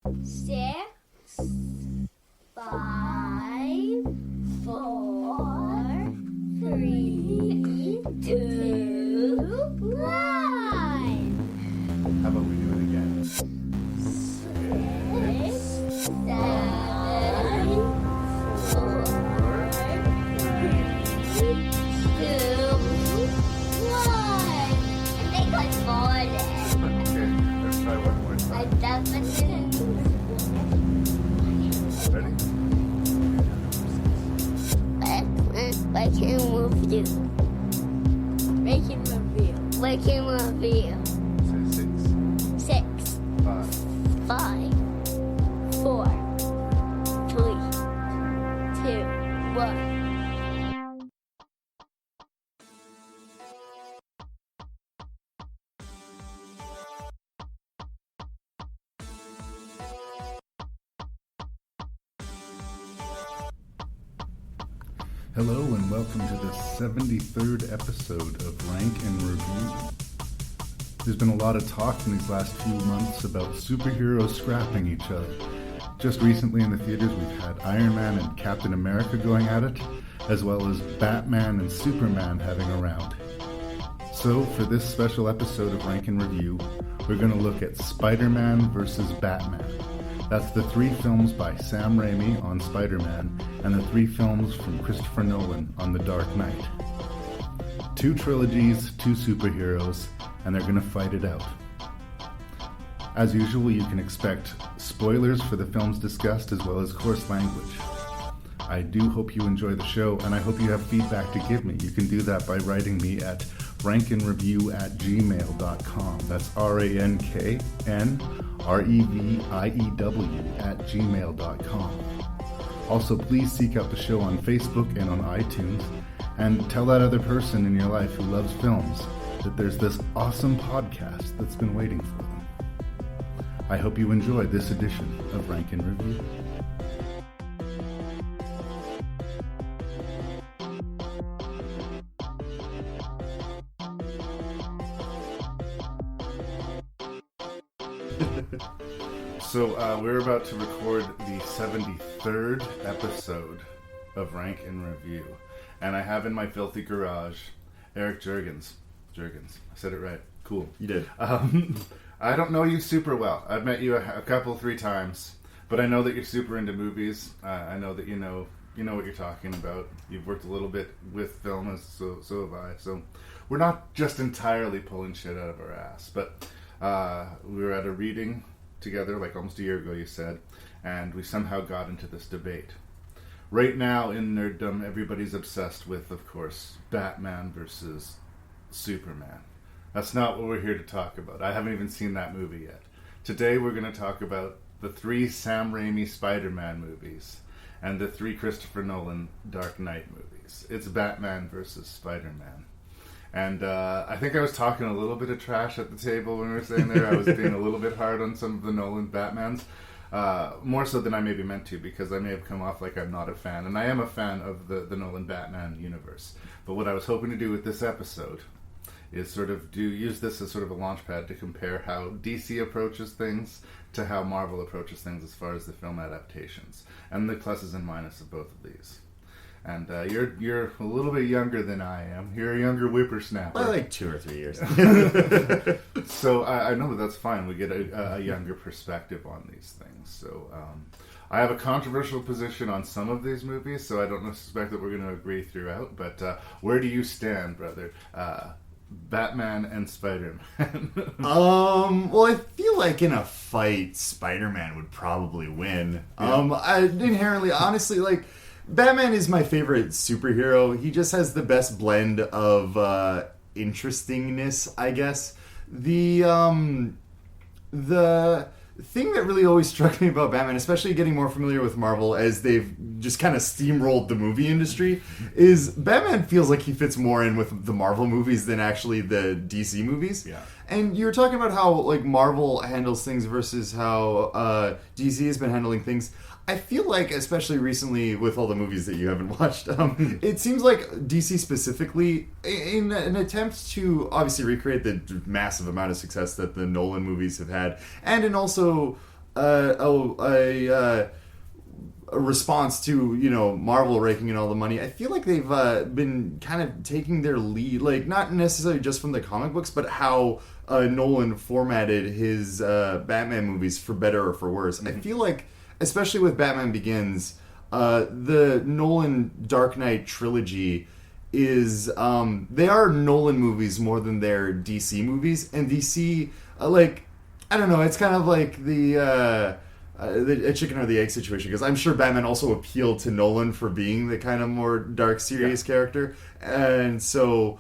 6, 5, 4, 3, 2, 1. How about we do it again? 6, 7, 4, 3, 2, 1. I think I fallen. Okay, let's try one more I time. definitely. Ready? I can move you. Making review. Making review. Say 6, 6, 5. 5, 4, 3, 2, 1. Hello and welcome to the 73rd episode of Rank and Review. There's been a lot of talk in these last few months about superheroes scrapping each other. Just recently in the theaters we've had Iron Man and Captain America going at it, as well as Batman and Superman having a round. So for this special episode of Rank and Review, we're going to look at Spiderman versus Batman. That's the 3 films by Sam Raimi on Spider-Man and the 3 films from Christopher Nolan on The Dark Knight. 2 trilogies, 2 superheroes, and they're going to fight it out. As usual, you can expect spoilers for the films discussed as well as coarse language. I do hope you enjoy the show, and I hope you have feedback to give me. You can do that by writing me at rankandreview@gmail.com. That's rankandreview@gmail.com. Also, please seek out the show on Facebook and on iTunes, and tell that other person in your life who loves films that there's this awesome podcast that's been waiting for them. I hope you enjoyed this edition of Rank and Review. So we're about to record the 73rd episode of Rank and Review, and I have in my filthy garage Eric Jurgens. I said it right. Cool. You did. I don't know you super well. I've met you a couple, 3 times, but I know that you're super into movies. I know that you know what you're talking about. You've worked a little bit with film, so have I. So we're not just entirely pulling shit out of our ass, but we were at a reading together like almost a year ago, you said, and we somehow got into this debate. Right now in nerddom, everybody's obsessed with, of course, Batman versus Superman. That's not what we're here to talk about. I haven't even seen that movie yet. Today we're going to talk about the 3 Sam Raimi Spider-Man movies and the 3 Christopher Nolan Dark Knight movies. It's Batman versus Spider-Man. And I think I was talking a little bit of trash at the table when we were sitting there. I was being a little bit hard on some of the Nolan Batmans. More so than I maybe meant to, because I may have come off like I'm not a fan. And I am a fan of the Nolan Batman universe. But what I was hoping to do with this episode is sort of use this as sort of a launch pad to compare how DC approaches things to how Marvel approaches things as far as the film adaptations. And the pluses and minuses of both of these. And you're a little bit younger than I am. You're a younger whippersnapper. By like 2 or 3 years. So I know that's fine. We get a younger perspective on these things. So I have a controversial position on some of these movies, so I don't suspect that we're going to agree throughout. But where do you stand, brother? Batman and Spider-Man. Well, I feel like in a fight, Spider-Man would probably win. Yeah. I inherently, honestly, like, Batman is my favorite superhero. He just has the best blend of interestingness, I guess. The thing that really always struck me about Batman, especially getting more familiar with Marvel as they've just kind of steamrolled the movie industry, is Batman feels like he fits more in with the Marvel movies than actually the DC movies. Yeah. And you were talking about how like Marvel handles things versus how DC has been handling things. I feel like, especially recently with all the movies that you haven't watched, it seems like DC specifically, in an attempt to obviously recreate the massive amount of success that the Nolan movies have had, and in also a response to Marvel raking in all the money. I feel like they've been kind of taking their lead, like not necessarily just from the comic books, but how Nolan formatted his Batman movies for better or for worse. I feel like, especially with Batman Begins, the Nolan Dark Knight trilogy is they are Nolan movies more than they're DC movies, and DC I don't know, it's kind of like the chicken or the egg situation, because I'm sure Batman also appealed to Nolan for being the kind of more dark, serious character, and so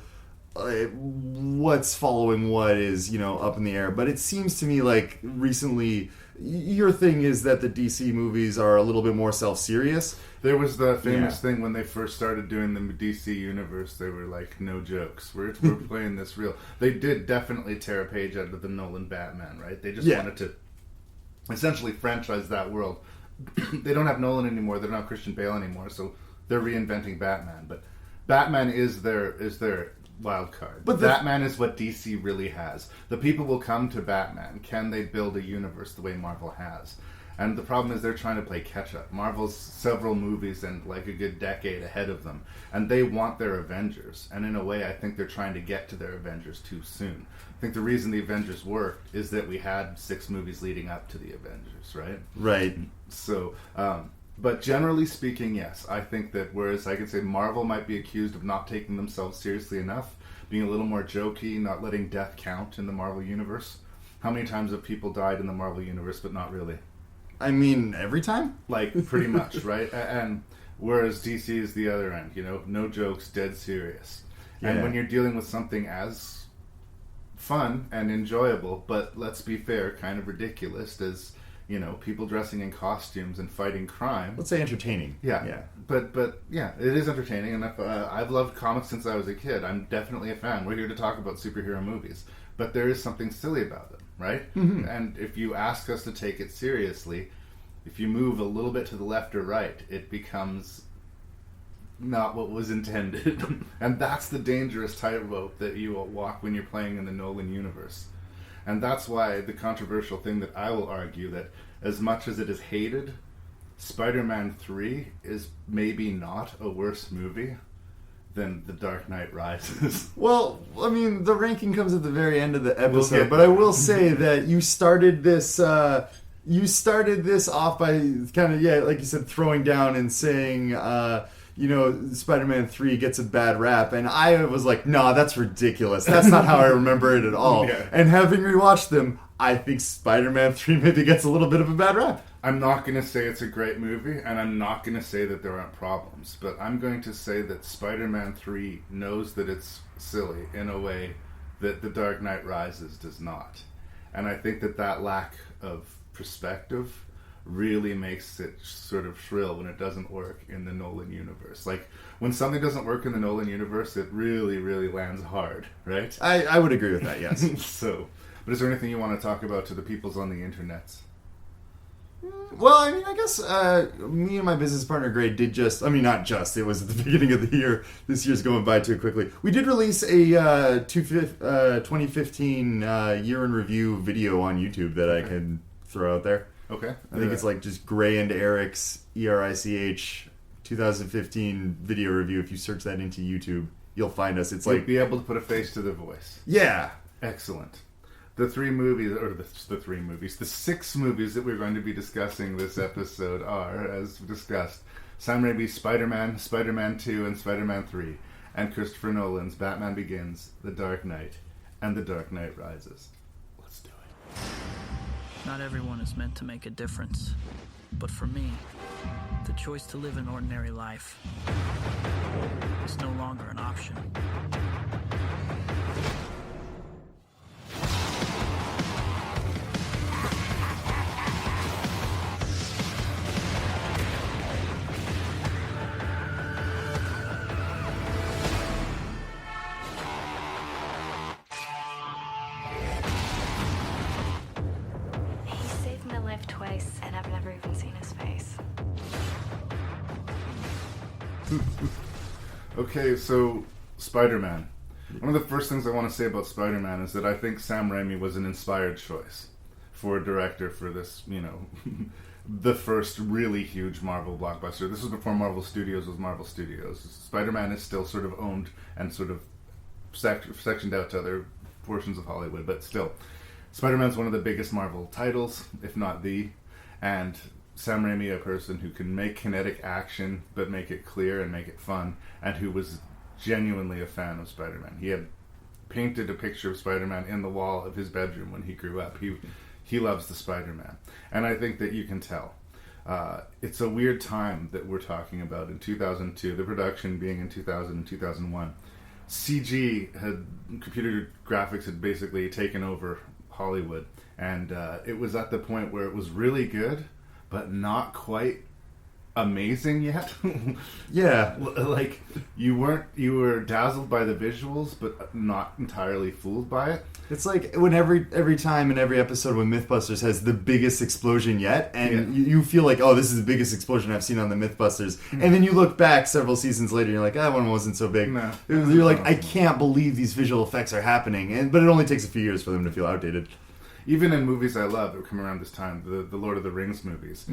what's following what is up in the air. But it seems to me like recently your thing is that the DC movies are a little bit more self-serious. There was the famous thing when they first started doing the DC universe. They were like, no jokes. We're playing this real. They did definitely tear a page out of the Nolan Batman, right? They just wanted to essentially franchise that world. They don't have Nolan anymore. They don't have Christian Bale anymore. So they're reinventing Batman. But Batman is their wild card. But Batman is what DC really has. The people will come to Batman. Can they build a universe the way Marvel has? And the problem is they're trying to play catch-up. Marvel's several movies and like a good decade ahead of them. And they want their Avengers. And in a way, I think they're trying to get to their Avengers too soon. I think the reason the Avengers worked is that we had 6 movies leading up to the Avengers, right? Right. So, but generally speaking, yes. I think that whereas I could say Marvel might be accused of not taking themselves seriously enough, being a little more jokey, not letting death count in the Marvel Universe. How many times have people died in the Marvel Universe, but not really? I mean, every time? Like, pretty much, right? And whereas DC is the other end, no jokes, dead serious. Yeah. And when you're dealing with something as fun and enjoyable, but let's be fair, kind of ridiculous as, people dressing in costumes and fighting crime. Let's say entertaining. Yeah. But yeah, it is entertaining, and I've loved comics since I was a kid. I'm definitely a fan. We're here to talk about superhero movies. But there is something silly about them, right? Mm-hmm. And if you ask us to take it seriously, if you move a little bit to the left or right, it becomes not what was intended. And that's the dangerous tightrope that you will walk when you're playing in the Nolan universe. And that's why the controversial thing that I will argue that as much as it is hated, Spider-Man 3 is maybe not a worse movie than The Dark Knight Rises. Well, I mean, the ranking comes at the very end of the episode, but I will say that you started this off by kind of, like you said, throwing down and saying, Spider-Man 3 gets a bad rap, and I was like, nah, that's ridiculous. That's not how I remember it at all. Yeah. And having rewatched them, I think Spider-Man 3 maybe gets a little bit of a bad rap. I'm not going to say it's a great movie, and I'm not going to say that there aren't problems, but I'm going to say that Spider-Man 3 knows that it's silly in a way that The Dark Knight Rises does not. And I think that lack of perspective really makes it sort of shrill when it doesn't work in the Nolan universe. Like, when something doesn't work in the Nolan universe, it really, really lands hard, right? I would agree with that, yes. But is there anything you want to talk about to the peoples on the internets? Well, I mean, I guess me and my business partner Gray did it was at the beginning of the year. This year's going by too quickly. We did release a 2015 year in review video on YouTube that I can throw out there. Okay. I think it's like just Gray and Eric's, ERICH, 2015 video review. If you search that into YouTube, you'll find us. You'll be able to put a face to the voice. Yeah. Excellent. The 6 movies that we're going to be discussing this episode are, as discussed, Sam Raimi's Spider-Man, Spider-Man 2, and Spider-Man 3, and Christopher Nolan's Batman Begins, The Dark Knight, and The Dark Knight Rises. Let's do it. Not everyone is meant to make a difference, but for me, the choice to live an ordinary life is no longer an option. Twice, and I've never even seen his face. Okay, so Spider-Man. One of the first things I want to say about Spider-Man is that I think Sam Raimi was an inspired choice for a director for this, the first really huge Marvel blockbuster. This was before Marvel Studios was Marvel Studios. Spider-Man is still sort of owned and sort of sectioned out to other portions of Hollywood, but still, Spider-Man's one of the biggest Marvel titles, if not the, and Sam Raimi, a person who can make kinetic action but make it clear and make it fun, and who was genuinely a fan of Spider-Man. He had painted a picture of Spider-Man in the wall of his bedroom when he grew up. He loves the Spider-Man, and I think that you can tell. It's a weird time that we're talking about in 2002, the production being in 2000 and 2001. Computer graphics had basically taken over Hollywood, and it was at the point where it was really good, but not quite amazing yet. Yeah. Like, you were dazzled by the visuals, but not entirely fooled by it. It's like when every time in every episode when Mythbusters has the biggest explosion yet, and you feel like, oh, this is the biggest explosion I've seen on the Mythbusters, and then you look back several seasons later, and you're like, that one wasn't so big. No. You're like, I can't believe these visual effects are happening, but it only takes a few years for them to feel outdated. Even in movies I love that come around this time, the Lord of the Rings movies,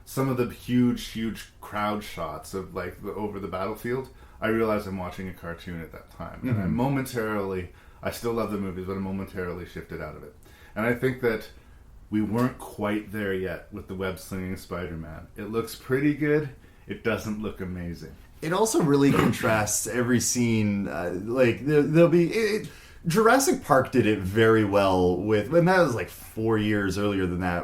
some of the huge crowd shots of like over the battlefield, I realize I'm watching a cartoon at that time, and I still love the movies, but I momentarily shifted out of it. And I think that we weren't quite there yet with the web-slinging Spider-Man. It looks pretty good. It doesn't look amazing. It also really contrasts every scene. There'll be... Jurassic Park did it very well with, and that was like 4 years earlier than that.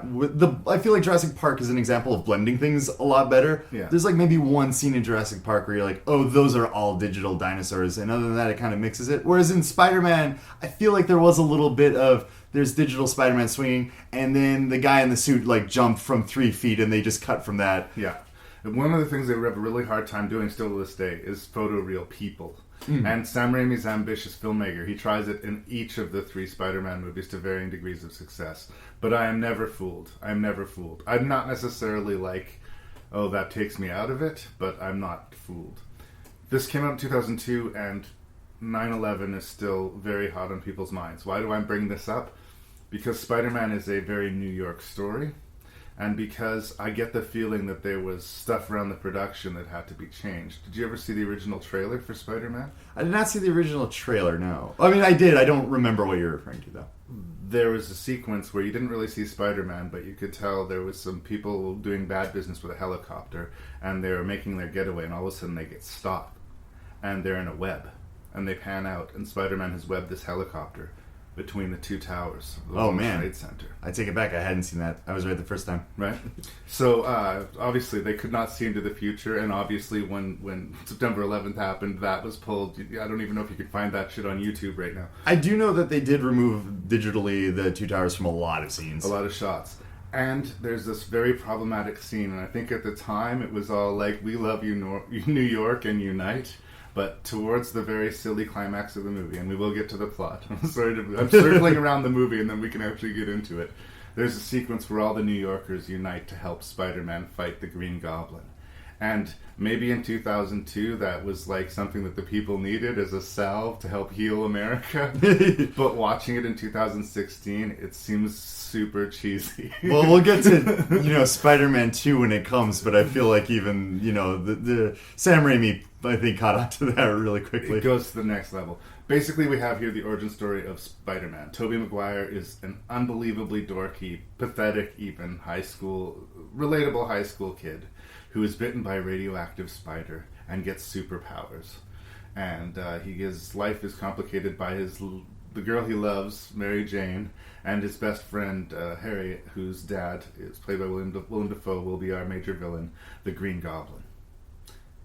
I feel like Jurassic Park is an example of blending things a lot better. Yeah. There's like maybe one scene in Jurassic Park where you're like, oh, those are all digital dinosaurs, and other than that, it kind of mixes it. Whereas in Spider-Man, I feel like there was a little bit of there's digital Spider-Man swinging, and then the guy in the suit like jumped from 3 feet, and they just cut from that. Yeah. And one of the things they have a really hard time doing still to this day is photoreal people. And Sam Raimi's ambitious filmmaker. He tries it in each of the 3 Spider-Man movies to varying degrees of success. But I am never fooled. I'm not necessarily like, oh, that takes me out of it, but I'm not fooled. This came out in 2002, and 9/11 is still very hot on people's minds. Why do I bring this up? Because Spider-Man is a very New York story. And because I get the feeling that there was stuff around the production that had to be changed. Did you ever see the original trailer for Spider-Man? I did not see the original trailer, no. I mean, I did. I don't remember what you're referring to, though. There was a sequence where you didn't really see Spider-Man, but you could tell there was some people doing bad business with a helicopter, and they were making their getaway, and all of a sudden they get stopped. And they're in a web. And they pan out, and Spider-Man has webbed this helicopter between the 2 towers of the World Trade Center. I take it back. I hadn't seen that. I was right the first time. Right. So, obviously, they could not see into the future, and obviously, when September 11th happened, that was pulled. I don't even know if you could find that shit on YouTube right now. I do know that they did remove digitally the 2 towers from a lot of scenes. A lot of shots. And there's this very problematic scene, and I think at the time, it was all like, we love you, New York, and unite. But towards the very silly climax of the movie, and we will get to the plot. I'm circling around the movie, and then we can actually get into it. There's a sequence where all the New Yorkers unite to help Spider-Man fight the Green Goblin. And maybe in 2002, that was like something that the people needed as a salve to help heal America. But watching it in 2016, it seems super cheesy. Well, we'll get to, Spider-Man 2 when it comes, but I feel like even, the Sam Raimi, I think, caught on to that really quickly. It goes to the next level. Basically, we have here the origin story of Spider-Man. Tobey Maguire is an unbelievably dorky, pathetic even, relatable high school kid who is bitten by a radioactive spider and gets superpowers. And his life is complicated by the girl he loves, Mary Jane, and his best friend, Harry, whose dad is played by Willem Dafoe, will be our major villain, the Green Goblin.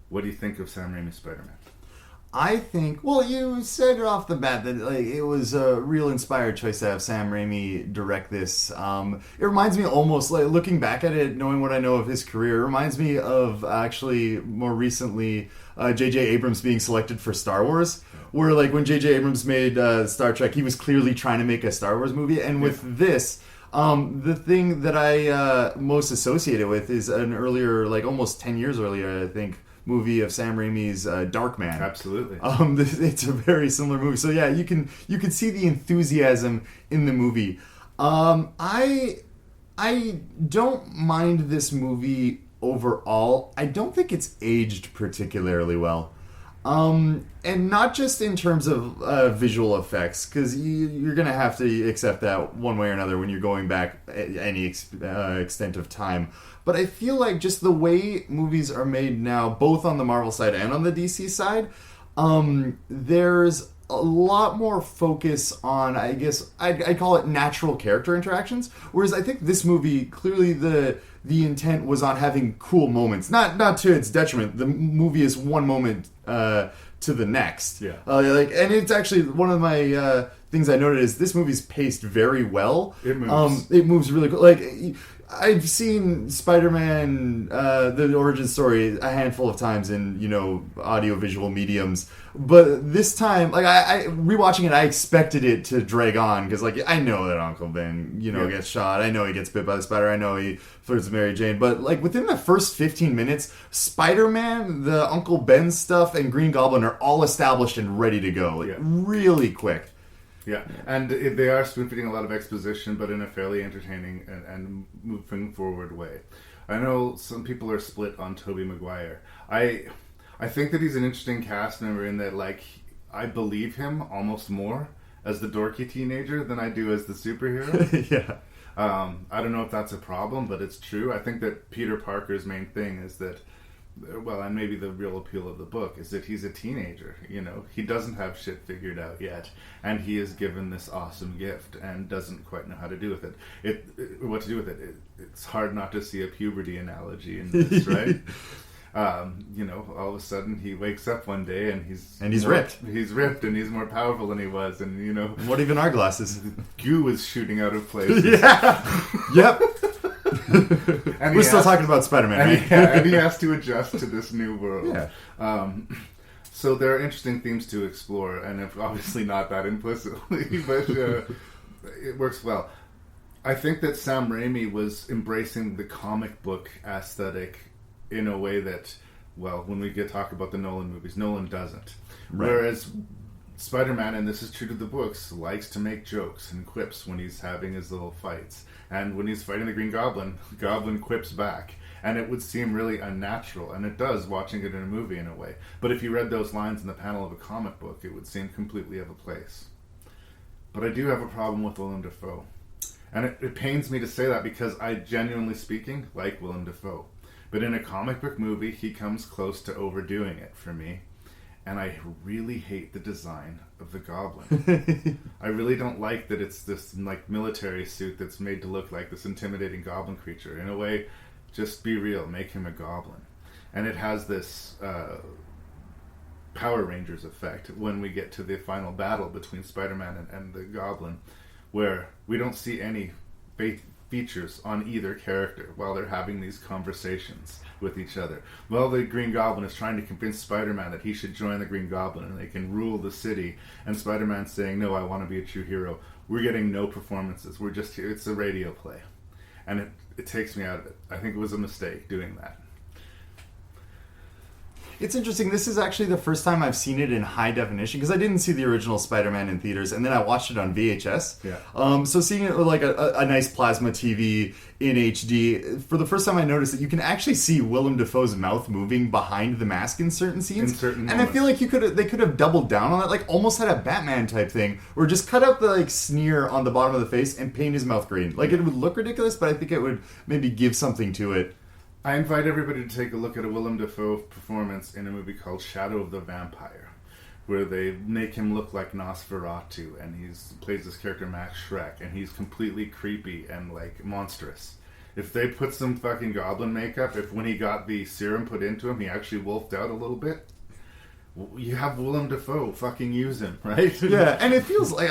What do you think of Sam Raimi's Spider-Man? I think, well, you said it off the bat that it was a real inspired choice to have Sam Raimi direct this. It reminds me almost, looking back at it, knowing what I know of his career, it reminds me of actually more recently J.J. Abrams being selected for Star Wars. Where when J.J. Abrams made Star Trek, he was clearly trying to make a Star Wars movie. And with this, the thing that I most associate it with is an earlier, almost 10 years earlier, I think, movie of Sam Raimi's Darkman. Absolutely. It's a very similar movie. So yeah, you can see the enthusiasm in the movie. I don't mind this movie overall. I don't think it's aged particularly well. And not just in terms of visual effects, because you're going to have to accept that one way or another when you're going back any extent of time. But I feel like just the way movies are made now, both on the Marvel side and on the DC side, there's a lot more focus on, I guess, I'd call it natural character interactions. Whereas I think this movie, clearly the intent was on having cool moments. Not to its detriment. The movie is one moment to the next. Yeah. And it's actually one of my things I noted is this movie's paced very well. It moves. It moves really cool. Like, I've seen Spider-Man, the origin story, a handful of times in, audio-visual mediums. But this time, like, I rewatching it, I expected it to drag on. Because, like, I know that Uncle Ben, gets shot. I know he gets bit by the spider. I know he flirts with Mary Jane. But, like, within the first 15 minutes, Spider-Man, the Uncle Ben stuff, and Green Goblin are all established and ready to go. Like, really quick. Yeah, and they are spoon-feeding a lot of exposition, but in a fairly entertaining and moving forward way. I know some people are split on Tobey Maguire. I think that he's an interesting cast member in that, like, I believe him almost more as the dorky teenager than I do as the superhero. Yeah. I don't know if that's a problem, but it's true. I think that Peter Parker's main thing is that, well, and maybe the real appeal of the book is that he's a teenager, he doesn't have shit figured out yet, and he is given this awesome gift and doesn't quite know how to do with it. What to do with it. It's hard not to see a puberty analogy in this, right? All of a sudden he wakes up one day and he's ripped. He's ripped and he's more powerful than he was, and What even are glasses? goo is shooting out of places. Yeah. Yep. And we're still talking about Spider-Man, right? And he has to adjust to this new world. Yeah. So there are interesting themes to explore, and obviously not that implicitly, but it works well. I think that Sam Raimi was embracing the comic book aesthetic in a way that, well, when we talk about the Nolan movies, Nolan doesn't. Right. Whereas Spider-Man, and this is true to the books, likes to make jokes and quips when he's having his little fights. And when he's fighting the Green Goblin, Goblin quips back. And it would seem really unnatural, and it does, watching it in a movie in a way. But if you read those lines in the panel of a comic book, it would seem completely out of place. But I do have a problem with Willem Dafoe. And it pains me to say that because I, genuinely speaking, like Willem Dafoe. But in a comic book movie, he comes close to overdoing it for me. And I really hate the design of the Goblin. I really don't like that it's this like military suit that's made to look like this intimidating goblin creature. In a way, just be real, make him a goblin. And it has this Power Rangers effect when we get to the final battle between Spider-Man and the Goblin, where we don't see any features on either character while they're having these conversations with each other. Well, the Green Goblin is trying to convince Spider-Man that he should join the Green Goblin and they can rule the city, and Spider-Man's saying, no, I want to be a true hero. We're getting no performances. We're just here. It's a radio play. And it takes me out of it. I think it was a mistake doing that. It's interesting. This is actually the first time I've seen it in high definition because I didn't see the original Spider-Man in theaters, and then I watched it on VHS. Yeah. So seeing it with like a nice plasma TV in HD, for the first time I noticed that you can actually see Willem Dafoe's mouth moving behind the mask in certain scenes. In certain and moments. I feel like they could have doubled down on that, like almost had a Batman type thing, or just cut out the like sneer on the bottom of the face and paint his mouth green. Like it would look ridiculous, but I think it would maybe give something to it. I invite everybody to take a look at a Willem Dafoe performance in a movie called Shadow of the Vampire, where they make him look like Nosferatu, and he plays this character Max Schreck, and he's completely creepy and like monstrous. If they put some fucking goblin makeup, if when he got the serum put into him, he actually wolfed out a little bit, you have Willem Dafoe, fucking use him, right? Yeah, and I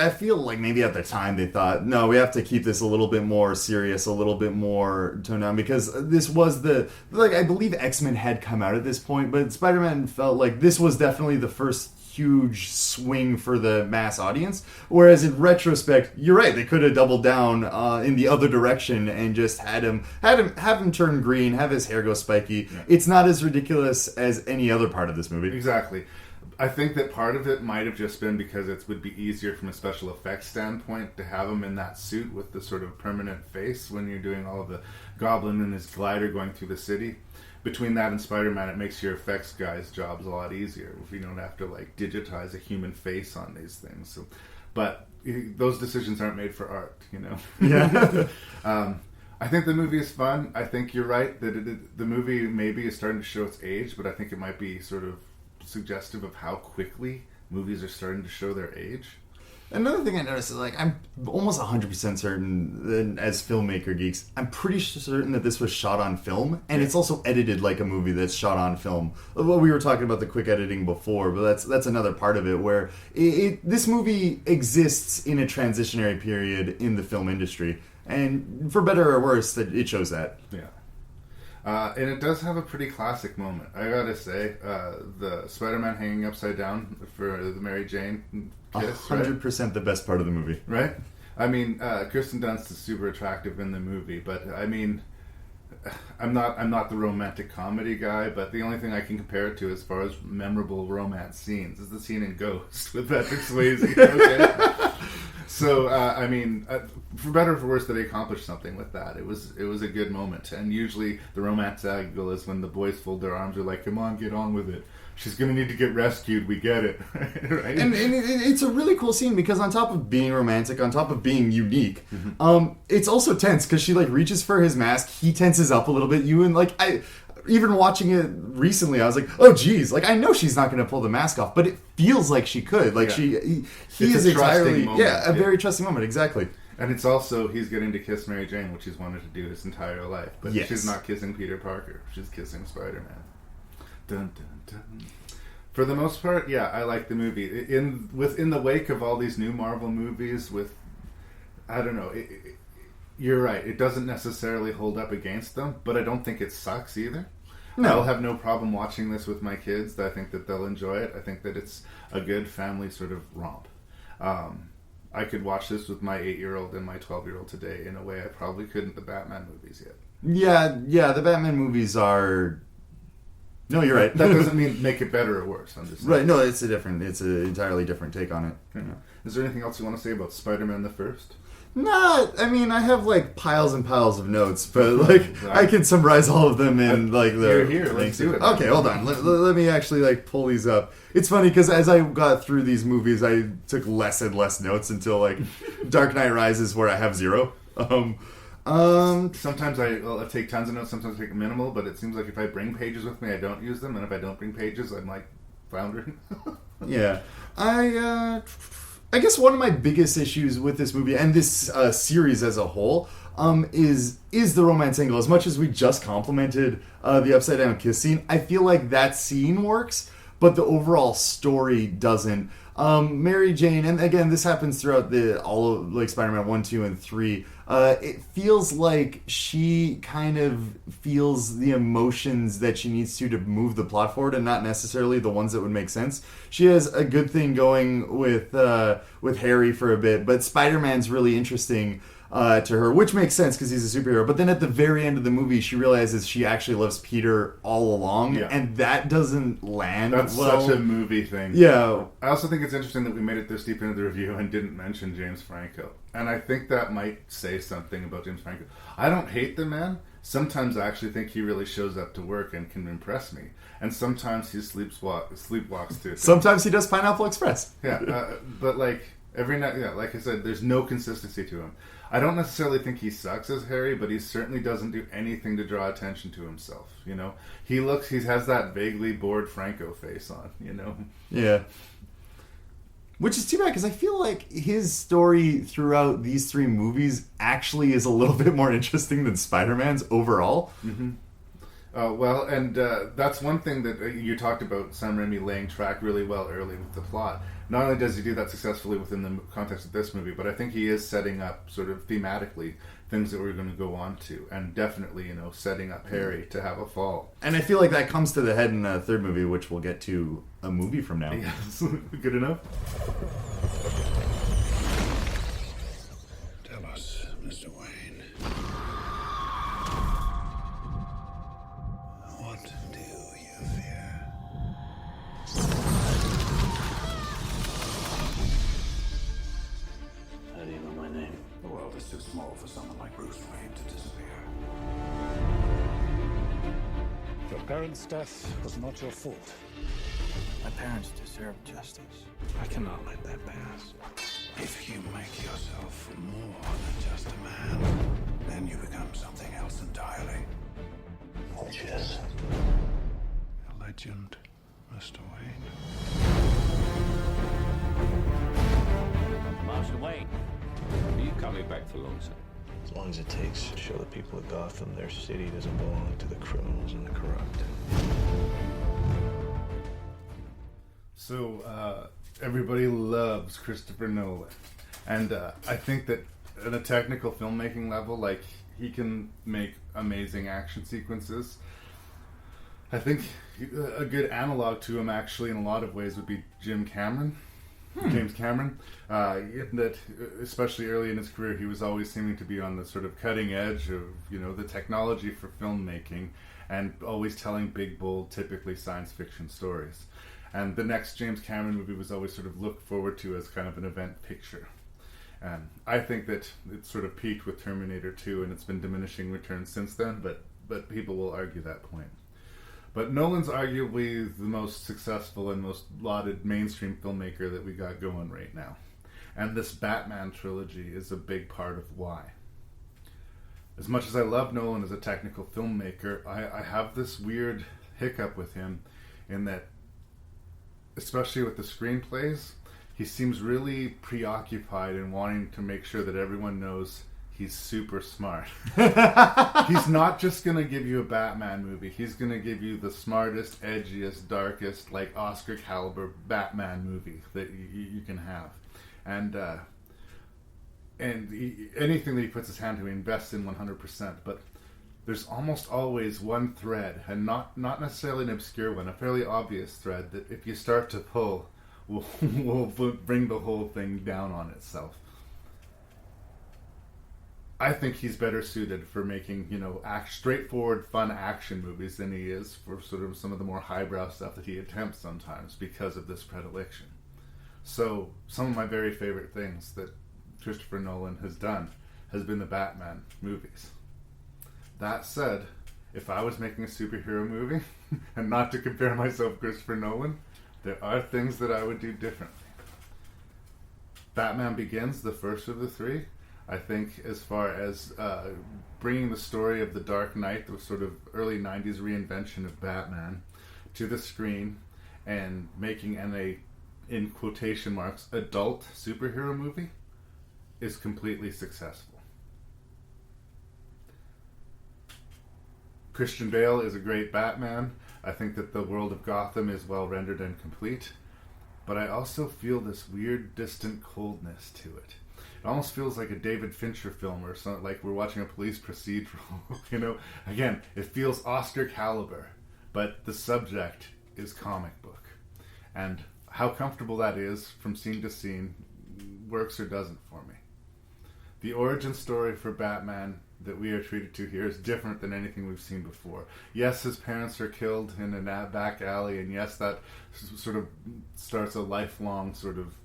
feel like maybe at the time they thought, no, we have to keep this a little bit more serious, a little bit more toned down, because this was I believe X-Men had come out at this point, but Spider-Man felt like this was definitely the first huge swing for the mass audience, whereas in retrospect, you're right, they could have doubled down in the other direction and just have him turn green, have his hair go spiky. Yeah. It's not as ridiculous as any other part of this movie. Exactly. I think that part of it might have just been because it would be easier from a special effects standpoint to have him in that suit with the sort of permanent face when you're doing all of the Goblin and his glider going through the city. Between that and Spider-Man, it makes your effects guys' jobs a lot easier if you don't have to like digitize a human face on these things. So, but those decisions aren't made for art, you know. Yeah. I think the movie is fun. I think you're right that the movie maybe is starting to show its age, but I think it might be sort of suggestive of how quickly movies are starting to show their age. Another thing I noticed is, like, I'm almost 100% certain that as filmmaker geeks, I'm pretty certain that this was shot on film, and it's also edited like a movie that's shot on film. Well, we were talking about the quick editing before, but that's another part of it, where this movie exists in a transitionary period in the film industry, and for better or worse, that it shows that. Yeah. And it does have a pretty classic moment. I gotta say, the Spider-Man hanging upside down for the Mary Jane kiss, 100% right? the best part of the movie. Right? I mean, Kirsten Dunst is super attractive in the movie, but I mean, I'm not the romantic comedy guy, but the only thing I can compare it to as far as memorable romance scenes is the scene in Ghost with Patrick Swayze. Okay? So, I mean, for better or for worse, they accomplished something with that. It was a good moment. And usually the romance angle is when the boys fold their arms, are like, come on, get on with it. She's going to need to get rescued. We get it. Right? And it's a really cool scene because on top of being romantic, on top of being unique, it's also tense because she, like, reaches for his mask. He tenses up a little bit. Even watching it recently, I was like, oh, geez. Like, I know she's not going to pull the mask off, but it feels like she could. Like, yeah. he is entirely... moment. Yeah, a very trusting moment, exactly. And it's also, he's getting to kiss Mary Jane, which he's wanted to do his entire life. But yes. She's not kissing Peter Parker. She's kissing Spider-Man. Dun, dun, dun. For the most part, yeah, I like the movie. In the wake of all these new Marvel movies with... I don't know... You're right. It doesn't necessarily hold up against them, but I don't think it sucks either. No. I'll have no problem watching this with my kids. I think that they'll enjoy it. I think that it's a good family sort of romp. I could watch this with my 8-year-old and my 12-year-old today in a way I probably couldn't the Batman movies yet. Yeah, the Batman movies are... No, you're right. That doesn't mean make it better or worse. I'm just saying. Right, no, it's an entirely different take on it. Yeah. Is there anything else you want to say about Spider-Man the First? No, I mean, I have, like, piles and piles of notes, but, like, I can summarize all of them in, like, the... You're here, let's do it. Okay, hold on. Let me actually, like, pull these up. It's funny, because as I got through these movies, I took less and less notes until, like, Dark Knight Rises, where I have 0. Sometimes I'll take tons of notes, sometimes I take minimal, but it seems like if I bring pages with me, I don't use them, and if I don't bring pages, I'm, like, floundering. Yeah. I guess one of my biggest issues with this movie and this series as a whole is the romance angle. As much as we just complimented the upside down kiss scene, I feel like that scene works, but the overall story doesn't. Mary Jane, and again, this happens throughout all of like Spider-Man 1, 2, and 3. It feels like she kind of feels the emotions that she needs to move the plot forward, and not necessarily the ones that would make sense. She has a good thing going with Harry for a bit, but Spider-Man's really interesting to her, which makes sense because he's a superhero. But then at the very end of the movie, she realizes she actually loves Peter all along, and that doesn't land well. That's such a movie thing. Yeah. I also think it's interesting that we made it this deep into the review and didn't mention James Franco. And I think that might say something about James Franco. I don't hate the man. Sometimes I actually think he really shows up to work and can impress me. And sometimes he sleepwalks too. Sometimes he does Pineapple Express. Yeah, but like every night, like I said, there's no consistency to him. I don't necessarily think he sucks as Harry, but he certainly doesn't do anything to draw attention to himself. You know, he has that vaguely bored Franco face on. You know, yeah. Which is too bad because I feel like his story throughout these 3 movies actually is a little bit more interesting than Spider-Man's overall. Mm-hmm. Well, and that's one thing that you talked about Sam Raimi laying track really well early with the plot. Not only does he do that successfully within the context of this movie, but I think he is setting up sort of thematically things that we're going to go on to, and definitely, you know, setting up Harry to have a fall. And I feel like that comes to the head in the 3rd movie, which we'll get to a movie from now. Yes. Good enough? Tell us, Mr. Wayne. What do you fear? parents' death was not your fault. My parents deserve justice. I cannot let that pass. If you make yourself more than just a man, then you become something else entirely. Which is? A legend, Mr. Wayne. Master Wayne, are you coming back for long, sir? As long as it takes to show the people of Gotham their city doesn't belong to the criminals and the corrupt. So, everybody loves Christopher Nolan. And I think that at a technical filmmaking level, like, he can make amazing action sequences. I think a good analog to him, actually, in a lot of ways, would be James Cameron. In that, especially early in his career, he was always seeming to be on the sort of cutting edge of, the technology for filmmaking, and always telling big, bold, typically science fiction stories. And the next James Cameron movie was always sort of looked forward to as kind of an event picture. And I think that it sort of peaked with Terminator 2, and it's been diminishing returns since then, but people will argue that point. But Nolan's arguably the most successful and most lauded mainstream filmmaker that we got going right now. And this Batman trilogy is a big part of why. As much as I love Nolan as a technical filmmaker, I have this weird hiccup with him in that, especially with the screenplays, he seems really preoccupied in wanting to make sure that everyone knows he's super smart. He's not just going to give you a Batman movie. He's going to give you the smartest, edgiest, darkest, like Oscar caliber Batman movie that you can have. And anything that he puts his hand to, he invests in 100%. But there's almost always one thread, and not necessarily an obscure one, a fairly obvious thread that if you start to pull, will bring the whole thing down on itself. I think he's better suited for making, straightforward, fun action movies than he is for sort of some of the more highbrow stuff that he attempts sometimes because of this predilection. So, some of my very favorite things that Christopher Nolan has done has been the Batman movies. That said, if I was making a superhero movie, and not to compare myself to Christopher Nolan, there are things that I would do differently. Batman Begins, the first of the three, I think as far as bringing the story of the Dark Knight, the sort of early 90s reinvention of Batman, to the screen and making in quotation marks, adult superhero movie is completely successful. Christian Bale is a great Batman. I think that the world of Gotham is well rendered and complete. But I also feel this weird, distant coldness to it. It almost feels like a David Fincher film or something, like we're watching a police procedural. Again, it feels Oscar caliber, but the subject is comic book. And how comfortable that is from scene to scene works or doesn't for me. The origin story for Batman that we are treated to here is different than anything we've seen before. Yes, his parents are killed in a back alley, and yes, that sort of starts a lifelong sort of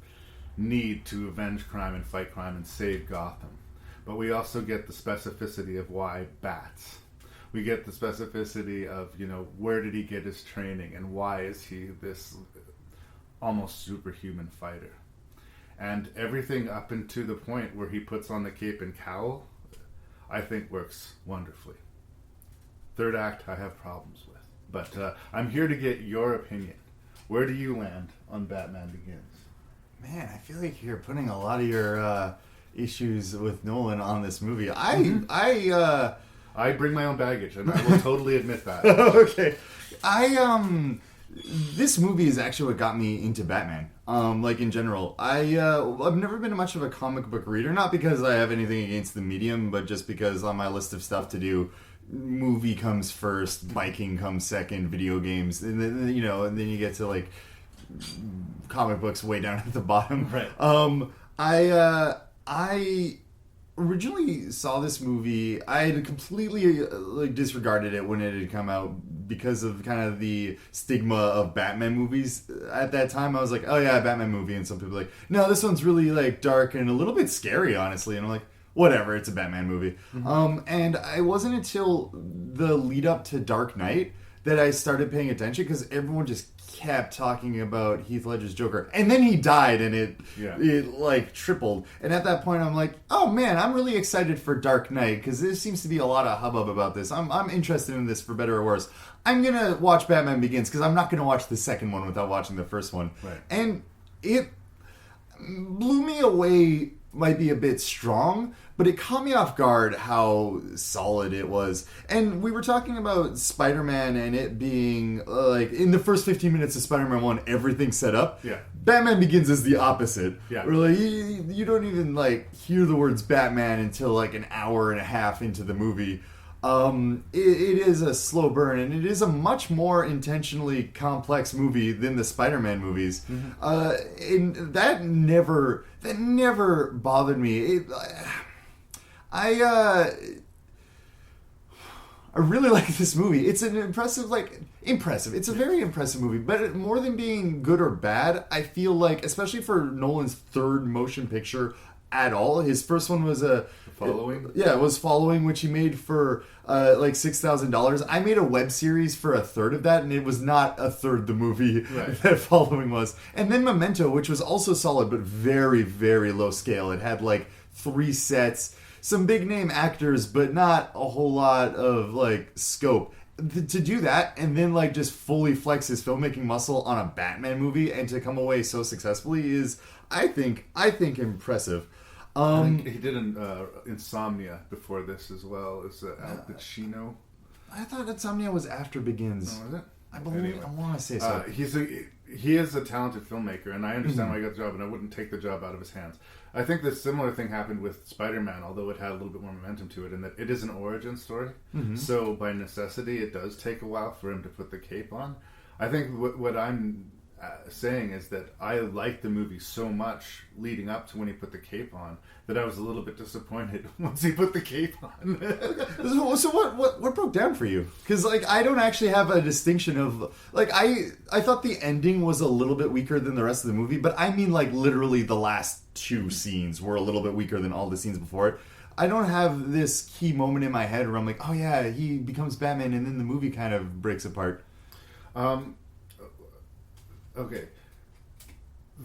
need to avenge crime and fight crime and save Gotham. But we also get the specificity of why bats. We get the specificity of, where did he get his training and why is he this almost superhuman fighter. And everything up into the point where he puts on the cape and cowl, I think works wonderfully. Third act, I have problems with. But I'm here to get your opinion. Where do you land on Batman Begins? Man, I feel like you're putting a lot of your issues with Nolan on this movie. I bring my own baggage, and I will totally admit that. Okay. This movie is actually what got me into Batman. In general, I've never been much of a comic book reader, not because I have anything against the medium, but just because on my list of stuff to do, movie comes first, biking comes second, video games, and then and then you get to comic books way down at the bottom. Right. I originally saw this movie. I had completely disregarded it when it had come out because of kind of the stigma of Batman movies at that time. I was like, oh yeah, Batman movie, and some people were like, no, this one's really dark and a little bit scary, honestly. And I'm like, whatever, it's a Batman movie. Mm-hmm. And it wasn't until the lead up to Dark Knight that I started paying attention because everyone just kept talking about Heath Ledger's Joker, and then he died, and it like tripled. And at that point, I'm like, oh man, I'm really excited for Dark Knight because there seems to be a lot of hubbub about this. I'm interested in this for better or worse. I'm gonna watch Batman Begins because I'm not gonna watch the second one without watching the first one, right. And it blew me away. Might be a bit strong, but it caught me off guard how solid it was. And we were talking about Spider-Man and it being like in the first 15 minutes of Spider-Man 1, everything's set up. Yeah. Batman Begins is the opposite. Yeah. Where like you don't even like hear the words Batman until like an hour and a half into the movie. It is a slow burn, and it is a much more intentionally complex movie than the Spider-Man movies. Mm-hmm. And that never bothered me. I really like this movie. It's an impressive. It's a very impressive movie, but more than being good or bad, I feel like, especially for Nolan's third motion picture at all, his first one was Following? It was Following, which he made for like $6,000. I made a web series for a third of that, and it was not a third the movie that Following was. And then Memento, which was also solid, but very, very low scale. It had like 3 sets, some big name actors, but not a whole lot of like scope. To do that and then like just fully flex his filmmaking muscle on a Batman movie and to come away so successfully is, I think impressive. I think he did Insomnia before this as well as Al Pacino. I thought Insomnia was after Begins. Oh, was it? I believe. Anyway. I want to say so. He is a talented filmmaker, and I understand why he got the job, and I wouldn't take the job out of his hands. I think the similar thing happened with Spider-Man, although it had a little bit more momentum to it, in that it is an origin story. Mm-hmm. So by necessity, it does take a while for him to put the cape on. I think what I'm saying is that I liked the movie so much leading up to when he put the cape on that I was a little bit disappointed once he put the cape on. So what broke down for you? Because like I don't actually have a distinction of like I thought the ending was a little bit weaker than the rest of the movie, but I mean like literally the last 2 scenes were a little bit weaker than all the scenes before it. I don't have this key moment in my head where I'm like, oh yeah, he becomes Batman, and then the movie kind of breaks apart. Okay.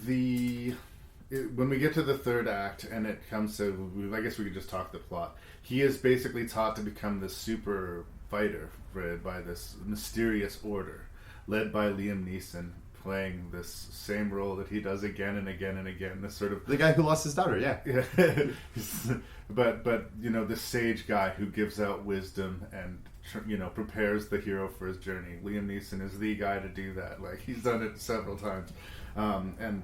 When we get to the third act and it comes to, I guess we could just talk the plot. He is basically taught to become this super fighter by this mysterious order led by Liam Neeson, playing this same role that he does again and again and again. This sort of the guy who lost his daughter, yeah. but you know, this sage guy who gives out wisdom and prepares the hero for his journey. Liam Neeson is the guy to do that. Like, he's done it several times. And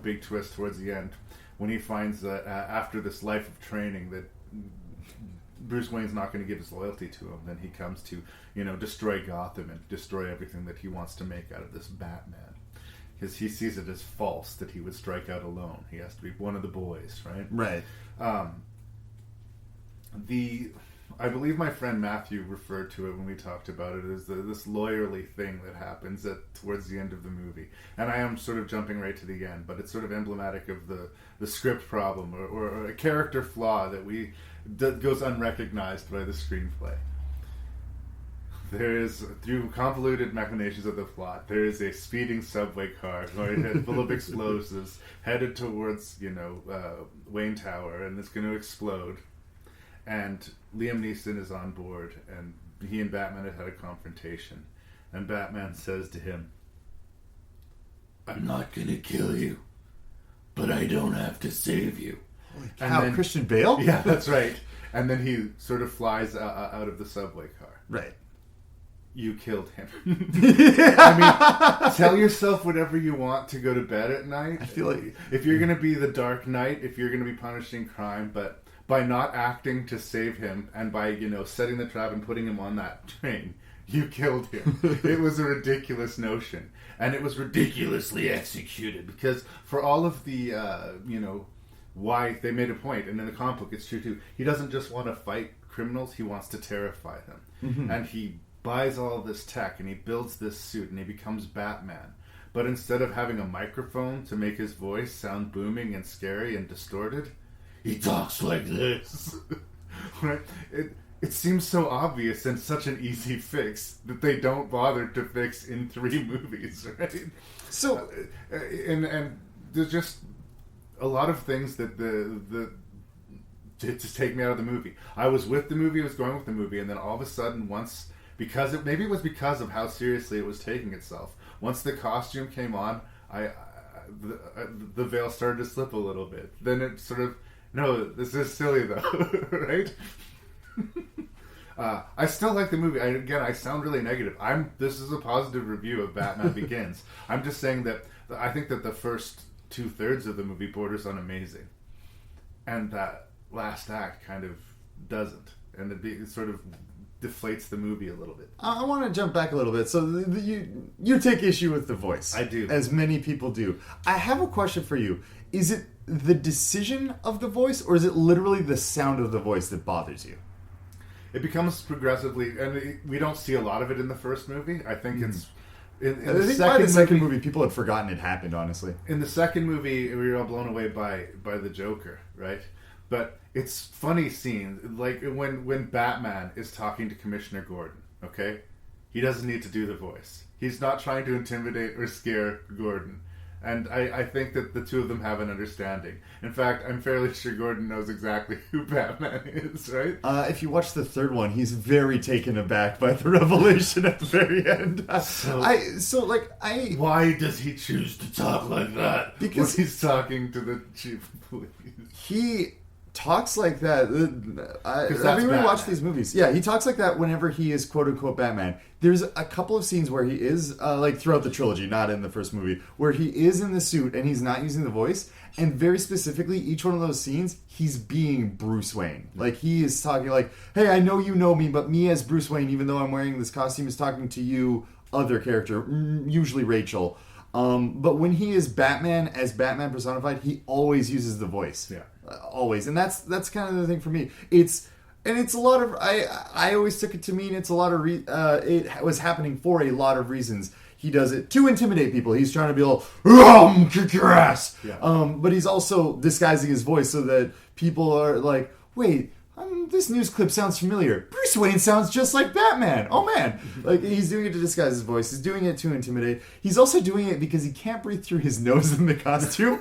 big twist towards the end when he finds that after this life of training that Bruce Wayne's not going to give his loyalty to him, then he comes to destroy Gotham and destroy everything that he wants to make out of this Batman, because he sees it as false that he would strike out alone. He has to be one of the boys, right? I believe my friend Matthew referred to it when we talked about it as this lawyerly thing that happens towards the end of the movie. And I am sort of jumping right to the end, but it's sort of emblematic of the script problem or a character flaw that goes unrecognized by the screenplay. There is, through convoluted machinations of the plot, there is a speeding subway car full of explosives headed towards, Wayne Tower, and it's going to explode. And Liam Neeson is on board, and he and Batman have had a confrontation. And Batman says to him, "I'm not going to kill you, but I don't have to save you." Holy cow, Christian Bale? Yeah, that's right. And then he sort of flies out of the subway car. Right. You killed him. I mean, tell yourself whatever you want to go to bed at night. I feel like if you're going to be the Dark Knight, if you're going to be punishing crime, but by not acting to save him and by, setting the trap and putting him on that train, you killed him. It was a ridiculous notion. And it was ridiculously executed because for all of the, why they made a point, and in the comic book it's true too, he doesn't just want to fight criminals, he wants to terrify them. Mm-hmm. And he buys all this tech and he builds this suit and he becomes Batman. But instead of having a microphone to make his voice sound booming and scary and distorted, he talks like this. Right? it seems so obvious and such an easy fix that they don't bother to fix in 3 movies, right? So, and there's just a lot of things that the to take me out of the movie. I was with the movie, I was going with the movie, and then all of a sudden, once maybe it was because of how seriously it was taking itself. Once the costume came on, the veil started to slip a little bit. Then it sort of, no, this is silly though, right? I still like the movie. I sound really negative. This is a positive review of Batman Begins. I'm just saying that I think that the first 2/3 of the movie borders on amazing, and that last act kind of doesn't, and it sort of deflates the movie a little bit. I want to jump back a little bit. So you take issue with the voice. I do. As many people do. I have a question for you. Is it the decision of the voice, or is it literally the sound of the voice that bothers you? It becomes progressively, and we don't see a lot of it in the first movie. I think it's... I think by the second movie, people had forgotten it happened, honestly. In the second movie, we were all blown away by the Joker, right? But it's funny scenes, like when Batman is talking to Commissioner Gordon, okay? He doesn't need to do the voice. He's not trying to intimidate or scare Gordon. And I think that the two of them have an understanding. In fact, I'm fairly sure Gordon knows exactly who Batman is, right? If you watch the third one, he's very taken aback by the revelation at the very end. Why does he choose to talk like that? Because when he's talking to the chief of police. He talks like that. Have you watched these movies? Yeah, he talks like that whenever he is quote unquote Batman. There's a couple of scenes where he is like throughout the trilogy, not in the first movie, where he is in the suit and he's not using the voice. And very specifically, each one of those scenes, he's being Bruce Wayne. Like he is talking like, "Hey, I know you know me, but me as Bruce Wayne, even though I'm wearing this costume, is talking to you, other character, usually Rachel." But when he is Batman as Batman personified, he always uses the voice. Yeah. Always. And that's kind of the thing for me. It's a lot of, I always took it to mean it's a lot of, it was happening for a lot of reasons. He does it to intimidate people. He's trying to be all, kick your ass. Yeah. But he's also disguising his voice so that people are like, wait, this news clip sounds familiar. Bruce Wayne sounds just like Batman. Oh man. Like he's doing it to disguise his voice. He's doing it to intimidate. He's also doing it because he can't breathe through his nose in the costume.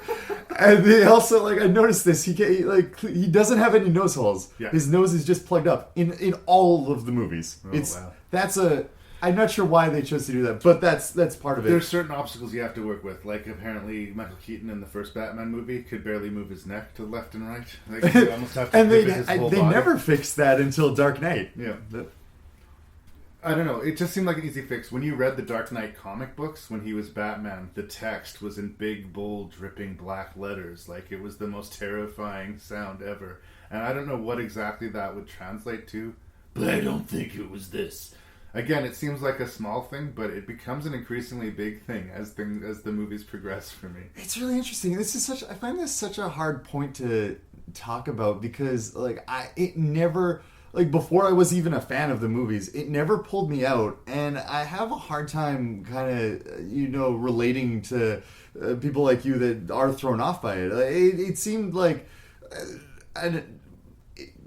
And they also, like, I noticed this. He doesn't have any nose holes. Yeah. His nose is just plugged up in all of the movies. Wow. I'm not sure why they chose to do that, but that's part of it. There's certain obstacles you have to work with. Like, apparently, Michael Keaton in the first Batman movie could barely move his neck to left and right. Like, you almost have to pivot his whole body. They never fixed that until Dark Knight. Yeah. I don't know. It just seemed like an easy fix. When you read the Dark Knight comic books, when he was Batman, the text was in big, bold, dripping black letters. Like, it was the most terrifying sound ever. And I don't know what exactly that would translate to, but I don't think it was this. Again, it seems like a small thing, but it becomes an increasingly big thing as the movies progress for me. It's really interesting. I find this such a hard point to talk about because, it never, before I was even a fan of the movies, it never pulled me out, and I have a hard time kind of, relating to people like you that are thrown off by it. It seemed like.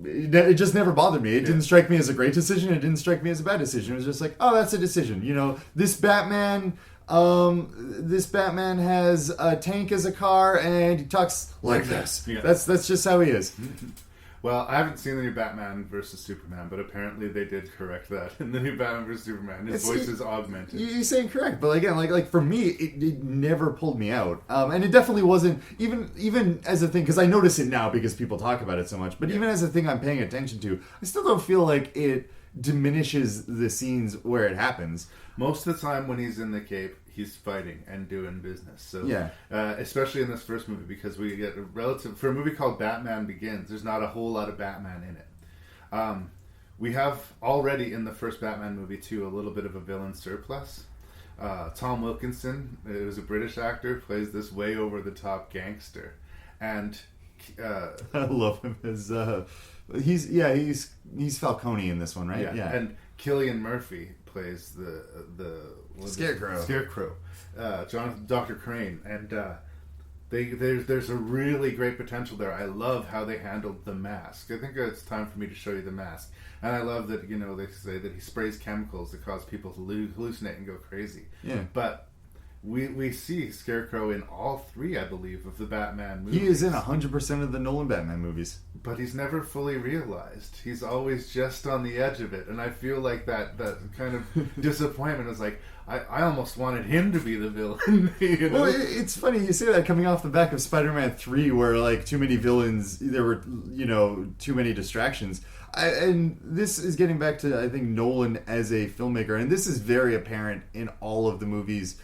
It just never bothered me. It didn't strike me as a great decision. It didn't strike me as a bad decision. It was just like, oh, that's a decision. This Batman has a tank as a car and he talks like this. Yeah. That's just how he is. Well, I haven't seen the new Batman versus Superman, but apparently they did correct that in the new Batman versus Superman. His voice is augmented. You're saying correct, but again, like for me, it never pulled me out, and it definitely wasn't even as a thing because I notice it now because people talk about it so much. But even as a thing I'm paying attention to, I still don't feel like it diminishes the scenes where it happens. Most of the time when he's in the cape, he's fighting and doing business. So, especially in this first movie, because we get for a movie called Batman Begins, there's not a whole lot of Batman in it. We have already in the first Batman movie too a little bit of a villain surplus. Tom Wilkinson, who's a British actor, plays this way over the top gangster, and I love him as he's Falcone in this one, right? Yeah. And Cillian Murphy plays the Scarecrow. Dr. Crane, and There's a really great potential there. I love how they handled the mask. I think it's time for me to show you the mask. And I love that, they say that he sprays chemicals that cause people to hallucinate and go crazy. Yeah. But we see Scarecrow in all three, I believe, of the Batman movies. He is in 100% of the Nolan Batman movies. But he's never fully realized. He's always just on the edge of it. And I feel like that kind of disappointment is like, I almost wanted him to be the villain. Well, it's funny you say that coming off the back of Spider-Man 3 where like too many villains, there were, too many distractions. And this is getting back to, I think, Nolan as a filmmaker. And this is very apparent in all of the movies.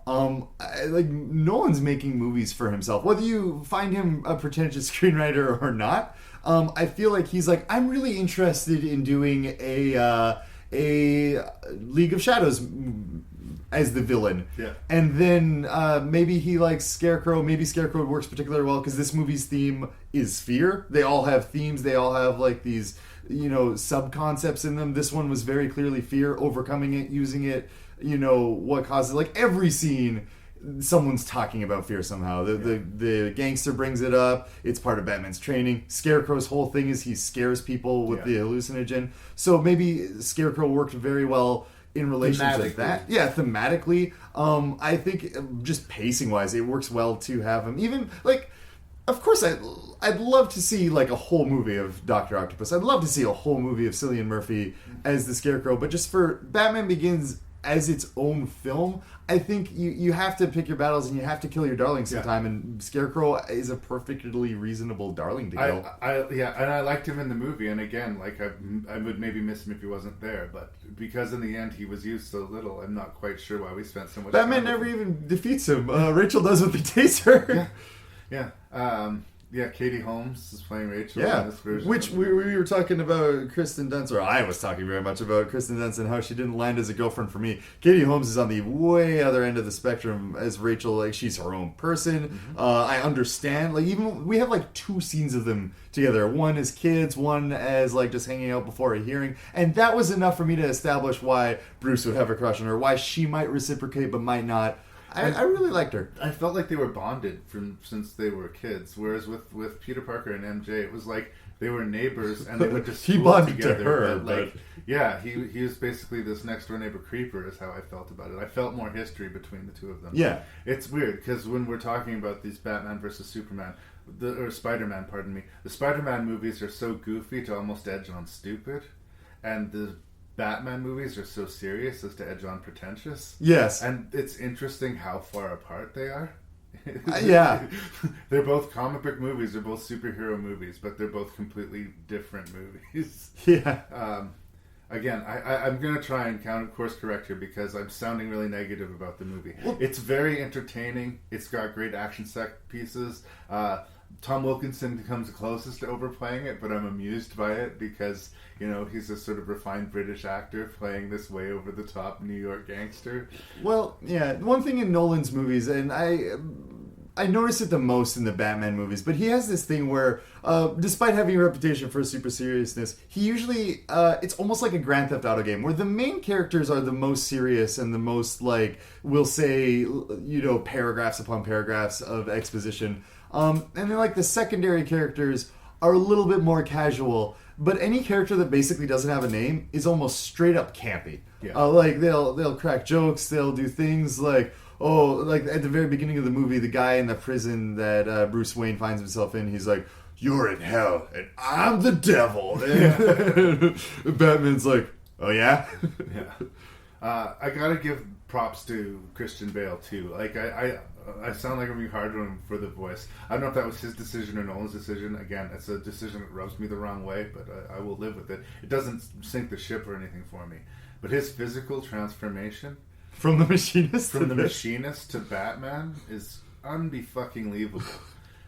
Nolan's making movies for himself. Whether you find him a pretentious screenwriter or not, I feel like he's like, I'm really interested in doing a League of Shadows as the villain. Yeah. And then maybe he likes Scarecrow. Maybe Scarecrow works particularly well because this movie's theme is fear. They all have themes. They all have like these, sub-concepts in them. This one was very clearly fear, overcoming it, using it, what causes, like every scene, someone's talking about fear somehow. The gangster brings it up. It's part of Batman's training. Scarecrow's whole thing is he scares people with the hallucinogen. So maybe Scarecrow worked very well in relation to that. Yeah, thematically. I think just pacing-wise, it works well to have him. Even, like, of course, I'd love to see, like, a whole movie of Dr. Octopus. I'd love to see a whole movie of Cillian Murphy as the Scarecrow. But just for Batman Begins as its own film, I think you have to pick your battles and you have to kill your darling sometime, and Scarecrow is a perfectly reasonable darling to kill. And I liked him in the movie, and again, like I would maybe miss him if he wasn't there, but because in the end he was used so little, I'm not quite sure why we spent so much time Batman never even defeats him. Rachel does with the taser. Yeah, Katie Holmes is playing Rachel in this version. Which we were talking about Kristen Dunst, or I was talking very much about Kristen Dunst and how she didn't land as a girlfriend for me. Katie Holmes is on the way other end of the spectrum as Rachel. Like, she's her own person. Mm-hmm. I understand. Like, even we have like 2 scenes of them together. One as kids, one as like just hanging out before a hearing, and that was enough for me to establish why Bruce would have a crush on her, why she might reciprocate but might not. I really liked her. I felt like they were bonded since they were kids, whereas with Peter Parker and MJ, it was like they were neighbors and they went to school he bonded together. To her, but he was basically this next door neighbor creeper, is how I felt about it. I felt more history between the two of them. Yeah, it's weird because when we're talking about these Batman versus Superman, or Spider-Man, pardon me, the Spider-Man movies are so goofy to almost edge on stupid, and the Batman movies are so serious as to edge on pretentious. Yes. And it's interesting how far apart they are. Yeah. They're both comic book movies, they're both superhero movies, but they're both completely different movies. Yeah. Again, I'm going to try and course correct here because I'm sounding really negative about the movie. It's very entertaining. It's got great action set pieces. Tom Wilkinson comes closest to overplaying it, but I'm amused by it because, he's a sort of refined British actor playing this way over the top New York gangster. Well, yeah, one thing in Nolan's movies, and I notice it the most in the Batman movies, but he has this thing where, despite having a reputation for super seriousness, he usually, it's almost like a Grand Theft Auto game, where the main characters are the most serious and the most, like, we'll say, paragraphs upon paragraphs of exposition. And then, like, the secondary characters are a little bit more casual, but any character that basically doesn't have a name is almost straight up campy. Yeah. Like, they'll crack jokes, they'll do things like, like at the very beginning of the movie, the guy in the prison that Bruce Wayne finds himself in, he's like, "You're in hell, and I'm the devil." And Batman's like, "Oh, yeah?" Yeah. I gotta give props to Christian Bale, too. Like, I sound like I'm being hard on him for the voice. I don't know if that was his decision or Nolan's decision. Again, it's a decision that rubs me the wrong way, but I will live with it. It doesn't sink the ship or anything for me. But his physical transformation from the Machinist to Batman is unbe-fucking-lievable.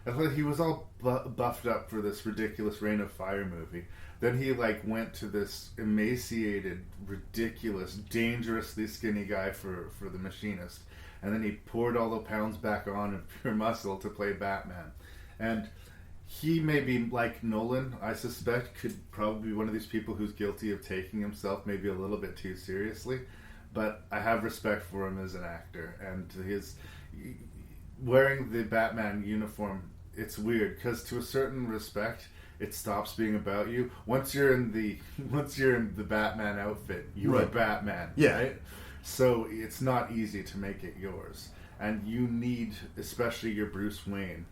I thought he was all buffed up for this ridiculous Reign of Fire movie. Then he went to this emaciated, ridiculous, dangerously skinny guy for the Machinist. And then he poured all the pounds back on of pure muscle to play Batman. And he may be like Nolan, I suspect, could probably be one of these people who's guilty of taking himself maybe a little bit too seriously. But I have respect for him as an actor. And wearing the Batman uniform, it's weird because to a certain respect, it stops being about you. Once you're in the Batman outfit, you're Right. Batman. Yeah. Right? So it's not easy to make it yours, and you need, especially your Bruce Wayne,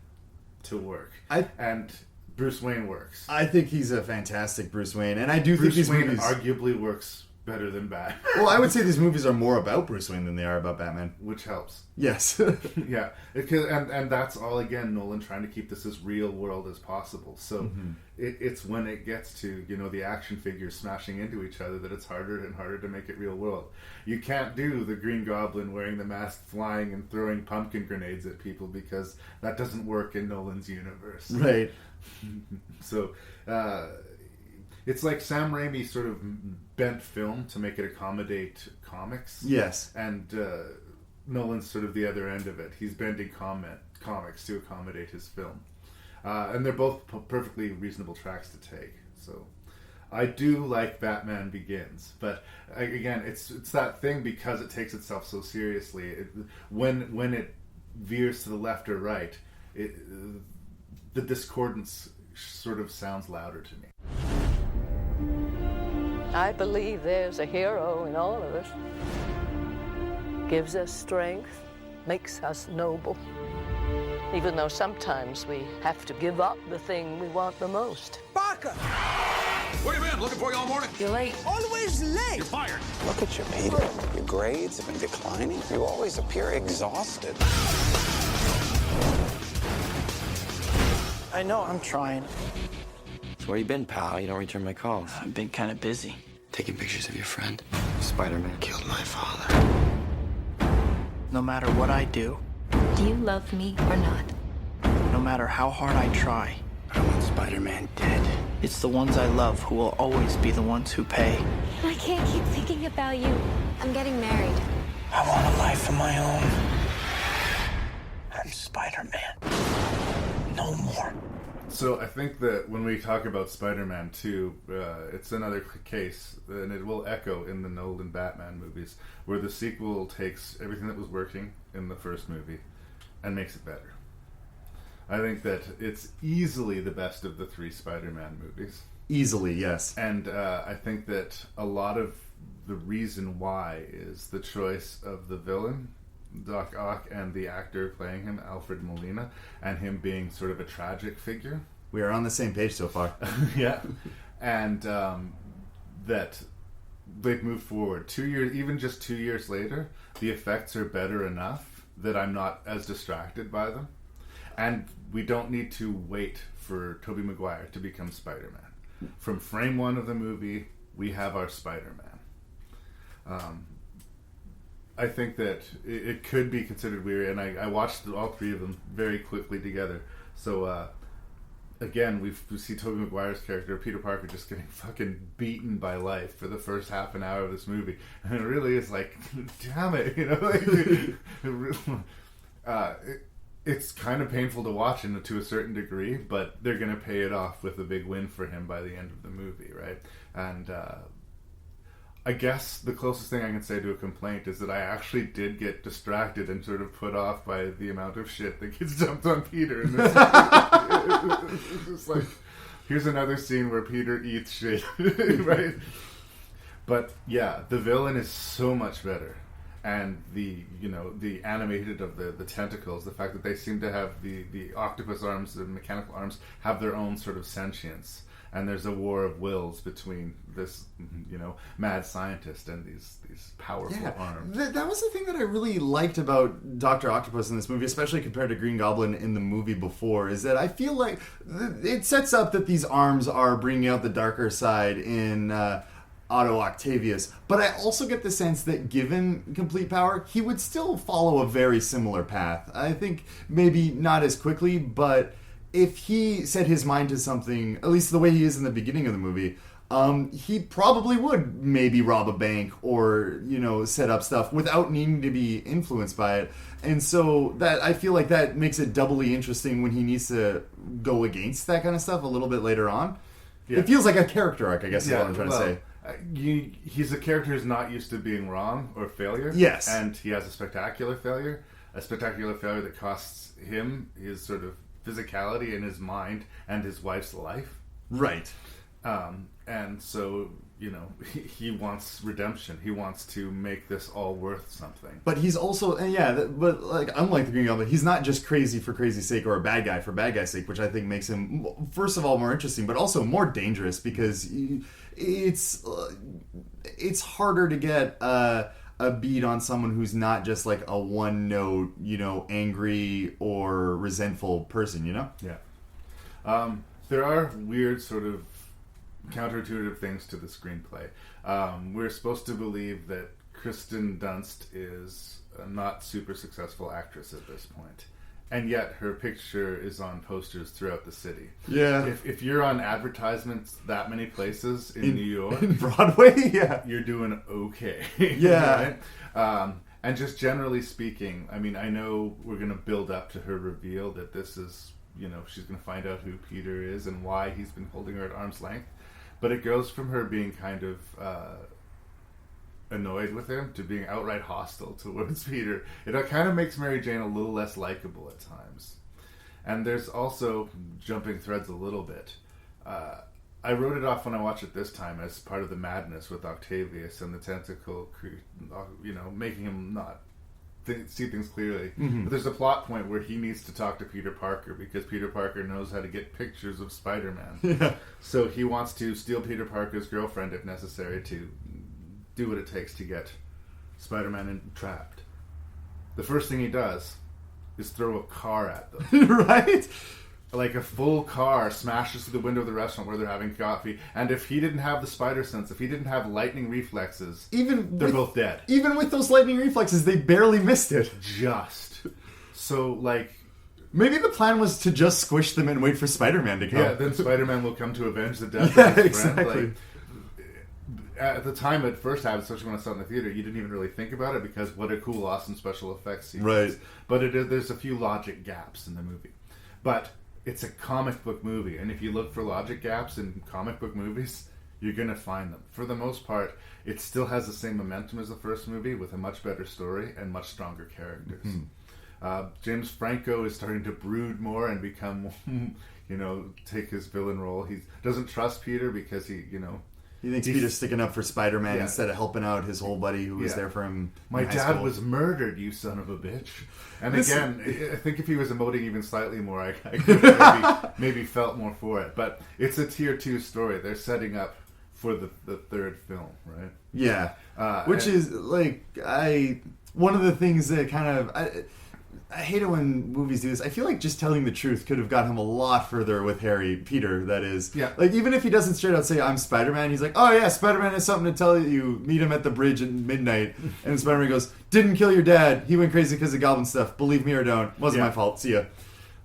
to work. And Bruce Wayne works. I think he's a fantastic Bruce Wayne, and I do think Bruce these Wayne movies arguably works better than Batman. Well, I would say these movies are more about Bruce Wayne than they are about Batman. Which helps. Yes. Yeah. And that's all, again, Nolan trying to keep this as real world as possible. So it's when it gets to, the action figures smashing into each other that it's harder and harder to make it real world. You can't do the Green Goblin wearing the mask, flying and throwing pumpkin grenades at people because that doesn't work in Nolan's universe. Right. So, it's like Sam Raimi sort of bent film to make it accommodate comics. Yes. And Nolan's sort of the other end of it. He's bending comics to accommodate his film. And they're both perfectly reasonable tracks to take. So I do like Batman Begins. But again, it's that thing because it takes itself so seriously. When it veers to the left or right, the discordance sort of sounds louder to me. I believe there's a hero in all of us. Gives us strength, makes us noble. Even though sometimes we have to give up the thing we want the most. Barker! Where you been? Looking for you all morning. You're late. Always late! You're fired. Look at you, Peter. Your grades have been declining. You always appear exhausted. I know, I'm trying. So where you been, pal? You don't return my calls. I've been kind of busy. Taking pictures of your friend. Spider-Man killed my father. No matter what I do, Do you love me or not? no matter how hard I try, I want Spider-Man dead. it's the ones I love who will always be the ones who pay. I can't keep thinking about you. I'm getting married. I want a life of my own. I'm Spider-Man. No more. So I think that when we talk about Spider-Man 2, it's another case, and it will echo in the Nolan Batman movies, where the sequel takes everything that was working in the first movie and makes it better. I think that it's easily the best of the 3 Spider-Man movies. Easily, yes. And I think that a lot of the reason why is the choice of the villain, Doc Ock, and the actor playing him, Alfred Molina, and him being sort of a tragic figure. We are on the same page so far. Yeah. And that they've moved forward. 2 years, even just 2 years later, the effects are better enough that I'm not as distracted by them. And we don't need to wait for Tobey Maguire to become Spider-Man. From frame 1 of the movie, we have our Spider-Man. I think that it could be considered weird, and I watched all 3 of them very quickly together. So, again, we see Tobey Maguire's character, Peter Parker, just getting fucking beaten by life for the first half an hour of this movie. And it really is like, damn it, it's kind of painful to watch to a certain degree, but they're going to pay it off with a big win for him by the end of the movie, right? And I guess the closest thing I can say to a complaint is that I actually did get distracted and sort of put off by the amount of shit that gets dumped on Peter in this movie. It's just like, here's another scene where Peter eats shit, right? But yeah, the villain is so much better. And the animated of the tentacles, the fact that they seem to have the octopus arms, the mechanical arms, have their own sort of sentience. And there's a war of wills between this, mad scientist and these powerful arms. That was the thing that I really liked about Dr. Octopus in this movie, especially compared to Green Goblin in the movie before, is that I feel like it sets up that these arms are bringing out the darker side in Otto Octavius. But I also get the sense that given complete power, he would still follow a very similar path. I think maybe not as quickly, but if he set his mind to something, at least the way he is in the beginning of the movie, he probably would maybe rob a bank or, set up stuff without needing to be influenced by it. And so that I feel like that makes it doubly interesting when he needs to go against that kind of stuff a little bit later on. Yeah. It feels like a character arc, I guess is what I'm trying to say. He's a character who's not used to being wrong or failure. Yes. And he has a spectacular failure. a spectacular failure that costs him his sort of physicality and his mind and his wife's life. Right. And so, you know, he wants redemption. He wants to make this all worth something. But he's also, but like, unlike the Green Goblin, he's not just crazy for crazy's sake or a bad guy for bad guy's sake, which I think makes him, first of all, more interesting, but also more dangerous because it's harder to get a beat on someone who's not just like a one note, you know, angry or resentful person, you know? Yeah. There are weird sort of counterintuitive things to the screenplay. We're supposed to believe that Kristen Dunst is a not super successful actress at this point, and yet her picture is on posters throughout the city. Yeah. If you're on advertisements that many places in New York, in Broadway, yeah, you're doing okay. Yeah. Right? And just generally speaking, I mean, I know we're going to build up to her reveal that this is, you know, she's going to find out who Peter is and why he's been holding her at arm's length. But it goes from her being kind of annoyed with him to being outright hostile towards Peter. It kind of makes Mary Jane a little less likable at times. And there's also, jumping threads a little bit, I wrote it off when I watched it this time as part of the madness with Octavius and the tentacle, you know, making him not see things clearly. Mm-hmm. But there's a plot point where he needs to talk to Peter Parker because Peter Parker knows how to get pictures of Spider-Man. Yeah. So he wants to steal Peter Parker's girlfriend if necessary to do what it takes to get Spider-Man trapped. The first thing he does is throw a car at them. Right? Like a full car smashes through the window of the restaurant where they're having coffee. And if he didn't have the spider sense, if he didn't have lightning reflexes, they're both dead. Even with those lightning reflexes, they barely missed it. Just. So, like... Maybe the plan was to just squish them and wait for Spider-Man to come. Yeah, then Spider-Man will come to avenge the death yeah, of his exactly. friend. Like, at the time it first happened, especially when I saw it in the theater, you didn't even really think about it because what a cool, awesome special effects sequence. Right. But there's a few logic gaps in the movie. But it's a comic book movie, and if you look for logic gaps in comic book movies, you're going to find them. For the most part, it still has the same momentum as the first movie with a much better story and much stronger characters. Mm-hmm. James Franco is starting to brood more and become, you know, take his villain role. He doesn't trust Peter because he thinks Peter's sticking up for Spider-Man instead of helping out his whole buddy who was there for him. My dad was murdered, you son of a bitch. And again, I think if he was emoting even slightly more, I could have maybe felt more for it. But it's a tier 2 story. They're setting up for the third film, right? Yeah. Which is, like, one of the things that kind of... I hate it when movies do this. I feel like just telling the truth could have got him a lot further with Peter, that is. Yeah. Like, even if he doesn't straight out say, I'm Spider-Man, he's like, oh yeah, Spider-Man has something to tell you. Meet him at the bridge at midnight. And Spider-Man goes, didn't kill your dad. He went crazy because of goblin stuff. Believe me or don't. Wasn't my fault. See ya.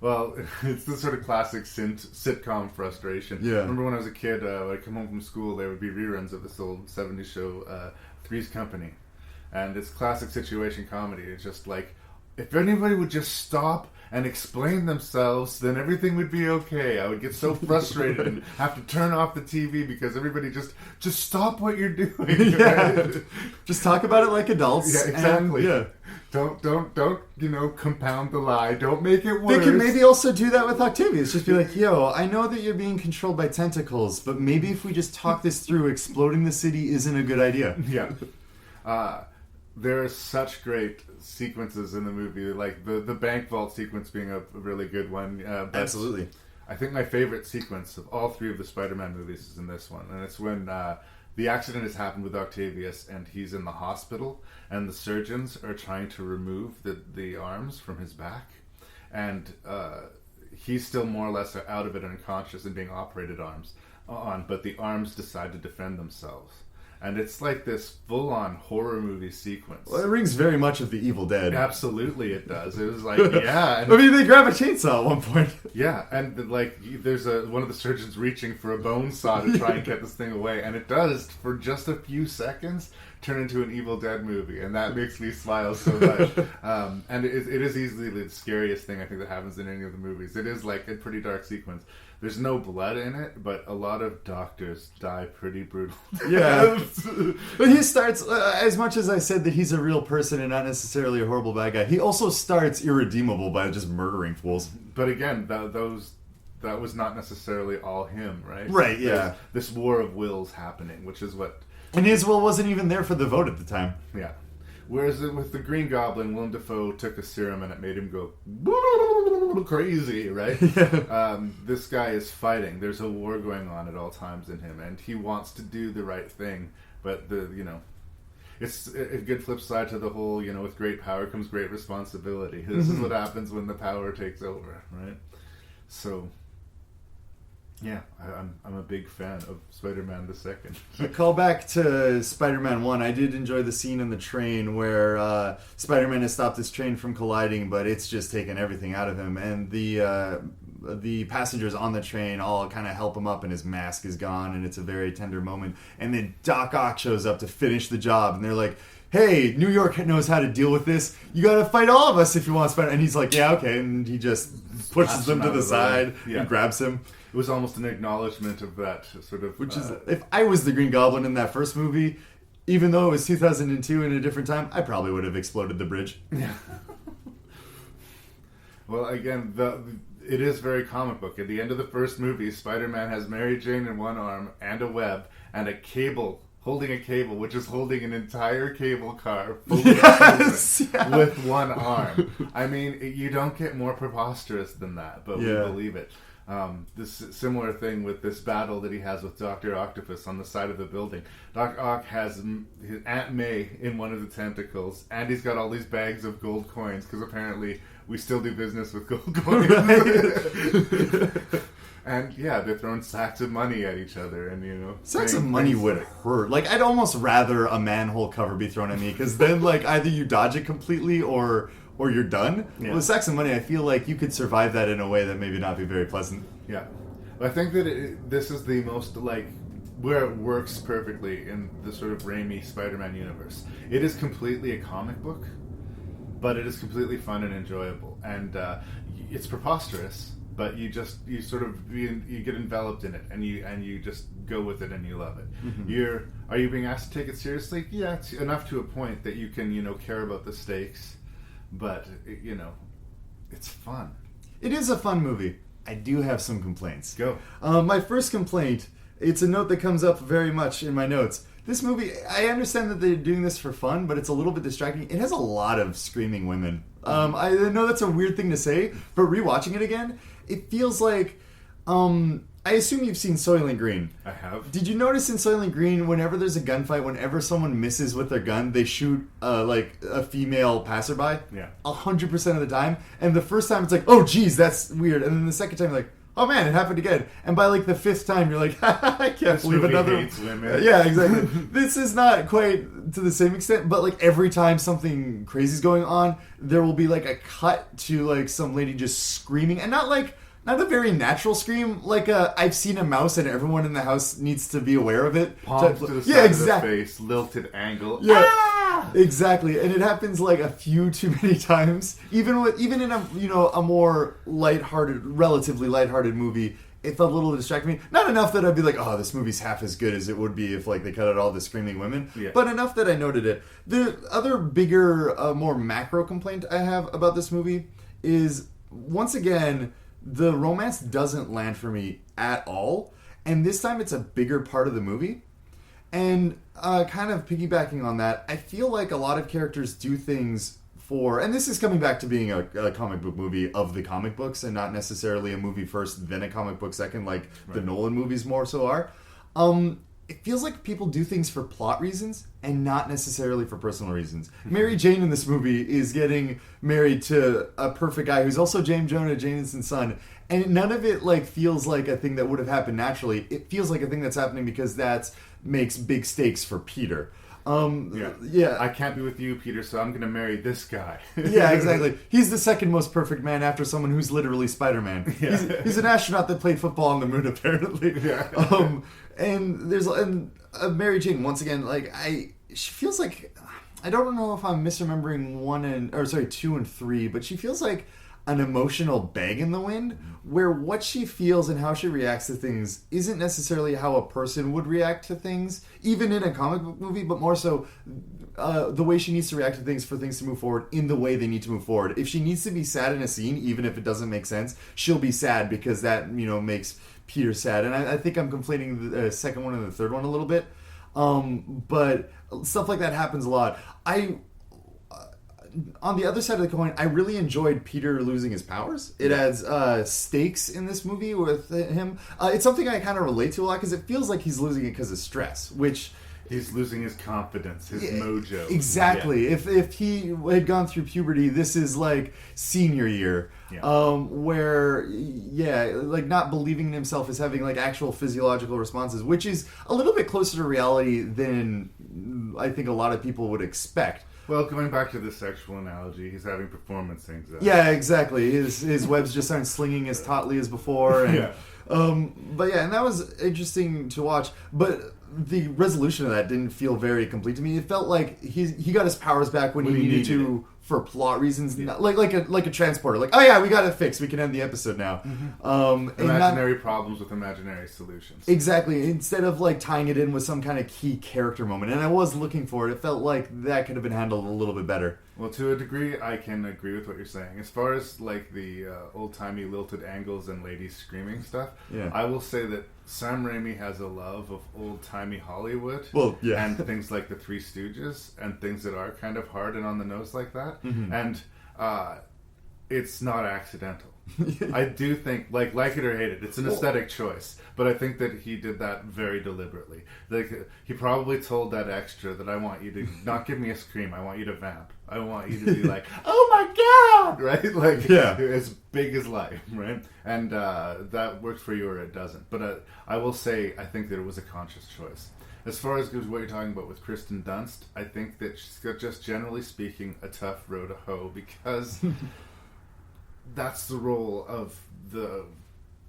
Well, it's the sort of classic sitcom frustration. Yeah. I remember when I was a kid, I'd come home from school, there would be reruns of this old 70s show, Three's Company. And it's classic situation comedy. It's just like, if anybody would just stop and explain themselves, then everything would be okay. I would get so frustrated and have to turn off the TV because everybody just stop what you're doing. Yeah. Right? Just talk about it like adults. Yeah, exactly. And, Don't compound the lie. Don't make it worse. They can maybe also do that with Octavius. Just be like, yo, I know that you're being controlled by tentacles, but maybe if we just talk this through, exploding the city isn't a good idea. Yeah. There are such great sequences in the movie, like the bank vault sequence being a really good one. Absolutely. I think my favorite sequence of all three of the Spider-Man movies is in this one, and it's when the accident has happened with Octavius, and he's in the hospital, and the surgeons are trying to remove the arms from his back, and he's still more or less out of it, unconscious, and being operated on, but the arms decide to defend themselves. And it's like this full-on horror movie sequence. Well, it rings very much of The Evil Dead. Absolutely it does. It was like, yeah. And, I mean, they grab a chainsaw at one point. Yeah, and like there's one of the surgeons reaching for a bone saw to try and get this thing away. And it does, for just a few seconds, turn into an Evil Dead movie, and that makes me smile so much. And it is easily the scariest thing I think that happens in any of the movies. It is like a pretty dark sequence. There's no blood in it, but a lot of doctors die pretty brutal. Yeah. But he starts, as much as I said that he's a real person and not necessarily a horrible bad guy, he also starts irredeemable by just murdering fools. But again, that was not necessarily all him, right? Right, yeah. There's this war of wills happening, which is what... And his will wasn't even there for the vote at the time. Yeah. Whereas with the Green Goblin, Willem Dafoe took a serum and it made him go crazy, right? Yeah. This guy is fighting. There's a war going on at all times in him, and he wants to do the right thing. But it's a good flip side to the whole, with great power comes great responsibility. This is what happens when the power takes over, right? So... yeah, I'm a big fan of Spider-Man the Second. A call back to Spider-Man 1, I did enjoy the scene in the train where Spider-Man has stopped his train from colliding, but it's just taken everything out of him. And the passengers on the train all kind of help him up, and his mask is gone, and it's a very tender moment. And then Doc Ock shows up to finish the job, and they're like, hey, New York knows how to deal with this. You gotta fight all of us if you want Spider-Man. And he's like, yeah, okay. And he just pushes them to the side and grabs him. It was almost an acknowledgement of that sort of... Which is, if I was the Green Goblin in that first movie, even though it was 2002 in a different time, I probably would have exploded the bridge. Yeah. Well, again, it is very comic book. At the end of the first movie, Spider-Man has Mary Jane in one arm and a web and a cable, holding a cable, which is holding an entire cable car full of children with one arm. I mean, you don't get more preposterous than that, but we believe it. This similar thing with this battle that he has with Dr. Octopus on the side of the building. Doc Ock has his Aunt May in one of the tentacles, and he's got all these bags of gold coins, because apparently we still do business with gold coins. And yeah, they're throwing sacks of money at each other, and sacks of money would hurt. Like, I'd almost rather a manhole cover be thrown at me, because then like either you dodge it completely or you're done. Yeah. With sacks of money, I feel like you could survive that in a way that maybe not be very pleasant. Yeah. I think that this is the most, where it works perfectly in the sort of Raimi Spider-Man universe. It is completely a comic book, but it is completely fun and enjoyable. And it's preposterous, but you get enveloped in it, and you just go with it and you love it. Mm-hmm. Are you being asked to take it seriously? Yeah, it's enough to a point that you can, care about the stakes. But, it's fun. It is a fun movie. I do have some complaints. Go. My first complaint, it's a note that comes up very much in my notes. This movie, I understand that they're doing this for fun, but it's a little bit distracting. It has a lot of screaming women. I know that's a weird thing to say, but rewatching it again, it feels like... I assume you've seen Soylent Green. I have. Did you notice in Soylent Green, whenever there's a gunfight, whenever someone misses with their gun, they shoot a female passerby? Yeah. 100% of the time. And the first time it's like, oh geez, that's weird. And then the second time you're like, oh man, it happened again. And by the fifth time you're like, I can't believe another. Hates women. Yeah, exactly. This is not quite to the same extent, but every time something crazy is going on, there will be a cut to some lady just screaming, and not a very natural scream, I've seen a mouse and everyone in the house needs to be aware of it. Palms to the side of the face, lilted angle. Yeah, exactly. And it happens a few too many times. Even in a more relatively lighthearted movie, it felt a little distracting me. Not enough that I'd be like, oh, this movie's half as good as it would be if they cut out all the screaming women. Yeah. But enough that I noted it. The other bigger, more macro complaint I have about this movie is, once again, the romance doesn't land for me at all, and this time it's a bigger part of the movie. And kind of piggybacking on that, I feel like a lot of characters do things for, and this is coming back to being a comic book movie of the comic books and not necessarily a movie first, then a comic book second, the Nolan movies more so are. It feels like people do things for plot reasons and not necessarily for personal reasons. Mary Jane in this movie is getting married to a perfect guy who's also James Jonah Jameson's son, and none of it feels like a thing that would have happened naturally. It feels like a thing that's happening because that makes big stakes for Peter. Yeah. I can't be with you, Peter, so I'm going to marry this guy. Yeah, exactly. He's the second most perfect man after someone who's literally Spider-Man. Yeah. He's an astronaut that played football on the moon, apparently. Yeah. And there's Mary Jane, once again, she feels like, I don't know if I'm misremembering 2 and 3, but she feels like an emotional bag in the wind, where what she feels and how she reacts to things isn't necessarily how a person would react to things, even in a comic book movie, but more so the way she needs to react to things for things to move forward in the way they need to move forward. If she needs to be sad in a scene, even if it doesn't make sense, she'll be sad because that, makes Peter sad. And I think I'm conflating the second one and the third one a little bit. But stuff like that happens a lot. On the other side of the coin, I really enjoyed Peter losing his powers. It adds stakes in this movie with him. It's something I kind of relate to a lot because it feels like he's losing it because of stress, which... He's losing his confidence, his mojo. Exactly. Yeah. If he had gone through puberty, this is like senior year. Yeah. Where, like not believing in himself is having like actual physiological responses, which is a little bit closer to reality than I think a lot of people would expect. Well, going back to the sexual analogy, he's having performance anxiety. Yeah, exactly. His webs just aren't slinging as tautly as before. And, yeah. But yeah, and that was interesting to watch. But the resolution of that didn't feel very complete to me. It felt like he got his powers back when he needed to for plot reasons, like a transporter. Like, oh yeah, we got it fixed. We can end the episode now. Mm-hmm. Imaginary problems with imaginary solutions. Exactly. Instead of like tying it in with some kind of key character moment, and I was looking for it. It felt like that could have been handled a little bit better. Well, to a degree, I can agree with what you're saying. As far as like the old-timey lilted angles and ladies screaming stuff, I will say that Sam Raimi has a love of old-timey Hollywood. Well, yeah. And things like the Three Stooges and things that are kind of hard and on the nose like that. Mm-hmm. And it's not accidental. I do think, like it or hate it, it's an aesthetic choice. But I think that he did that very deliberately. Like, he probably told that extra that I want you to not give me a scream, I want you to vamp. I want you to be like, oh my God! Right? Like, as big as life, right? And that works for you or it doesn't. But I will say, I think that it was a conscious choice. As far as what you're talking about with Kristen Dunst, I think that she's got, just generally speaking, a tough row to hoe because that's the role of a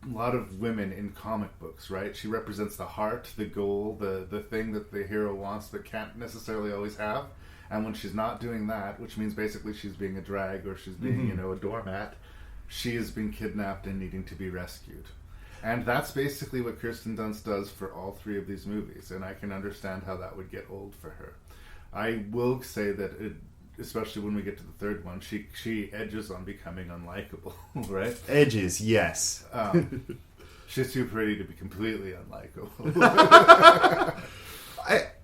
lot of women in comic books, right? She represents the heart, the goal, the thing that the hero wants but can't necessarily always have. And when she's not doing that, which means basically she's being a drag or she's being, a doormat, she has been kidnapped and needing to be rescued. And that's basically what Kirsten Dunst does for all three of these movies, and I can understand how that would get old for her. I will say that, especially when we get to the third one, she edges on becoming unlikable, right? Edges, yes. She's too pretty to be completely unlikable.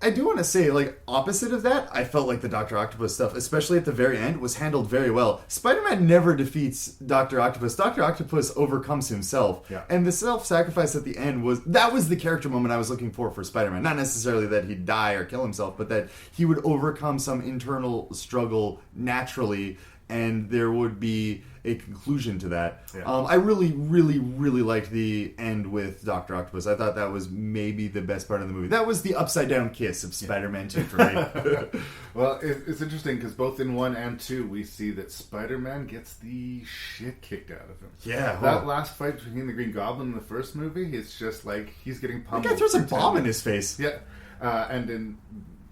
I do want to say, like, opposite of that, I felt like the Dr. Octopus stuff, especially at the very end, was handled very well. Spider-Man never defeats Dr. Octopus. Dr. Octopus overcomes himself. Yeah. And the self-sacrifice at the end was the character moment I was looking for Spider-Man. Not necessarily that he'd die or kill himself, but that he would overcome some internal struggle naturally, and there would be a conclusion to that. Yeah. I really, really, really liked the end with Dr. Octopus. I thought that was maybe the best part of the movie. That was the upside-down kiss of Spider-Man 2 for me. Well, it's interesting because both in 1 and 2 we see that Spider-Man gets the shit kicked out of him. Yeah. That last fight between the Green Goblin in the first movie, it's just like he's getting pummeled. That guy throws a bomb in his face. Yeah. And in...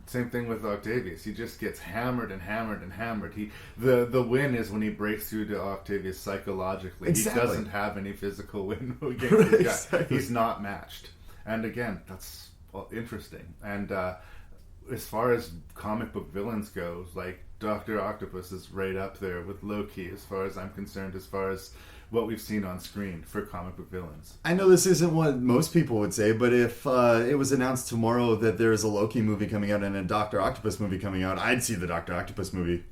Same thing with Octavius. He just gets hammered and hammered and hammered. The win is when he breaks through to Octavius psychologically. Exactly. He doesn't have any physical win against the guy. Exactly. He's not matched. And again, that's interesting. And as far as comic book villains goes, like Dr. Octopus is right up there with Loki as far as I'm concerned, as far as what we've seen on screen for comic book villains. I know this isn't what most people would say, but if it was announced tomorrow that there is a Loki movie coming out and a Dr. Octopus movie coming out, I'd see the Dr. Octopus movie.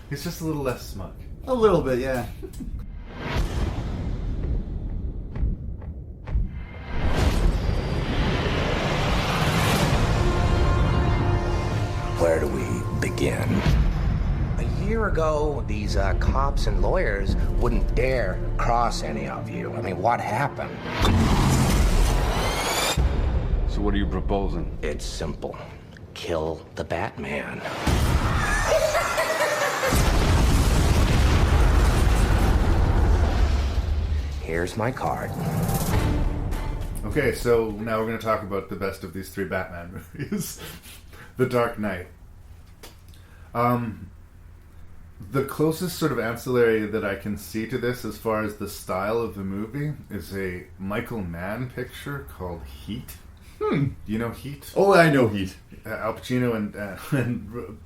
He's just a little less smug. A little bit, yeah. Where do we begin? A year ago, these cops and lawyers wouldn't dare cross any of you. I mean, what happened? So what are you proposing? It's simple. Kill the Batman. Here's my card. Okay, so now we're going to talk about the best of these three Batman movies. The Dark Knight. The closest sort of ancillary that I can see to this as far as the style of the movie is a Michael Mann picture called Heat. You know Heat? Oh, I know Heat. Al Pacino and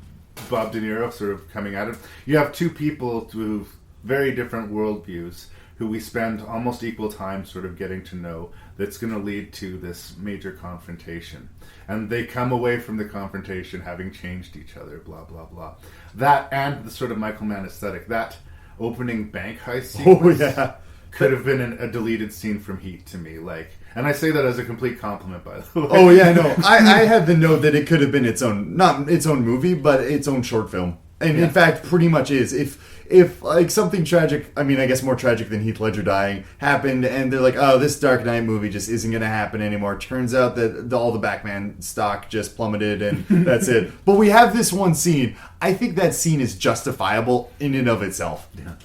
Bob De Niro sort of coming at it. You have two people with very different worldviews who we spend almost equal time sort of getting to know, that's going to lead to this major confrontation. And they come away from the confrontation having changed each other, blah, blah, blah. That and the sort of Michael Mann aesthetic, that opening bank heist sequence could have been a deleted scene from Heat to me. And I say that as a complete compliment, by the way. Oh, yeah, no. I had the note that it could have been its own, not its own movie, but its own short film. And in fact, pretty much is. If like something tragic, I mean, I guess more tragic than Heath Ledger dying, happened, and they're like, oh, this Dark Knight movie just isn't going to happen anymore. Turns out that all the Batman stock just plummeted, and that's it. But we have this one scene. I think that scene is justifiable in and of itself. Yeah.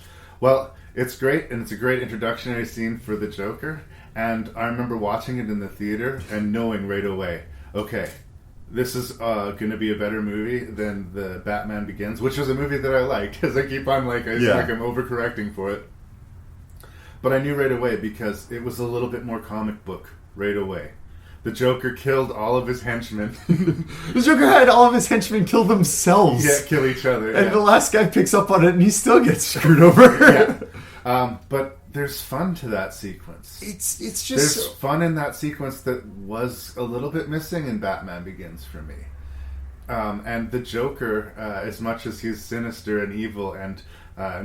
Well, it's great, and it's a great introductionary scene for the Joker. And I remember watching it in the theater and knowing right away, okay, this is going to be a better movie than the Batman Begins, which was a movie that I liked, because I keep on I feel like I'm overcorrecting for it. But I knew right away because it was a little bit more comic book right away. The Joker killed all of his henchmen. The Joker had all of his henchmen kill themselves. Yeah, kill each other. And the last guy picks up on it and he still gets screwed over. But there's fun to that sequence. It's just... There's fun in that sequence that was a little bit missing in Batman Begins for me. And the Joker, as much as he's sinister and evil, and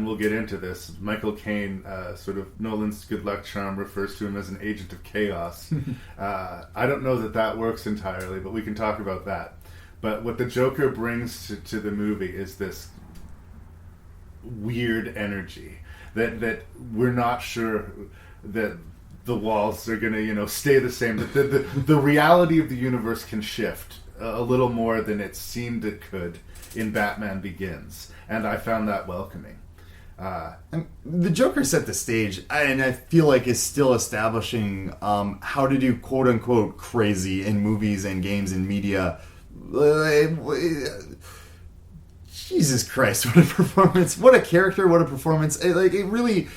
we'll get into this, Michael Caine, sort of Nolan's good luck charm, refers to him as an agent of chaos. I don't know that works entirely, but we can talk about that. But what the Joker brings to the movie is this weird energy that we're not sure that the walls are going to, stay the same. That the reality of the universe can shift a little more than it seemed it could in Batman Begins, and I found that welcoming. The Joker set the stage, and I feel like is still establishing how to do quote unquote crazy in movies and games and media. Jesus Christ, what a performance. What a character, what a performance. It really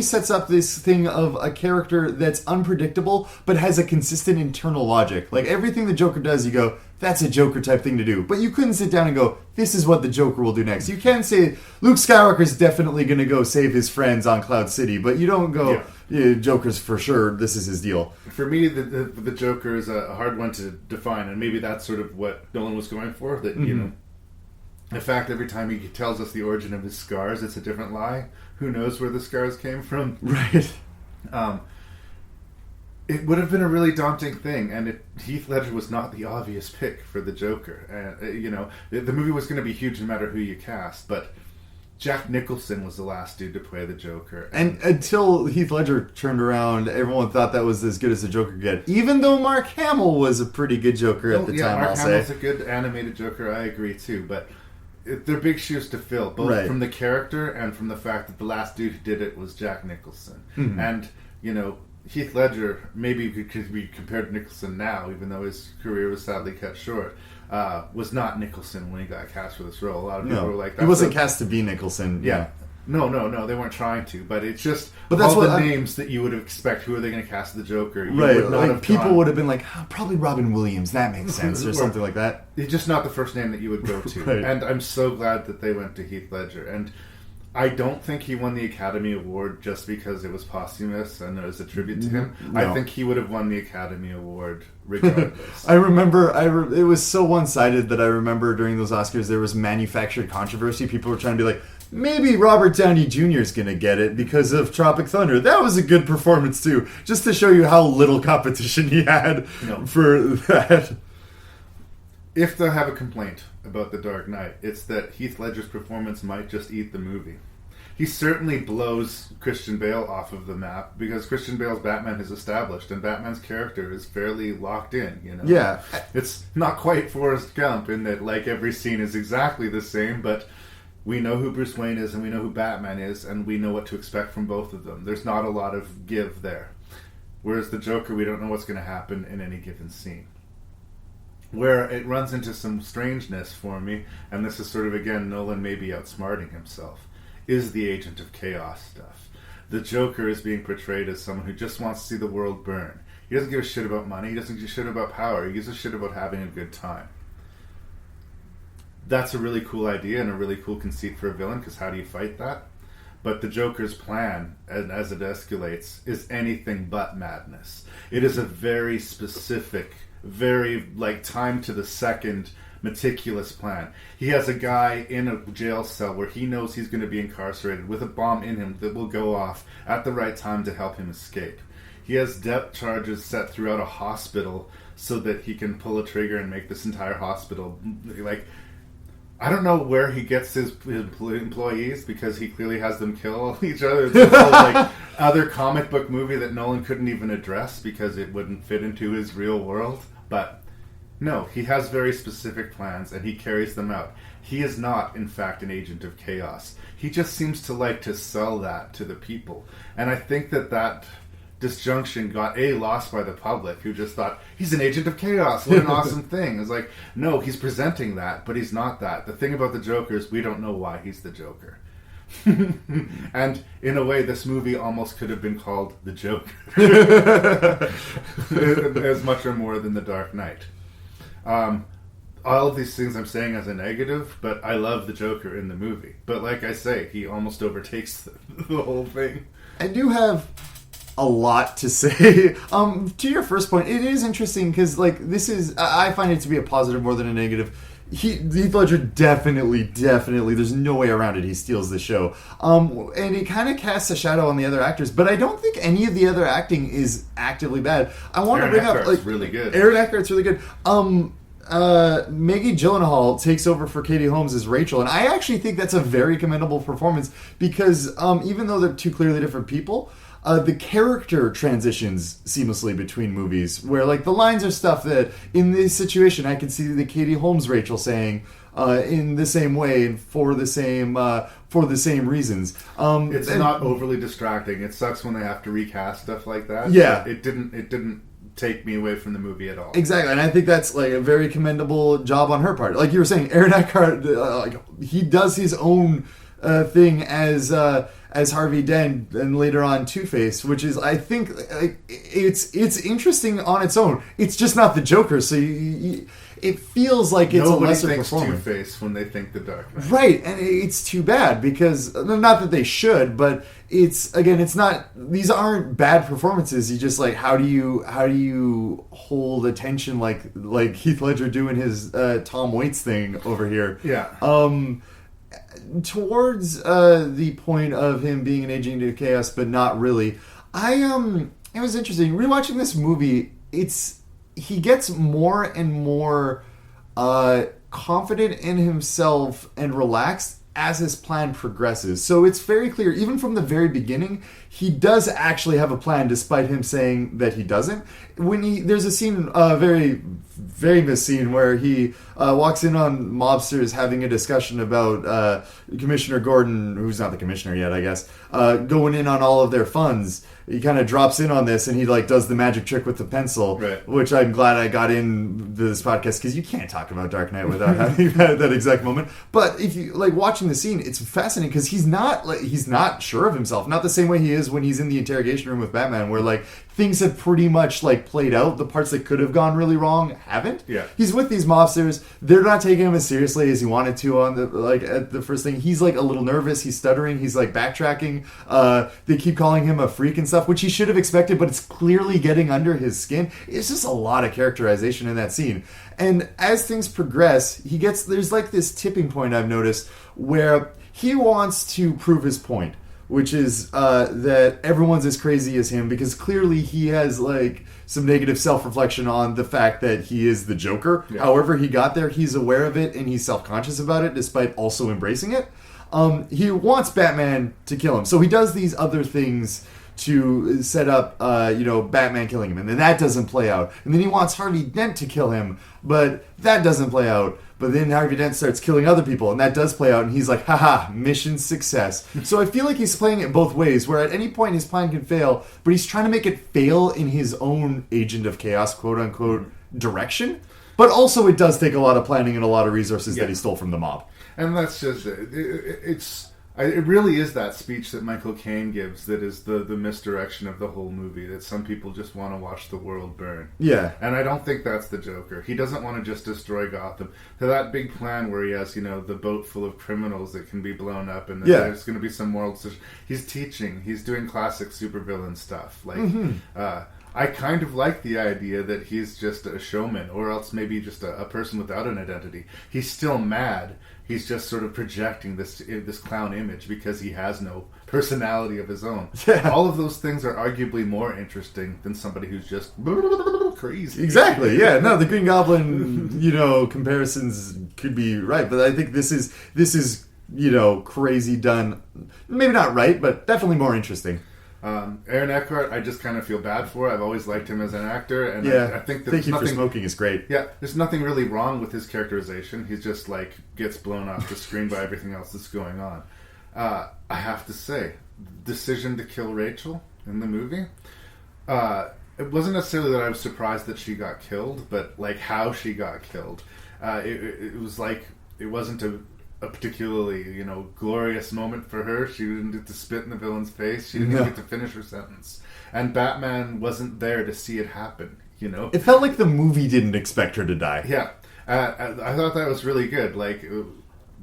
sets up this thing of a character that's unpredictable, but has a consistent internal logic. Like, everything the Joker does, you go, that's a Joker type thing to do. But you couldn't sit down and go, this is what the Joker will do next. You can say, Luke Skywalker's definitely going to go save his friends on Cloud City, but you don't go, yeah, Joker's for sure, this is his deal. For me, the Joker is a hard one to define, and maybe that's sort of what Nolan was going for, that, in fact, every time he tells us the origin of his scars, it's a different lie. Who knows where the scars came from? Right. It would have been a really daunting thing, and Heath Ledger was not the obvious pick for the Joker. The movie was going to be huge no matter who you cast, but Jack Nicholson was the last dude to play the Joker. And until Heath Ledger turned around, everyone thought that was as good as the Joker could get. Even though Mark Hamill was a pretty good Joker at the time, Mark Hamill's a good animated Joker, I agree too, but they're big shoes to fill, both from the character and from the fact that the last dude who did it was Jack Nicholson. Mm-hmm. And, Heath Ledger maybe could be compared to Nicholson now, even though his career was sadly cut short, was not Nicholson when he got cast for this role. A lot of people were like... He wasn't cast to be Nicholson. Yeah. No, they weren't trying to, but it's just but that's all the names that you would expect. Who are they going to cast the Joker? People would have been like, probably Robin Williams, that makes sense, or something like that. It's just not the first name that you would go to. Right. And I'm so glad that they went to Heath Ledger. And I don't think he won the Academy Award just because it was posthumous and it was a tribute to him. No. I think he would have won the Academy Award regardless. I remember, it was so one-sided that I remember during those Oscars there was manufactured controversy. People were trying to be like, maybe Robert Downey Jr. is going to get it because of Tropic Thunder. That was a good performance too, just to show you how little competition he had for that. If they have a complaint about The Dark Knight, it's that Heath Ledger's performance might just eat the movie. He certainly blows Christian Bale off of the map because Christian Bale's Batman is established and Batman's character is fairly locked in, Yeah. It's not quite Forrest Gump in that, every scene is exactly the same, but we know who Bruce Wayne is and we know who Batman is and we know what to expect from both of them. There's not a lot of give there. Whereas the Joker, we don't know what's going to happen in any given scene. Where it runs into some strangeness for me, and this is sort of, again, Nolan maybe outsmarting himself, is the Agent of Chaos stuff. The Joker is being portrayed as someone who just wants to see the world burn. He doesn't give a shit about money, he doesn't give a shit about power, he gives a shit about having a good time. That's a really cool idea and a really cool conceit for a villain, because how do you fight that? But the Joker's plan, as it escalates, is anything but madness. It is a very specific, very, like, time to the second, meticulous plan. He has a guy in a jail cell where he knows he's going to be incarcerated with a bomb in him that will go off at the right time to help him escape. He has depth charges set throughout a hospital so that he can pull a trigger and make this entire hospital, like... I don't know where he gets his employees, because he clearly has them kill each other. It's a whole, like, other comic book movie that Nolan couldn't even address because it wouldn't fit into his real world. But no, he has very specific plans and he carries them out. He is not, in fact, an agent of chaos. He just seems to like to sell that to the people. And I think that disjunction got lost by the public, who just thought, he's an agent of chaos, what an awesome thing. It's like, no, he's presenting that, but he's not that. The thing about the Joker is we don't know why he's the Joker. And in a way, this movie almost could have been called The Joker. As much or more than The Dark Knight. All of these things I'm saying as a negative, but I love the Joker in the movie. But like I say, he almost overtakes the whole thing. I do have a lot to say. To your first point, it is interesting because, like, this is, I find it to be a positive more than a negative. Heath Ledger definitely, there's no way around it, he steals the show. And it kind of casts a shadow on the other actors, but I don't think any of the other acting is actively bad. I want to bring up, like, really good. Aaron Eckhart's really good. Maggie Gyllenhaal takes over for Katie Holmes as Rachel, and I actually think that's a very commendable performance because even though they're two clearly different people, the character transitions seamlessly between movies, where, like, the lines are stuff that in this situation I can see the Katie Holmes Rachel saying in the same way and for the same reasons. It's not overly distracting. It sucks when they have to recast stuff like that. Yeah, it didn't take me away from the movie at all. Exactly, and I think that's, like, a very commendable job on her part. Like you were saying, Aaron Eckhart, he does his own thing as Harvey Dent and later on Two-Face, which is, I think, it's interesting on its own. It's just not the Joker, so it feels like it's Nobody a lesser thinks performance. Two-Face when they think The Dark Knight. Right, and it's too bad because, not that they should, but it's not, these aren't bad performances. You just, like, how do you hold attention like Heath Ledger doing his Tom Waits thing over here? Yeah. Towards the point of him being an agent of chaos, but not really. It was interesting rewatching this movie. He gets more and more confident in himself and relaxed as his plan progresses. So it's very clear, even from the very beginning, he does actually have a plan, despite him saying that he doesn't. There's a scene, a very famous scene, where he walks in on mobsters having a discussion about Commissioner Gordon, who's not the commissioner yet, I guess, going in on all of their funds. He kind of drops in on this, and he, like, does the magic trick with the pencil, right. Which I'm glad I got in this podcast, because you can't talk about Dark Knight without having that exact moment. But if you, like, watching the scene, it's fascinating because he's not sure of himself, not the same way he is when he's in the interrogation room with Batman, where, like, things have pretty much, like, played out. The parts that could have gone really wrong haven't. Yeah. He's with these mobsters. They're not taking him as seriously as he wanted to on at the first thing. He's, like, a little nervous. He's stuttering. He's, like, backtracking. They keep calling him a freak and stuff, which he should have expected, but it's clearly getting under his skin. It's just a lot of characterization in that scene. And as things progress, there's, like, this tipping point I've noticed where he wants to prove his point, which is that everyone's as crazy as him, because clearly he has, like, some negative self-reflection on the fact that he is the Joker. Yeah. However he got there, he's aware of it, and he's self-conscious about it, despite also embracing it. He wants Batman to kill him, so he does these other things to set up, Batman killing him, and then that doesn't play out. And then he wants Harvey Dent to kill him, but that doesn't play out. But then Harvey Dent starts killing other people, and that does play out, and he's like, haha, mission success. So I feel like he's playing it both ways, where at any point his plan can fail, but he's trying to make it fail in his own Agent of Chaos, quote-unquote, direction. But also, it does take a lot of planning and a lot of resources that he stole from the mob. And that's just it. It really is that speech that Michael Caine gives that is the misdirection of the whole movie, that some people just want to watch the world burn. Yeah. And I don't think that's the Joker. He doesn't want to just destroy Gotham. To that big plan where he has, the boat full of criminals that can be blown up and there's going to be some moral decision. He's teaching. He's doing classic supervillain stuff. I kind of like the idea that he's just a showman, or else maybe just a person without an identity. He's still mad. He's just sort of projecting this clown image because he has no personality of his own. Yeah. All of those things are arguably more interesting than somebody who's just crazy. Exactly. Yeah. No, the Green Goblin, comparisons could be right, but I think this is crazy done. Maybe not right, but definitely more interesting. Aaron Eckhart, I just kind of feel bad for. I've always liked him as an actor, and I think that Thank You for Smoking is great. Yeah, there's nothing really wrong with his characterization. He's just gets blown off the screen by everything else that's going on. I have to say, decision to kill Rachel in the movie. It wasn't necessarily that I was surprised that she got killed, but how she got killed. It was it wasn't a particularly, glorious moment for her. She didn't get to spit in the villain's face. She didn't even get to finish her sentence. And Batman wasn't there to see it happen, It felt like the movie didn't expect her to die. Yeah. I thought that was really good.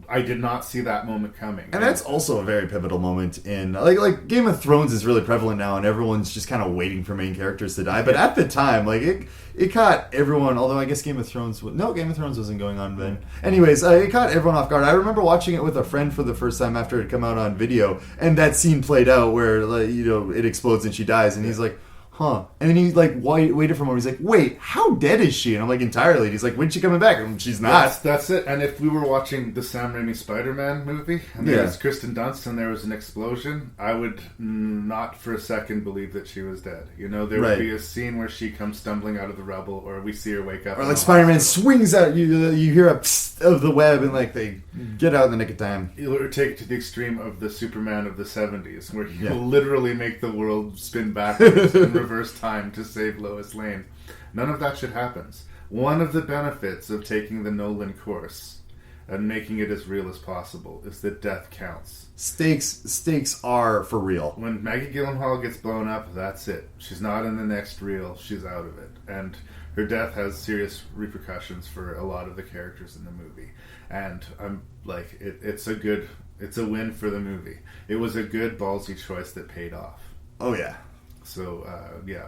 I did not see that moment coming. And that's also a very pivotal moment in... Like Game of Thrones is really prevalent now, and everyone's just kind of waiting for main characters to die. But at the time, it caught everyone... Although I guess Game of Thrones... No, Game of Thrones wasn't going on then. Anyways, it caught everyone off guard. I remember watching it with a friend for the first time after it had come out on video, and that scene played out where, it explodes and she dies, and he's like... Huh. And then he waited for a moment. He's like, wait, how dead is she? And I'm like, entirely. And he's like, when's she coming back? And she's not. That's it. And if we were watching the Sam Raimi Spider-Man movie and there was Kristen Dunst and there was an explosion, I would not for a second believe that she was dead. There would be a scene where she comes stumbling out of the rubble, or we see her wake up. Or Spider-Man swings out, you hear a psst of the web, and they get out in the nick of time. You'll take it to the extreme of the Superman of the 70s, where he will literally make the world spin backwards and reverse time to save Lois Lane. None of that should happen. One of the benefits of taking the Nolan course and making it as real as possible is that death counts. Stakes are for real. When Maggie Gyllenhaal gets blown up, that's it. She's not in the next reel. She's out of it. And her death has serious repercussions for a lot of the characters in the movie. And I'm it's a win for the movie. It was a good ballsy choice that paid off. Oh yeah. So,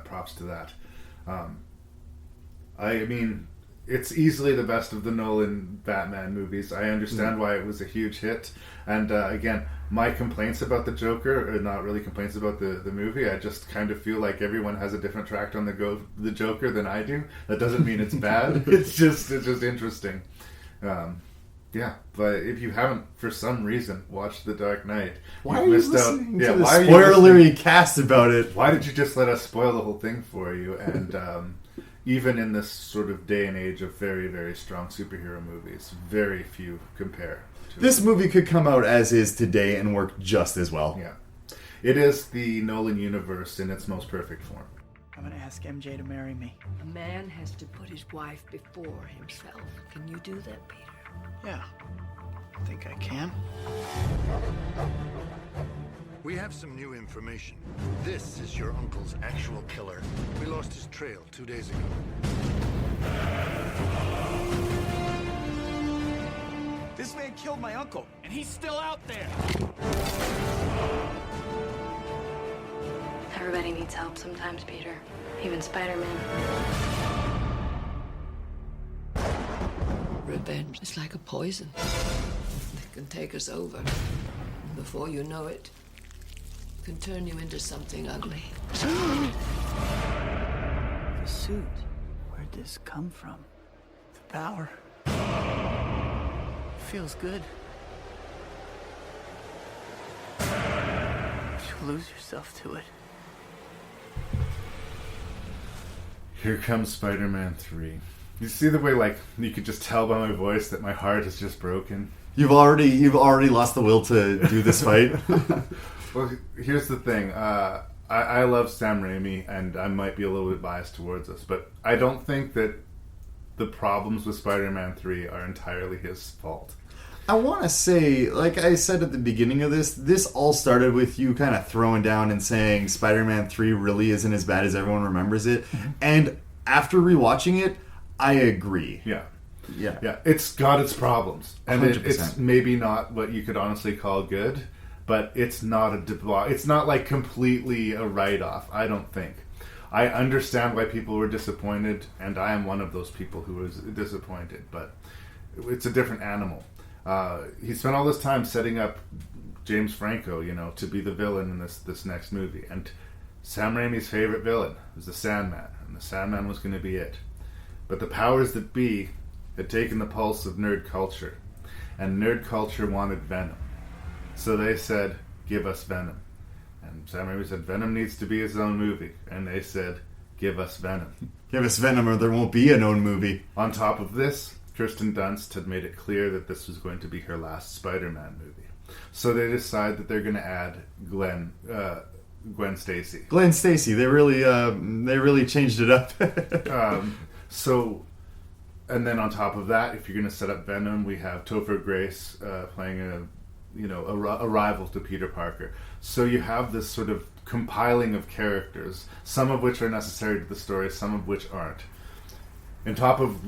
props to that. I mean, it's easily the best of the Nolan Batman movies. I understand why it was a huge hit. And, again, my complaints about the Joker are not really complaints about the movie. I just kind of feel like everyone has a different tract on the Joker than I do. That doesn't mean it's bad. It's just interesting. Yeah, but if you haven't, for some reason, watched The Dark Knight, why are you listening to the spoilery cast about it? Why did you just let us spoil the whole thing for you? And even in this sort of day and age of very, very strong superhero movies, very few compare. This movie could come out as is today and work just as well. Yeah. It is the Nolan universe in its most perfect form. I'm going to ask MJ to marry me. A man has to put his wife before himself. Can you do that, Peter? Yeah, I think I can. We have some new information. This is your uncle's actual killer. We lost his trail 2 days ago. This man killed my uncle, and he's still out there. Everybody needs help sometimes, Peter. Even Spider-Man. Revenge is like a poison. It can take us over. And before you know it, it can turn you into something ugly. The suit. Where'd this come from? The power. Feels good. You lose yourself to it. Here comes Spider-Man 3. You see the way, you could just tell by my voice that my heart is just broken? You've already lost the will to do this fight? Well, here's the thing. I love Sam Raimi, and I might be a little bit biased towards this, but I don't think that the problems with Spider-Man 3 are entirely his fault. I want to say, like I said at the beginning of this all started with you kind of throwing down and saying Spider-Man 3 really isn't as bad as everyone remembers it. Mm-hmm. And after rewatching it, I agree. Yeah. Yeah. It's got its problems. And it's 100%. maybe not what you could honestly call good, but it's not it's not like completely a write-off, I don't think. I understand why people were disappointed, and I am one of those people who was disappointed, but it's a different animal. He spent all this time setting up James Franco, to be the villain in this next movie. And Sam Raimi's favorite villain was the Sandman, and the Sandman was going to be it. But the powers that be had taken the pulse of nerd culture, and nerd culture wanted Venom. So they said, give us Venom. And Sam Raimi said, Venom needs to be his own movie. And they said, give us Venom. Give us Venom or there won't be an own movie. On top of this, Kirsten Dunst had made it clear that this was going to be her last Spider-Man movie. So they decide that they're going to add Gwen Stacy. Gwen Stacy. They really changed it up. And then on top of that, if you're going to set up Venom, we have Topher Grace playing a rival to Peter Parker. So you have this sort of compiling of characters, some of which are necessary to the story, some of which aren't. On top of,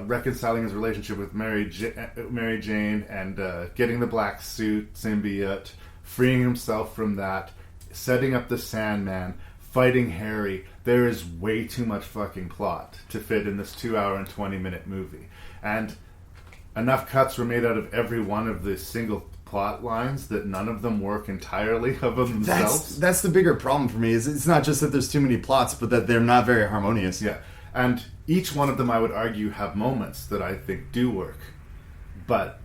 reconciling his relationship with Mary Jane and getting the black suit symbiote, freeing himself from that, setting up the Sandman, fighting Harry, there is way too much fucking plot to fit in this 2-hour and 20-minute movie. And enough cuts were made out of every one of the single plot lines that none of them work entirely of themselves. That's the bigger problem for me. Is it's not just that there's too many plots, but that they're not very harmonious. Yeah, and each one of them, I would argue, have moments that I think do work, but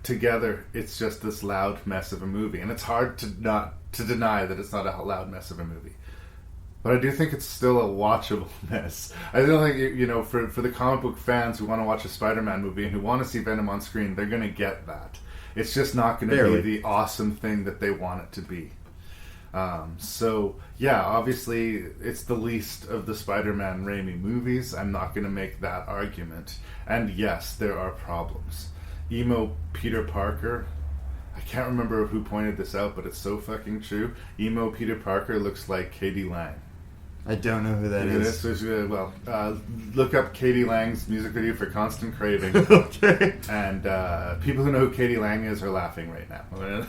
together it's just this loud mess of a movie, and it's hard to deny that it's not a loud mess of a movie. But I do think it's still a watchable mess. I don't think, for the comic book fans who want to watch a Spider-Man movie and who want to see Venom on screen, they're going to get that. It's just not going to be the awesome thing that they want it to be. Obviously, it's the least of the Spider-Man Raimi movies. I'm not going to make that argument. And yes, there are problems. Emo Peter Parker, I can't remember who pointed this out, but it's so fucking true. Emo Peter Parker looks like Katie Lang. I don't know who that is. Look up Katie Lang's music video for Constant Craving. Okay. And people who know who Katie Lang is are laughing right now. But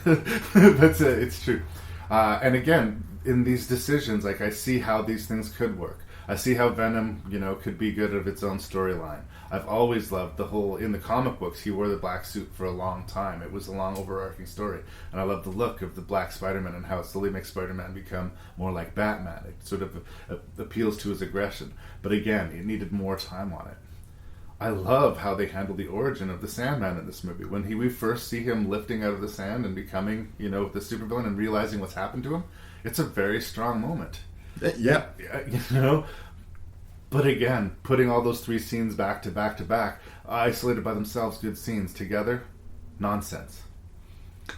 it's true. And again, in these decisions, I see how these things could work. I see how Venom, could be good of its own storyline. I've always loved in the comic books, he wore the black suit for a long time. It was a long overarching story. And I love the look of the black Spider-Man and how it slowly makes Spider-Man become more like Batman. It sort of appeals to his aggression. But again, it needed more time on it. I love how they handle the origin of the Sandman in this movie. When we first see him lifting out of the sand and becoming, the supervillain and realizing what's happened to him, it's a very strong moment. Yeah. But again, putting all those 3 scenes back to back to back, isolated by themselves, good scenes, together, nonsense.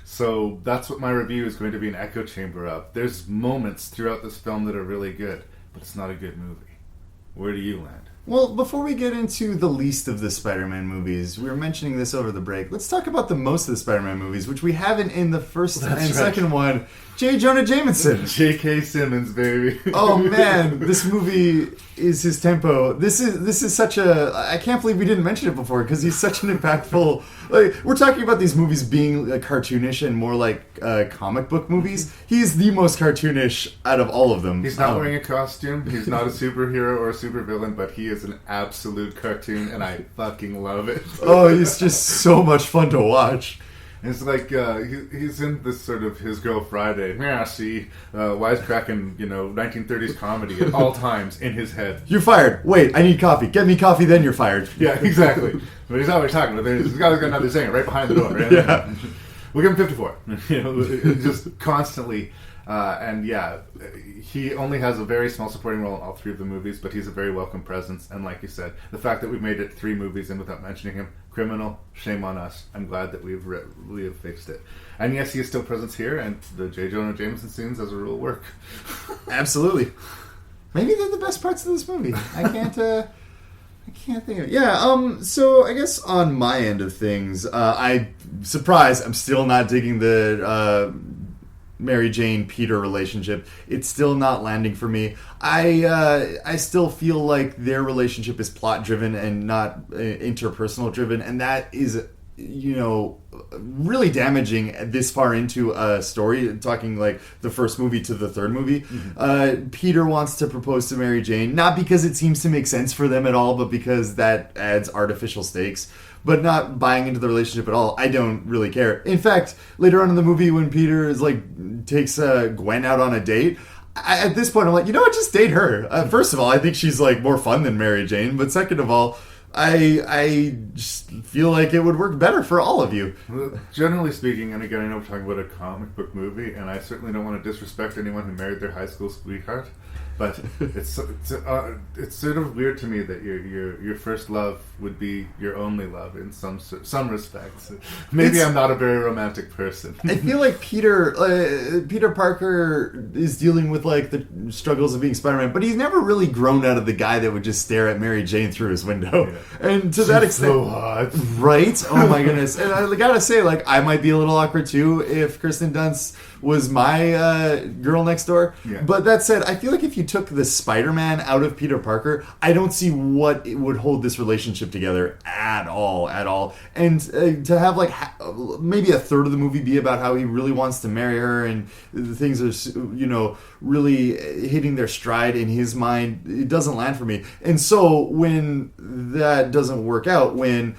So that's what my review is going to be an echo chamber of. There's moments throughout this film that are really good, but it's not a good movie. Where do you land? Well, before we get into the least of the Spider-Man movies, we were mentioning this over the break. Let's talk about the most of the Spider-Man movies, which we haven't in the first second one. J. Jonah Jameson. J.K. Simmons, baby. Oh man, this movie is his tempo. This is such a... I can't believe we didn't mention it before, because he's such an impactful... we're talking about these movies being cartoonish and more like comic book movies. He's the most cartoonish out of all of them. He's not wearing a costume. He's not a superhero or a supervillain, but he is an absolute cartoon, and I fucking love it. Oh, he's just so much fun to watch. It's like he's in this sort of His Girl Friday, wisecracking, 1930s comedy at all times in his head. You're fired. Wait, I need coffee. Get me coffee, then you're fired. Yeah, exactly. But he's always talking about it. He's always got another singer right behind the door. Right? Yeah. We'll give him 54. Just constantly. He only has a very small supporting role in all 3 of the movies, but he's a very welcome presence. And like you said, the fact that we've made it 3 movies in without mentioning him, criminal, shame on us. I'm glad that we have fixed it. And yes, he is still present here, and the J. Jonah Jameson scenes, as a rule, work. Absolutely. Maybe they're the best parts of this movie. I can't think of it. Yeah, so I guess on my end of things, I'm still not digging the Mary Jane Peter relationship. It's still not landing for me. I still feel like their relationship is plot driven and not interpersonal driven, and that is, really damaging this far into a story, talking like the first movie to the third movie. Peter wants to propose to Mary Jane, not because it seems to make sense for them at all, but because that adds artificial stakes. But not buying into the relationship at all. I don't really care. In fact, later on in the movie, when Peter is takes Gwen out on a date, at this point I'm like, just date her. First of all, I think she's more fun than Mary Jane. But second of all, I just feel like it would work better for all of you. Well, generally speaking, and again, I know we're talking about a comic book movie, and I certainly don't want to disrespect anyone who married their high school sweetheart, but it's sort of weird to me that your first love would be your only love in some respects. Maybe I'm not a very romantic person. I feel like Peter Parker is dealing with the struggles of being Spider-Man, but he's never really grown out of the guy that would just stare at Mary Jane through his window. Yeah. And to that extent, so hot, right? Oh my goodness! And I gotta say, I might be a little awkward too if Kirsten Dunst was my girl next door. Yeah. But that said, I feel like if you took the Spider-Man out of Peter Parker, I don't see what it would hold this relationship together at all. And to have maybe a third of the movie be about how he really wants to marry her and things are really hitting their stride in his mind, it doesn't land for me. And so when that doesn't work out, when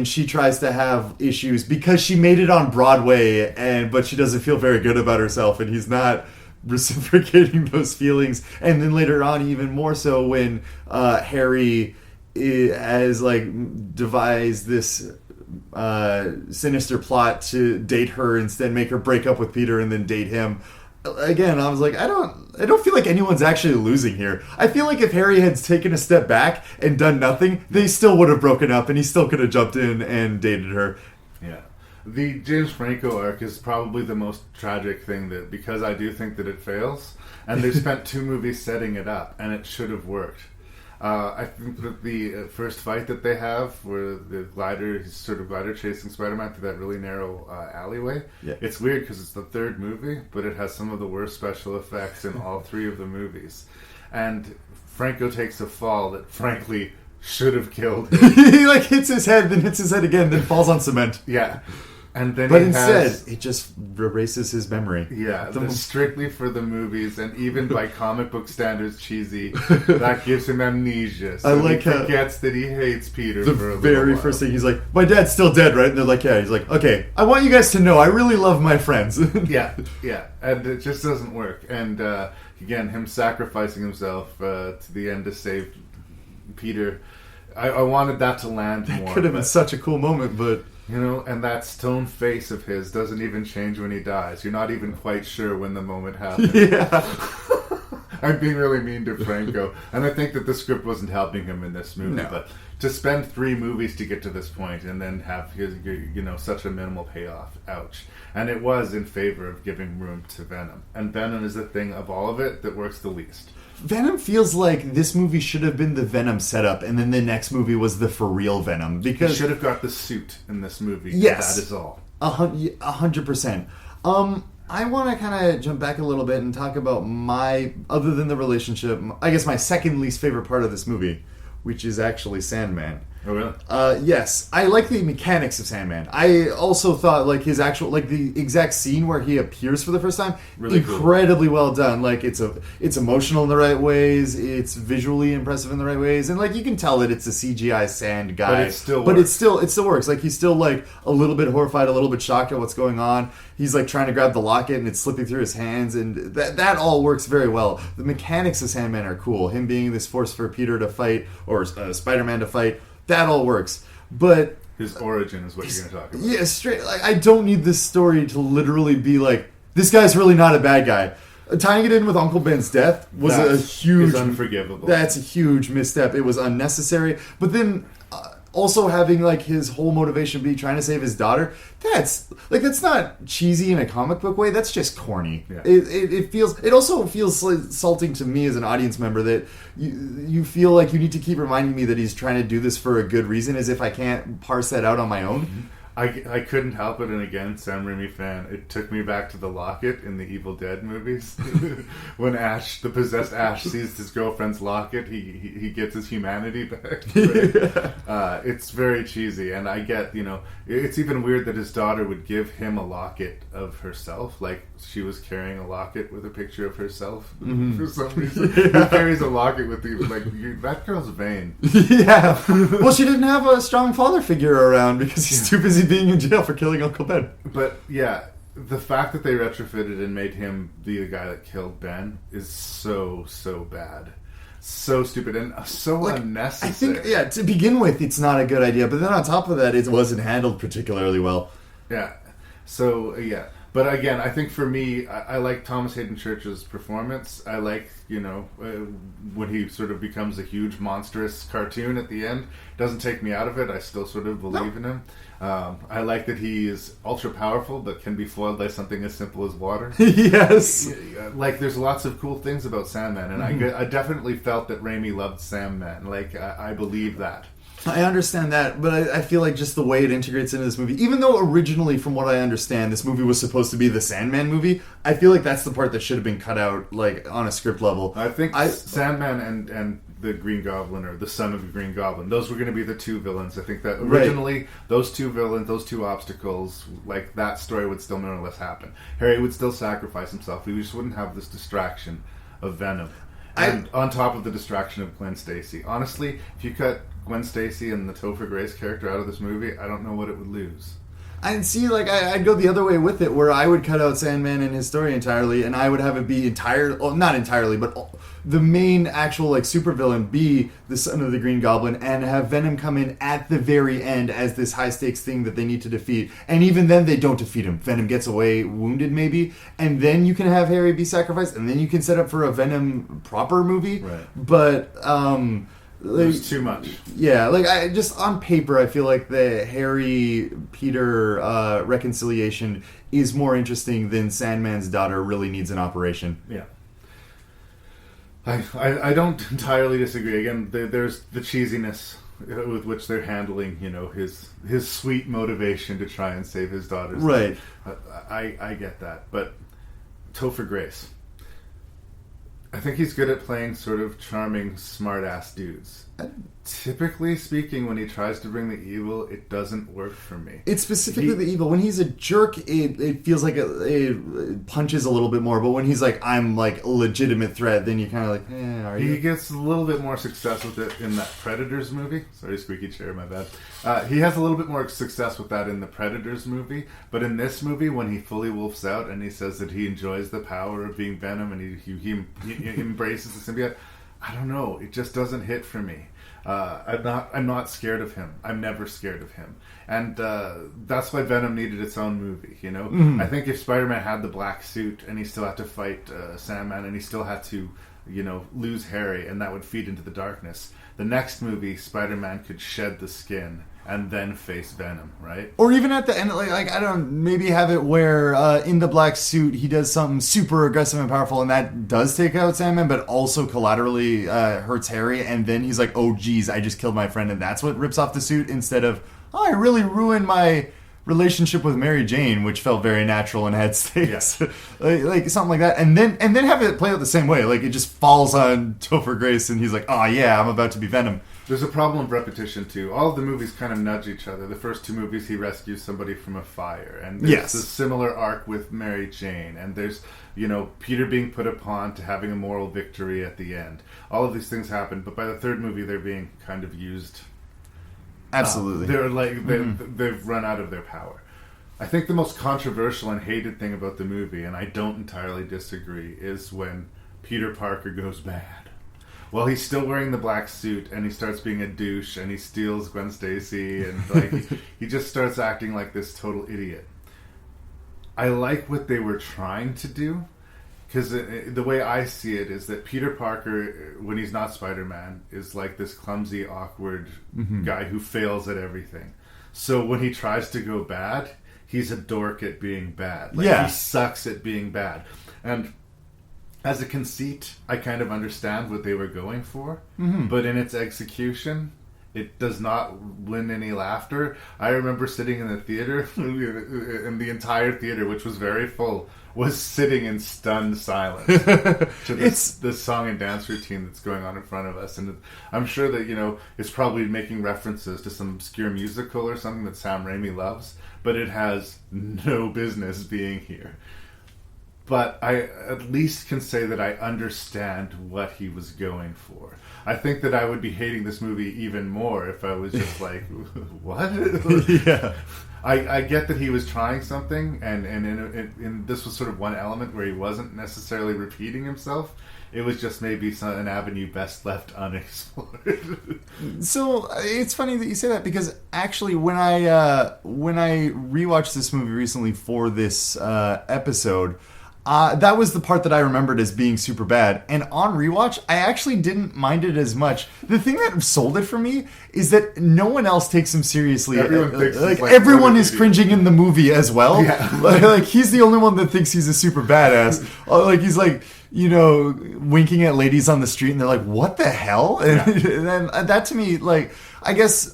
she tries to have issues because she made it on Broadway but she doesn't feel very good about herself and he's not reciprocating those feelings, and then later on even more so when Harry has devised this sinister plot to date her instead, make her break up with Peter and then date him. Again, I was like, I don't feel like anyone's actually losing here. I feel like if Harry had taken a step back and done nothing, they still would have broken up and he still could have jumped in and dated her. Yeah. The James Franco arc is probably the most tragic thing, that because I do think that it fails, and they've spent 2 movies setting it up, and it should have worked. I think that the first fight that they have, where he's sort of glider chasing Spider-Man through that really narrow alleyway, it's weird because it's the third movie, but it has some of the worst special effects in all 3 of the movies. And Franco takes a fall that, frankly, should have killed him. He hits his head, then hits his head again, then falls on cement. Yeah. And then instead, it just erases his memory. Yeah, strictly for the movies, and even by comic book standards, cheesy. That gives him amnesia. So he forgets that he hates Peter. For a little very first thing, he's like, "My dad's still dead, right?" And they're like, "Yeah." He's like, "Okay, I want you guys to know, I really love my friends." yeah, and it just doesn't work. And again, him sacrificing himself to the end to save Peter. I wanted that to land more. That could have been such a cool moment, but. And that stone face of his doesn't even change when he dies. You're not even quite sure when the moment happened. Yeah. I'm being really mean to Franco. And I think that the script wasn't helping him in this movie. No. But to spend 3 movies to get to this point and then have his, such a minimal payoff, ouch. And it was in favor of giving room to Venom. And Venom is the thing of all of it that works the least. Venom feels like this movie should have been the Venom setup, and then the next movie was the for real Venom. Because you should have got the suit in this movie. Yes, that is all. 100%. I want to kind of jump back a little bit and talk about other than the relationship, I guess my second least favorite part of this movie, which is actually Sandman. Oh, really? Yes. I like the mechanics of Sandman. I also thought, his actual, the exact scene where he appears for the first time, really incredibly well done. It's emotional in the right ways, it's visually impressive in the right ways, and, you can tell that it's a CGI sand guy. But it still works. It still works. He's still, a little bit horrified, a little bit shocked at what's going on. He's, trying to grab the locket, and it's slipping through his hands, and that all works very well. The mechanics of Sandman are cool. Him being this force for Peter to fight, or Spider-Man to fight, that all works, but his origin is what you're going to talk about. Yeah, straight. I don't need this story to literally be this guy's really not a bad guy. Tying it in with Uncle Ben's death was is unforgivable. That's a huge misstep. It was unnecessary. But then also having like his whole motivation be trying to save his daughter, that's not cheesy in a comic book way. That's just corny. Yeah. It also feels insulting to me as an audience member that you feel like you need to keep reminding me that he's trying to do this for a good reason, as if I can't parse that out on my own. I couldn't help it, and again, Sam Raimi fan, it took me back to the locket in the Evil Dead movies. When Ash, the possessed Ash, sees his girlfriend's locket, he gets his humanity back. Right? It's very cheesy, and I get, it's even weird that his daughter would give him a locket of herself, like she was carrying a locket with a picture of herself for some reason. He carries a locket with that girl's vain. Yeah. Well, she didn't have a strong father figure around because he's too busy being in jail for killing Uncle Ben. But yeah, the fact that they retrofitted and made him be the guy that killed Ben is so bad, so stupid, and so unnecessary. I think, to begin with, it's not a good idea. But then on top of that, it wasn't handled particularly well. Yeah. So but again, I think for me, I like Thomas Hayden Church's performance. I like, when he sort of becomes a huge, monstrous cartoon at the end. Doesn't take me out of it. I still sort of believe in him. I like that he is ultra powerful, but can be foiled by something as simple as water. Yes. Like, there's lots of cool things about Sandman, and I definitely felt that Raimi loved Sandman. Like, I believe that. I understand that, but I feel like just the way it integrates into this movie, even though originally, from what I understand, this movie was supposed to be the Sandman movie, I feel like that's the part that should have been cut out, like, on a script level. I think Sandman and the Green Goblin, or the son of the Green Goblin, those were going to be the two villains. I think that originally, those two villains, those two obstacles, like, that story would still more or less happen. Harry would still sacrifice himself. We just wouldn't have this distraction of Venom. And on top of the distraction of Gwen Stacy. Honestly, if you cut Gwen Stacy and the Topher Grace character out of this movie, I don't know what it would lose. I'd see, like, I'd go the other way with it, where I would cut out Sandman and his story entirely, and I would have it be not entirely, but the main actual, like, supervillain be the son of the Green Goblin, and have Venom come in at the very end as this high-stakes thing that they need to defeat. And even then, they don't defeat him. Venom gets away wounded, maybe, and then you can have Harry be sacrificed, and then you can set up for a Venom proper movie. Right. But, there's too much. Yeah, like, I just on paper, I feel like the Harry-Peter reconciliation is more interesting than Sandman's daughter really needs an operation. Yeah. I don't entirely disagree. Again, there's the cheesiness with which they're handling, his sweet motivation to try and save his daughter's right. life. I get that. But Topher Grace, I think he's good at playing sort of charming, smart-ass dudes. Typically speaking, when he tries to bring the evil, it doesn't work for me. It's specifically the evil. When he's a jerk, it feels like it punches a little bit more. But when he's like, I'm like a legitimate threat, then you're kind of like, are you? He gets a little bit more success with it in that Predators movie. Sorry, squeaky chair, my bad. He has a little bit more success with that in the Predators movie. But in this movie, when he fully wolfs out and he says that he enjoys the power of being Venom and he embraces the symbiote, I don't know. It just doesn't hit for me. I'm not scared of him. I'm never scared of him, and that's why Venom needed its own movie. Mm-hmm. I think if Spider-Man had the black suit and he still had to fight Sandman and he still had to, lose Harry, and that would feed into the darkness. The next movie, Spider-Man could shed the skin and then face Venom, right? Or even at the end, like I don't, maybe have it where in the black suit he does something super aggressive and powerful, and that does take out Sandman, but also collaterally hurts Harry, and then he's like, oh geez, I just killed my friend, and that's what rips off the suit, instead of, I really ruined my relationship with Mary Jane, which felt very natural and had stakes. Yeah. like something like that, and then have it play out the same way, like it just falls on Topher Grace, and he's like, oh yeah, I'm about to be Venom. There's a problem of repetition, too. All of the movies kind of nudge each other. The first two movies, he rescues somebody from a fire. And there's a similar arc with Mary Jane. And there's, Peter being put upon to having a moral victory at the end. All of these things happen. But by the third movie, they're being kind of used. Absolutely. They're like, they've run out of their power. I think the most controversial and hated thing about the movie, and I don't entirely disagree, is when Peter Parker goes bad. Well, he's still wearing the black suit, and he starts being a douche, and he steals Gwen Stacy, and he just starts acting like this total idiot. I like what they were trying to do, because the way I see it is that Peter Parker, when he's not Spider-Man, is like this clumsy, awkward guy who fails at everything. So when he tries to go bad, he's a dork at being bad. Like, he sucks at being bad. And as a conceit, I kind of understand what they were going for, but in its execution, it does not win any laughter. I remember sitting in the theater, and the entire theater, which was very full, was sitting in stunned silence to this song and dance routine that's going on in front of us. And I'm sure that, you know, it's probably making references to some obscure musical or something that Sam Raimi loves, but it has no business being here. But I at least can say that I understand what he was going for. I think that I would be hating this movie even more if I was just like, what? Yeah. I get that he was trying something, and this was sort of one element where he wasn't necessarily repeating himself. It was just maybe an avenue best left unexplored. So it's funny that you say that, because actually when I rewatched this movie recently for this episode, that was the part that I remembered as being super bad. And on rewatch, I actually didn't mind it as much. The thing that sold it for me is that no one else takes him seriously. Everyone is cringing in the movie as well. Yeah. like he's the only one that thinks he's a super badass. Like he's like, you know, winking at ladies on the street, and they're like, "What the hell?" And that to me, like, I guess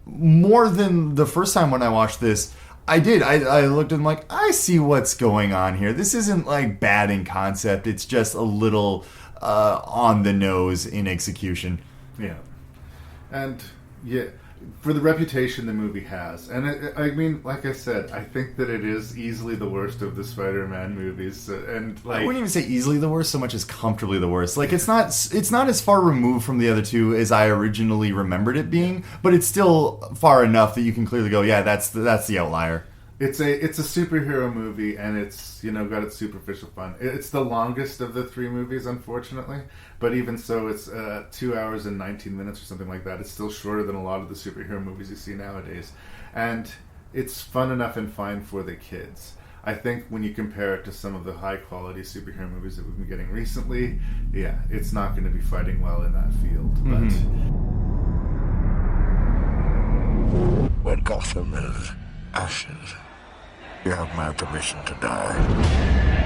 more than the first time when I watched this, I did. I looked at them like, I see what's going on here. This isn't like bad in concept. It's just a little on the nose in execution. Yeah. And yeah, for the reputation the movie has, and I mean, like I said, I think that it is easily the worst of the Spider-Man movies. And like, I wouldn't even say easily the worst so much as comfortably the worst. Like it's not as far removed from the other two as I originally remembered it being, but it's still far enough that you can clearly go, yeah, that's the outlier. It's a superhero movie, and it's, you know, got its superficial fun. It's the longest of the three movies, unfortunately, but even so, it's 2 hours and 19 minutes or something like that. It's still shorter than a lot of the superhero movies you see nowadays, and it's fun enough and fine for the kids. I think when you compare it to some of the high-quality superhero movies that we've been getting recently, yeah, it's not going to be fighting well in that field. But when Gotham is ashes, you have my permission to die.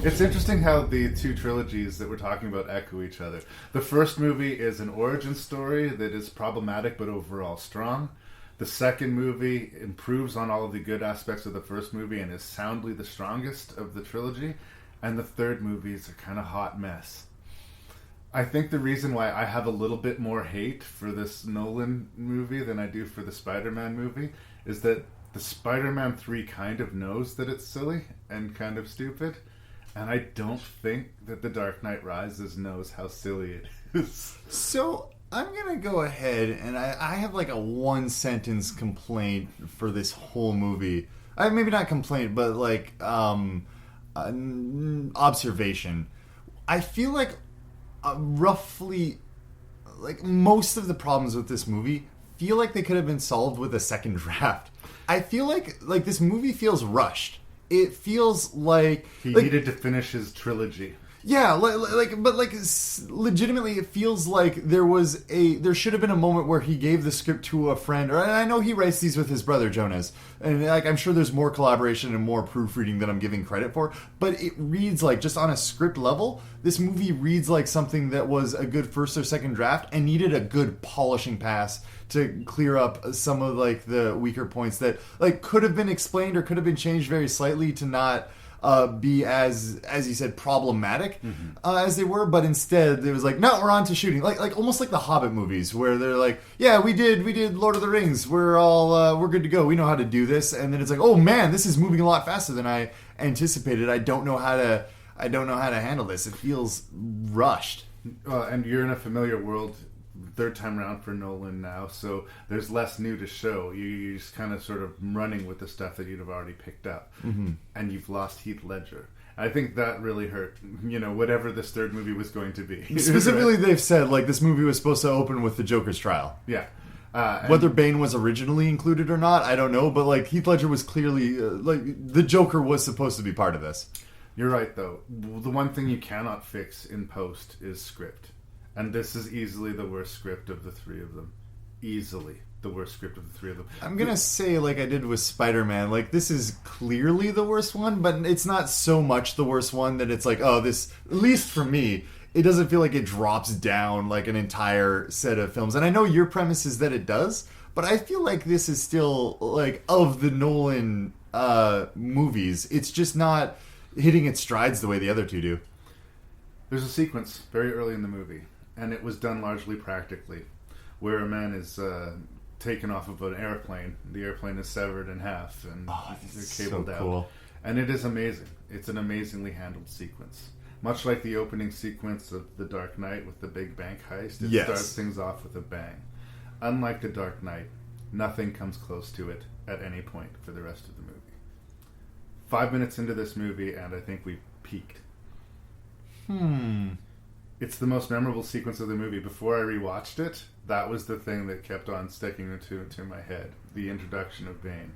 It's interesting how the two trilogies that we're talking about echo each other. The first movie is an origin story that is problematic but overall strong. The second movie improves on all of the good aspects of the first movie and is soundly the strongest of the trilogy. And the third movie is a kind of hot mess. I think the reason why I have a little bit more hate for this Nolan movie than I do for the Spider-Man movie is that the Spider-Man 3 kind of knows that it's silly and kind of stupid. And I don't think that The Dark Knight Rises knows how silly it is. So I'm going to go ahead, and I have like a one-sentence complaint for this whole movie. Maybe not complaint, but like observation. I feel like roughly, like most of the problems with this movie feel like they could have been solved with a second draft. I feel like this movie feels rushed. It feels like he needed to finish his trilogy. Yeah, legitimately, it feels like there should have been a moment where he gave the script to a friend, and I know he writes these with his brother Jonas, and like I'm sure there's more collaboration and more proofreading than I'm giving credit for, but it reads like, just on a script level, this movie reads like something that was a good first or second draft and needed a good polishing pass to clear up some of like the weaker points that like could have been explained or could have been changed very slightly to not be as you said problematic as they were, but instead it was like, no, we're on to shooting, like almost like the Hobbit movies where they're like, yeah, we did Lord of the Rings, we're all we're good to go, we know how to do this, and then it's like, oh man, this is moving a lot faster than I anticipated. I don't know how I don't know how to handle this. It feels rushed. And you're in a familiar world, third time around for Nolan now, so there's less new to show. You're just kind of sort of running with the stuff that you'd have already picked up. Mm-hmm. And you've lost Heath Ledger. I think that really hurt, whatever this third movie was going to be. Specifically, they've said, like, this movie was supposed to open with the Joker's trial. Yeah. Whether Bane was originally included or not, I don't know, but, like, Heath Ledger was clearly, the Joker was supposed to be part of this. You're right, though. The one thing you cannot fix in post is script. And this is easily the worst script of the three of them. Easily the worst script of the three of them. I'm gonna say, like I did with Spider-Man, like, this is clearly the worst one, but it's not so much the worst one that it's like, oh, this, at least for me, it doesn't feel like it drops down like an entire set of films. And I know your premise is that it does, but I feel like this is still, like, of the Nolan movies, it's just not hitting its strides the way the other two do. There's a sequence very early in the movie, and it was done largely practically, where a man is taken off of an airplane. The airplane is severed in half, and they're cabled out. Cool. And it is amazing. It's an amazingly handled sequence. Much like the opening sequence of The Dark Knight with the big bank heist, it starts things off with a bang. Unlike The Dark Knight, nothing comes close to it at any point for the rest of the movie. 5 minutes into this movie, and I think we've peaked. It's the most memorable sequence of the movie. Before I rewatched it, that was the thing that kept on sticking into my head. The introduction of Bane.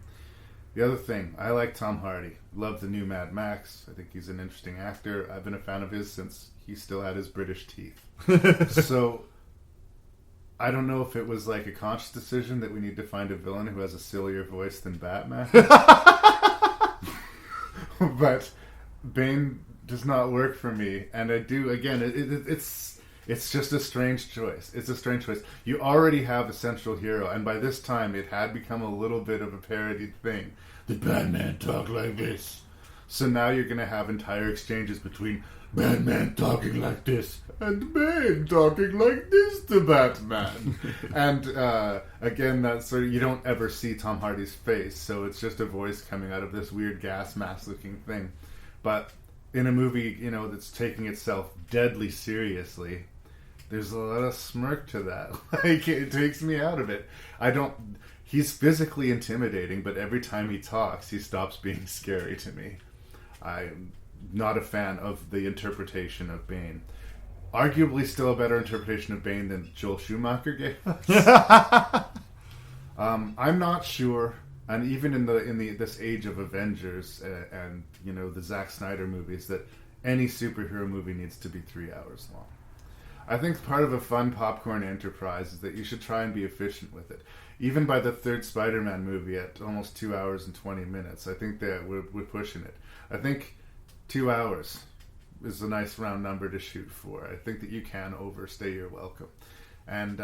The other thing, I like Tom Hardy. Love the new Mad Max. I think he's an interesting actor. I've been a fan of his since he still had his British teeth. So, I don't know if it was like a conscious decision that we need to find a villain who has a sillier voice than Batman. But Bane does not work for me, and I do, again, it's just a strange choice. It's a strange choice. You already have a central hero, and by this time it had become a little bit of a parodied thing. Did Batman talk like this? So now you're going to have entire exchanges between Batman talking like this and Bane talking like this to Batman. And again, that's sort of, you don't ever see Tom Hardy's face, so it's just a voice coming out of this weird gas mask looking thing. But in a movie, that's taking itself deadly seriously, there's a lot of smirk to that. Like, it takes me out of it. He's physically intimidating, but every time he talks, he stops being scary to me. I'm not a fan of the interpretation of Bane. Arguably still a better interpretation of Bane than Joel Schumacher gave us. I'm not sure. And even in this age of Avengers and the Zack Snyder movies, that any superhero movie needs to be 3 hours long. I think part of a fun popcorn enterprise is that you should try and be efficient with it. Even by the third Spider-Man movie at almost 2 hours and 20 minutes, I think that we're pushing it. I think 2 hours is a nice round number to shoot for. I think that you can overstay your welcome. And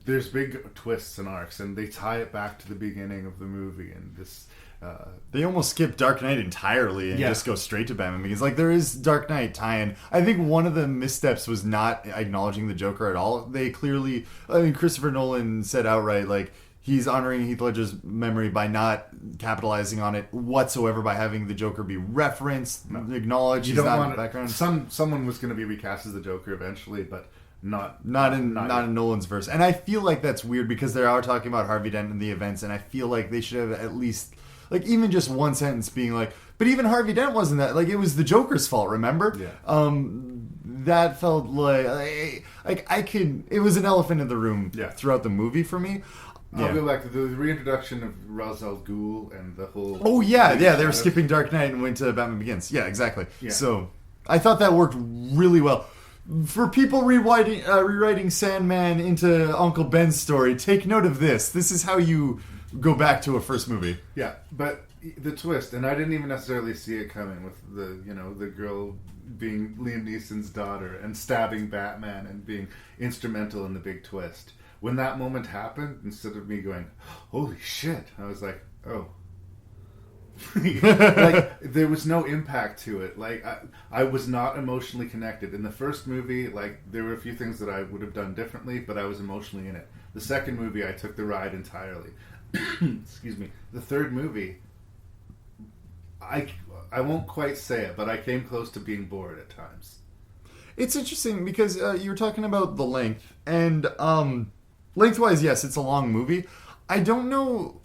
there's big twists and arcs, and they tie it back to the beginning of the movie, and this they almost skip Dark Knight entirely and just go straight to Batman, because there is Dark Knight tie-in. I think one of the missteps was not acknowledging the Joker at all. They clearly, Christopher Nolan said outright, like, he's honoring Heath Ledger's memory by not capitalizing on it whatsoever, by having the Joker be referenced, acknowledged. You he's don't not want in the background. Someone was going to be recast as the Joker eventually, but not in Nolan's verse. And I feel like that's weird, because they are talking about Harvey Dent and the events, and I feel like they should have at least, like, even just one sentence being like, but even Harvey Dent wasn't that, like, it was the Joker's fault, remember? Yeah. That felt like it was an elephant in the room throughout the movie for me. I'll go back to the reintroduction of Ra's al Ghul and the whole... Oh, yeah, they were skipping Dark Knight and went to Batman Begins. Yeah, exactly. Yeah. So, I thought that worked really well. For people rewriting Sandman into Uncle Ben's story, take note of this. This is how you go back to a first movie. Yeah, but the twist, and I didn't even necessarily see it coming, with the girl being Liam Neeson's daughter and stabbing Batman and being instrumental in the big twist. When that moment happened, instead of me going, holy shit, I was like, oh. Like, there was no impact to it. Like, I was not emotionally connected. In the first movie, like, there were a few things that I would have done differently, but I was emotionally in it. The second movie, I took the ride entirely. Excuse me. The third movie, I won't quite say it, but I came close to being bored at times. It's interesting because you were talking about the length, and lengthwise, yes, it's a long movie. I don't know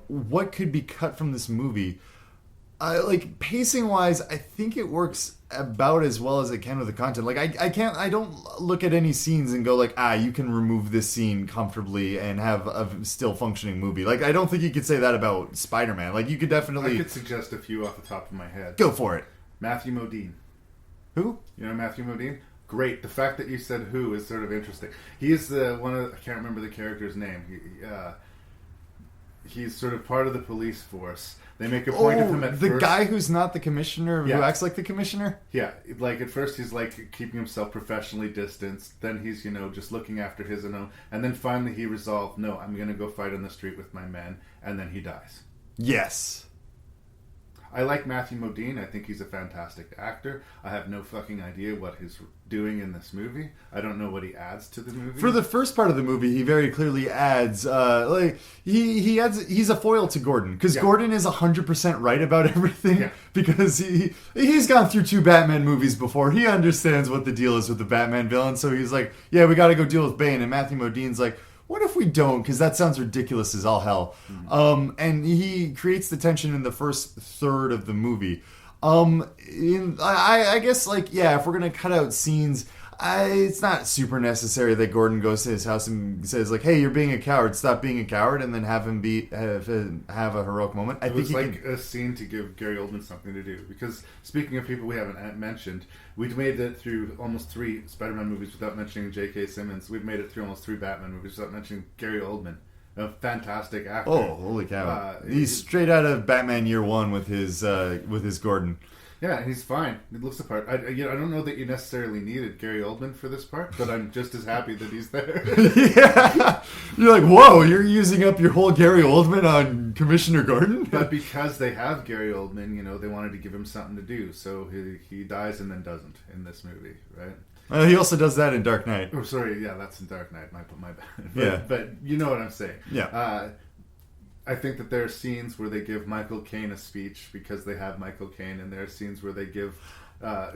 what could be cut from this movie. Like pacing wise, I think it works about as well as it can with the content. Like I don't look at any scenes and go like, you can remove this scene comfortably and have a still functioning movie. Like I don't think you could say that about Spider-Man. Like you could definitely. I could suggest a few off the top of my head. Go for it. Matthew Modine. Who? You know Matthew Modine? Great. The fact that you said who is sort of interesting. He is I can't remember the character's name. He's sort of part of the police force. They make a point of him at first. The guy who's not the commissioner, who acts like the commissioner? Yeah. Like, at first he's, like, keeping himself professionally distanced. Then he's, just looking after his own. And then finally he resolved, no, I'm going to go fight on the street with my men. And then he dies. Yes. I like Matthew Modine. I think he's a fantastic actor. I have no fucking idea what he's doing in this movie. I don't know what he adds to the movie. For the first part of the movie, he very clearly adds, he's a foil to Gordon. Because Gordon is 100% right about everything. Yeah. Because he's gone through 2 Batman movies before. He understands what the deal is with the Batman villain. So he's like, yeah, we got to go deal with Bane. And Matthew Modine's like, what if we don't? Because that sounds ridiculous as all hell. Mm-hmm. And he creates the tension in the first third of the movie. I guess, if we're going to cut out scenes, it's not super necessary that Gordon goes to his house and says, like, hey, you're being a coward, stop being a coward, and then have him have a heroic moment. It was like a scene to give Gary Oldman something to do. Because, speaking of people we haven't mentioned, we've made it through almost 3 Spider-Man movies without mentioning J.K. Simmons. We've made it through almost 3 Batman movies without mentioning Gary Oldman. A fantastic actor. Oh, holy cow. He's straight out of Batman Year One with his Gordon. Yeah, he's fine. He looks the part. I don't know that you necessarily needed Gary Oldman for this part, but I'm just as happy that he's there. Yeah. You're like, whoa, you're using up your whole Gary Oldman on Commissioner Gordon? But because they have Gary Oldman, they wanted to give him something to do, so he dies and then doesn't in this movie, right? He also does that in Dark Knight. Oh, sorry, yeah, that's in Dark Knight. My bad. Yeah. But you know what I'm saying. Yeah. I think that there are scenes where they give Michael Caine a speech because they have Michael Caine, and there are scenes where they give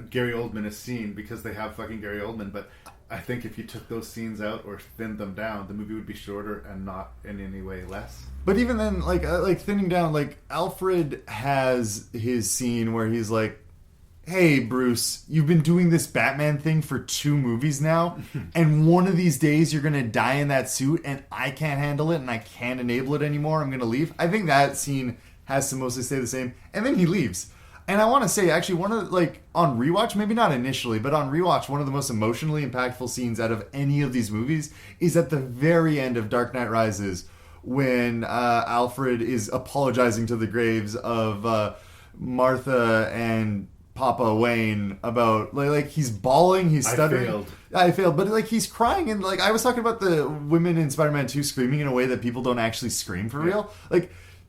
Gary Oldman a scene because they have fucking Gary Oldman. But I think if you took those scenes out or thinned them down, the movie would be shorter and not in any way less. But even then, like thinning down, Alfred has his scene where he's like, hey, Bruce, you've been doing this Batman thing for 2 movies now, and one of these days you're going to die in that suit, and I can't handle it, and I can't enable it anymore. I'm going to leave. I think that scene has to mostly stay the same. And then he leaves. And I want to say, actually, one of on rewatch, maybe not initially, but on rewatch, one of the most emotionally impactful scenes out of any of these movies is at the very end of Dark Knight Rises, when Alfred is apologizing to the graves of Martha and Papa Wayne about he's bawling, he's stuttering. I failed, but he's crying, and I was talking about the women in Spider-Man 2 screaming in a way that people don't actually scream for real.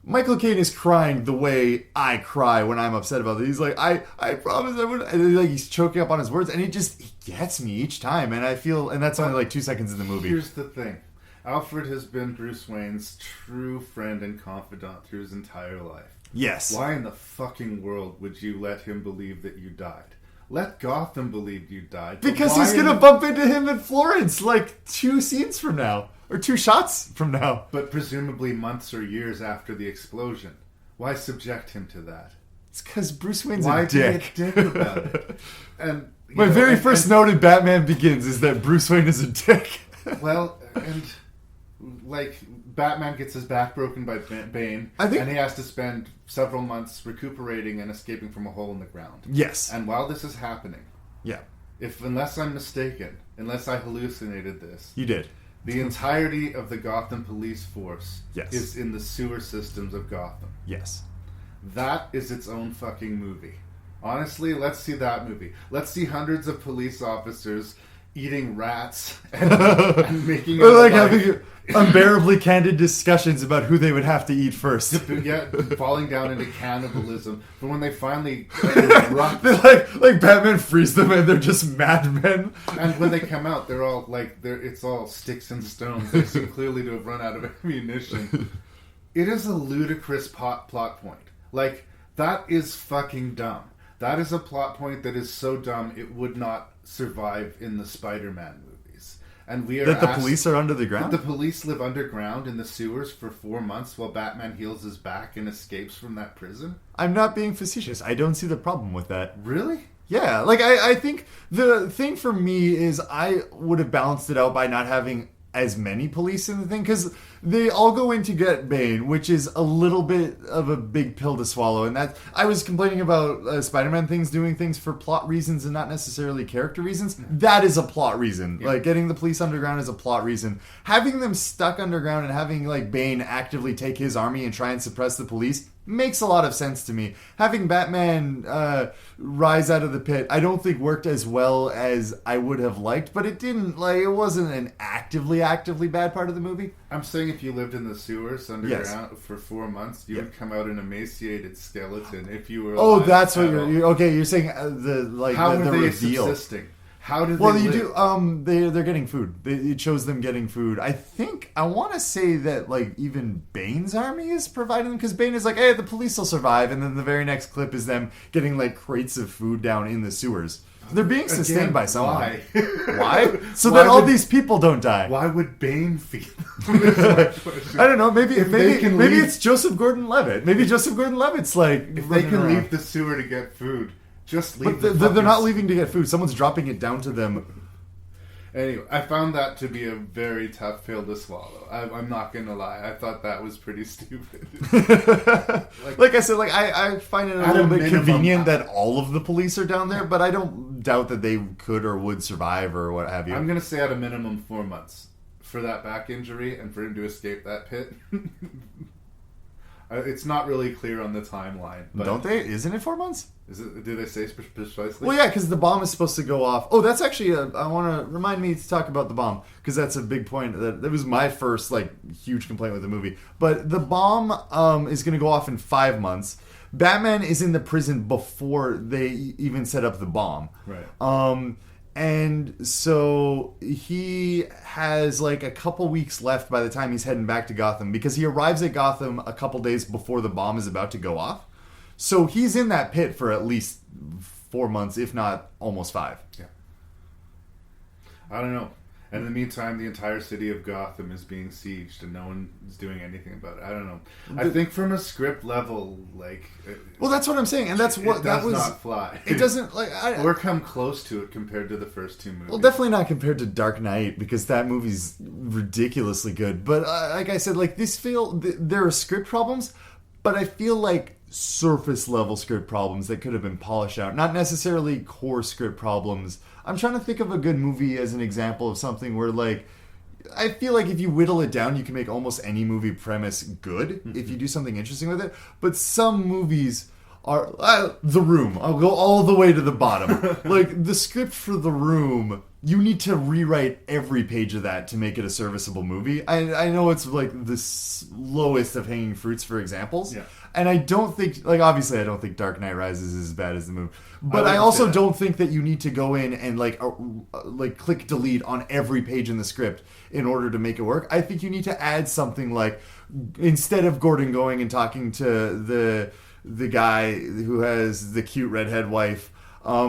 Michael Caine is crying the way I cry when I'm upset about it. He's like, I promise I would, and he's choking up on his words, and he gets me each time, and I feel, and that's only 2 seconds in the movie. Here's the thing. Alfred has been Bruce Wayne's true friend and confidant through his entire life. Yes. Why in the fucking world would you let him believe that you died? Let Gotham believe you died. Because he's going to bump into him in Florence 2 scenes from now. Or 2 shots from now. But presumably months or years after the explosion. Why subject him to that? It's because Bruce Wayne's a dick. Why be a dick about it? And my very first note in Batman Begins is that Bruce Wayne is a dick. Well, and Batman gets his back broken by Bane, and he has to spend several months recuperating and escaping from a hole in the ground. Yes. And while this is happening, unless I'm mistaken, unless I hallucinated this, you did. The entirety of the Gotham police force yes. is in the sewer systems of Gotham. Yes. That is its own fucking movie. Honestly, let's see that movie. Let's see hundreds of police officers eating rats and making like having unbearably candid discussions about who they would have to eat first. Yeah, falling down into cannibalism. But when they finally erupt, like Batman frees them and they're just madmen. And when they come out, they're all it's all sticks and stones. They seem clearly to have run out of ammunition. It is a ludicrous plot point. Like, that is fucking dumb. That is a plot point that is so dumb it would not survive in the Spider-Man movies. And we are That the police are under the ground? That the police live underground in the sewers for 4 months while Batman heals his back and escapes from that prison? I'm not being facetious. I don't see the problem with that. Really? Yeah, like I think the thing for me is I would have balanced it out by not having as many police in the thing, because they all go in to get Bane, which is a little bit of a big pill to swallow. And that I was complaining about Spider-Man things doing things for plot reasons and not necessarily character reasons. That is a plot reason. Yeah. Like, getting the police underground is a plot reason. Having them stuck underground and having, like, Bane actively take his army and try and suppress the police makes a lot of sense to me. Having Batman rise out of the pit, I don't think worked as well as I would have liked, but it didn't, like, it wasn't an actively bad part of the movie. I'm saying if you lived in the sewers underground for 4 months, you would come out an emaciated skeleton if you were alive. That's what you're okay, you're saying how the are they reveal. Subsisting? How did they Well, you live? do. They're getting food. It shows them getting food. I want to say that, like, even Bane's army is providing them, because Bane is like, hey, the police will survive, and then the very next clip is them getting, like, crates of food down in the sewers. They're being sustained by someone. Why? Why? So that all these people don't die. Why would Bane feed them? I don't know. Maybe it's Joseph Gordon-Levitt. Maybe Joseph Gordon-Levitt's like, if they can leave the sewer to get food. Just leave. But they're not leaving to get food. Someone's dropping it down to them. Anyway, I found that to be a very tough pill to swallow. I'm not going to lie. I thought that was pretty stupid. like I said, like I find it a little bit convenient that all of the police are down there, but I don't doubt that they could or would survive or what have you. I'm going to say at a minimum 4 months for that back injury and for him to escape that pit. It's not really clear on the timeline. But don't they? Isn't it 4 months? Is it? Do they say precisely? Well, yeah, because the bomb is supposed to go off. Oh, that's actually I want to remind me to talk about the bomb, because that's a big point. That was my first huge complaint with the movie. But the bomb is going to go off in 5 months. Batman is in the prison before they even set up the bomb. Right. And so he has a couple weeks left by the time he's heading back to Gotham, because he arrives at Gotham a couple days before the bomb is about to go off. So he's in that pit for at least 4 months, if not almost 5. Yeah. I don't know. And in the meantime, the entire city of Gotham is being sieged and no one is doing anything about it. I don't know. I think from a script level, well, that's what I'm saying, and that's what that was. It does not fly. It doesn't or come close to it compared to the first two movies. Well, definitely not compared to Dark Knight, because that movie's ridiculously good. But like I said, there are script problems, but I feel like surface level script problems that could have been polished out, not necessarily core script problems. I'm trying to think of a good movie as an example of something where I feel like if you whittle it down, you can make almost any movie premise good if you do something interesting with it. But some movies are The Room. I'll go all the way to the bottom. The script for The Room, you need to rewrite every page of that to make it a serviceable movie. I know it's the lowest of hanging fruits for examples. Yeah. And I don't think, obviously I don't think Dark Knight Rises is as bad as the movie. But I also don't think that you need to go in and click delete on every page in the script in order to make it work. I think you need to add something instead of Gordon going and talking to the guy who has the cute redhead wife,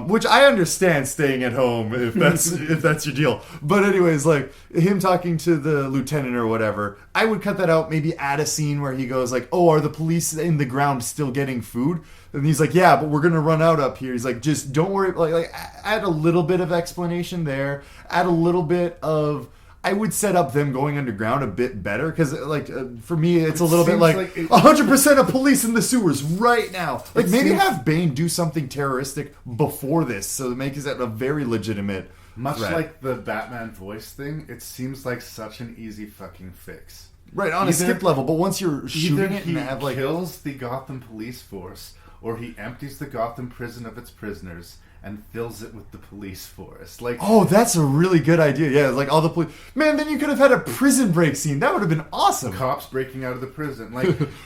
which I understand staying at home if that's your deal. But anyways, him talking to the lieutenant or whatever, I would cut that out. Maybe add a scene where he goes "Oh, are the police in the ground still getting food?" And he's like, "Yeah, but we're gonna run out up here." He's like, "Just don't worry." Add a little bit of explanation there. Add a little bit of. I would set up them going underground a bit better, because for me it's a little bit 100% of police in the sewers right now. Maybe have Bane do something terroristic before this, so it makes it a very legitimate much threat. Like the Batman voice thing. It seems like such an easy fucking fix. Right, on a script level, but once you're shooting it and have kills the Gotham police force, or he empties the Gotham prison of its prisoners and fills it with the police force. That's a really good idea. Yeah, all the police. Man, then you could have had a prison break scene. That would have been awesome. Cops breaking out of the prison.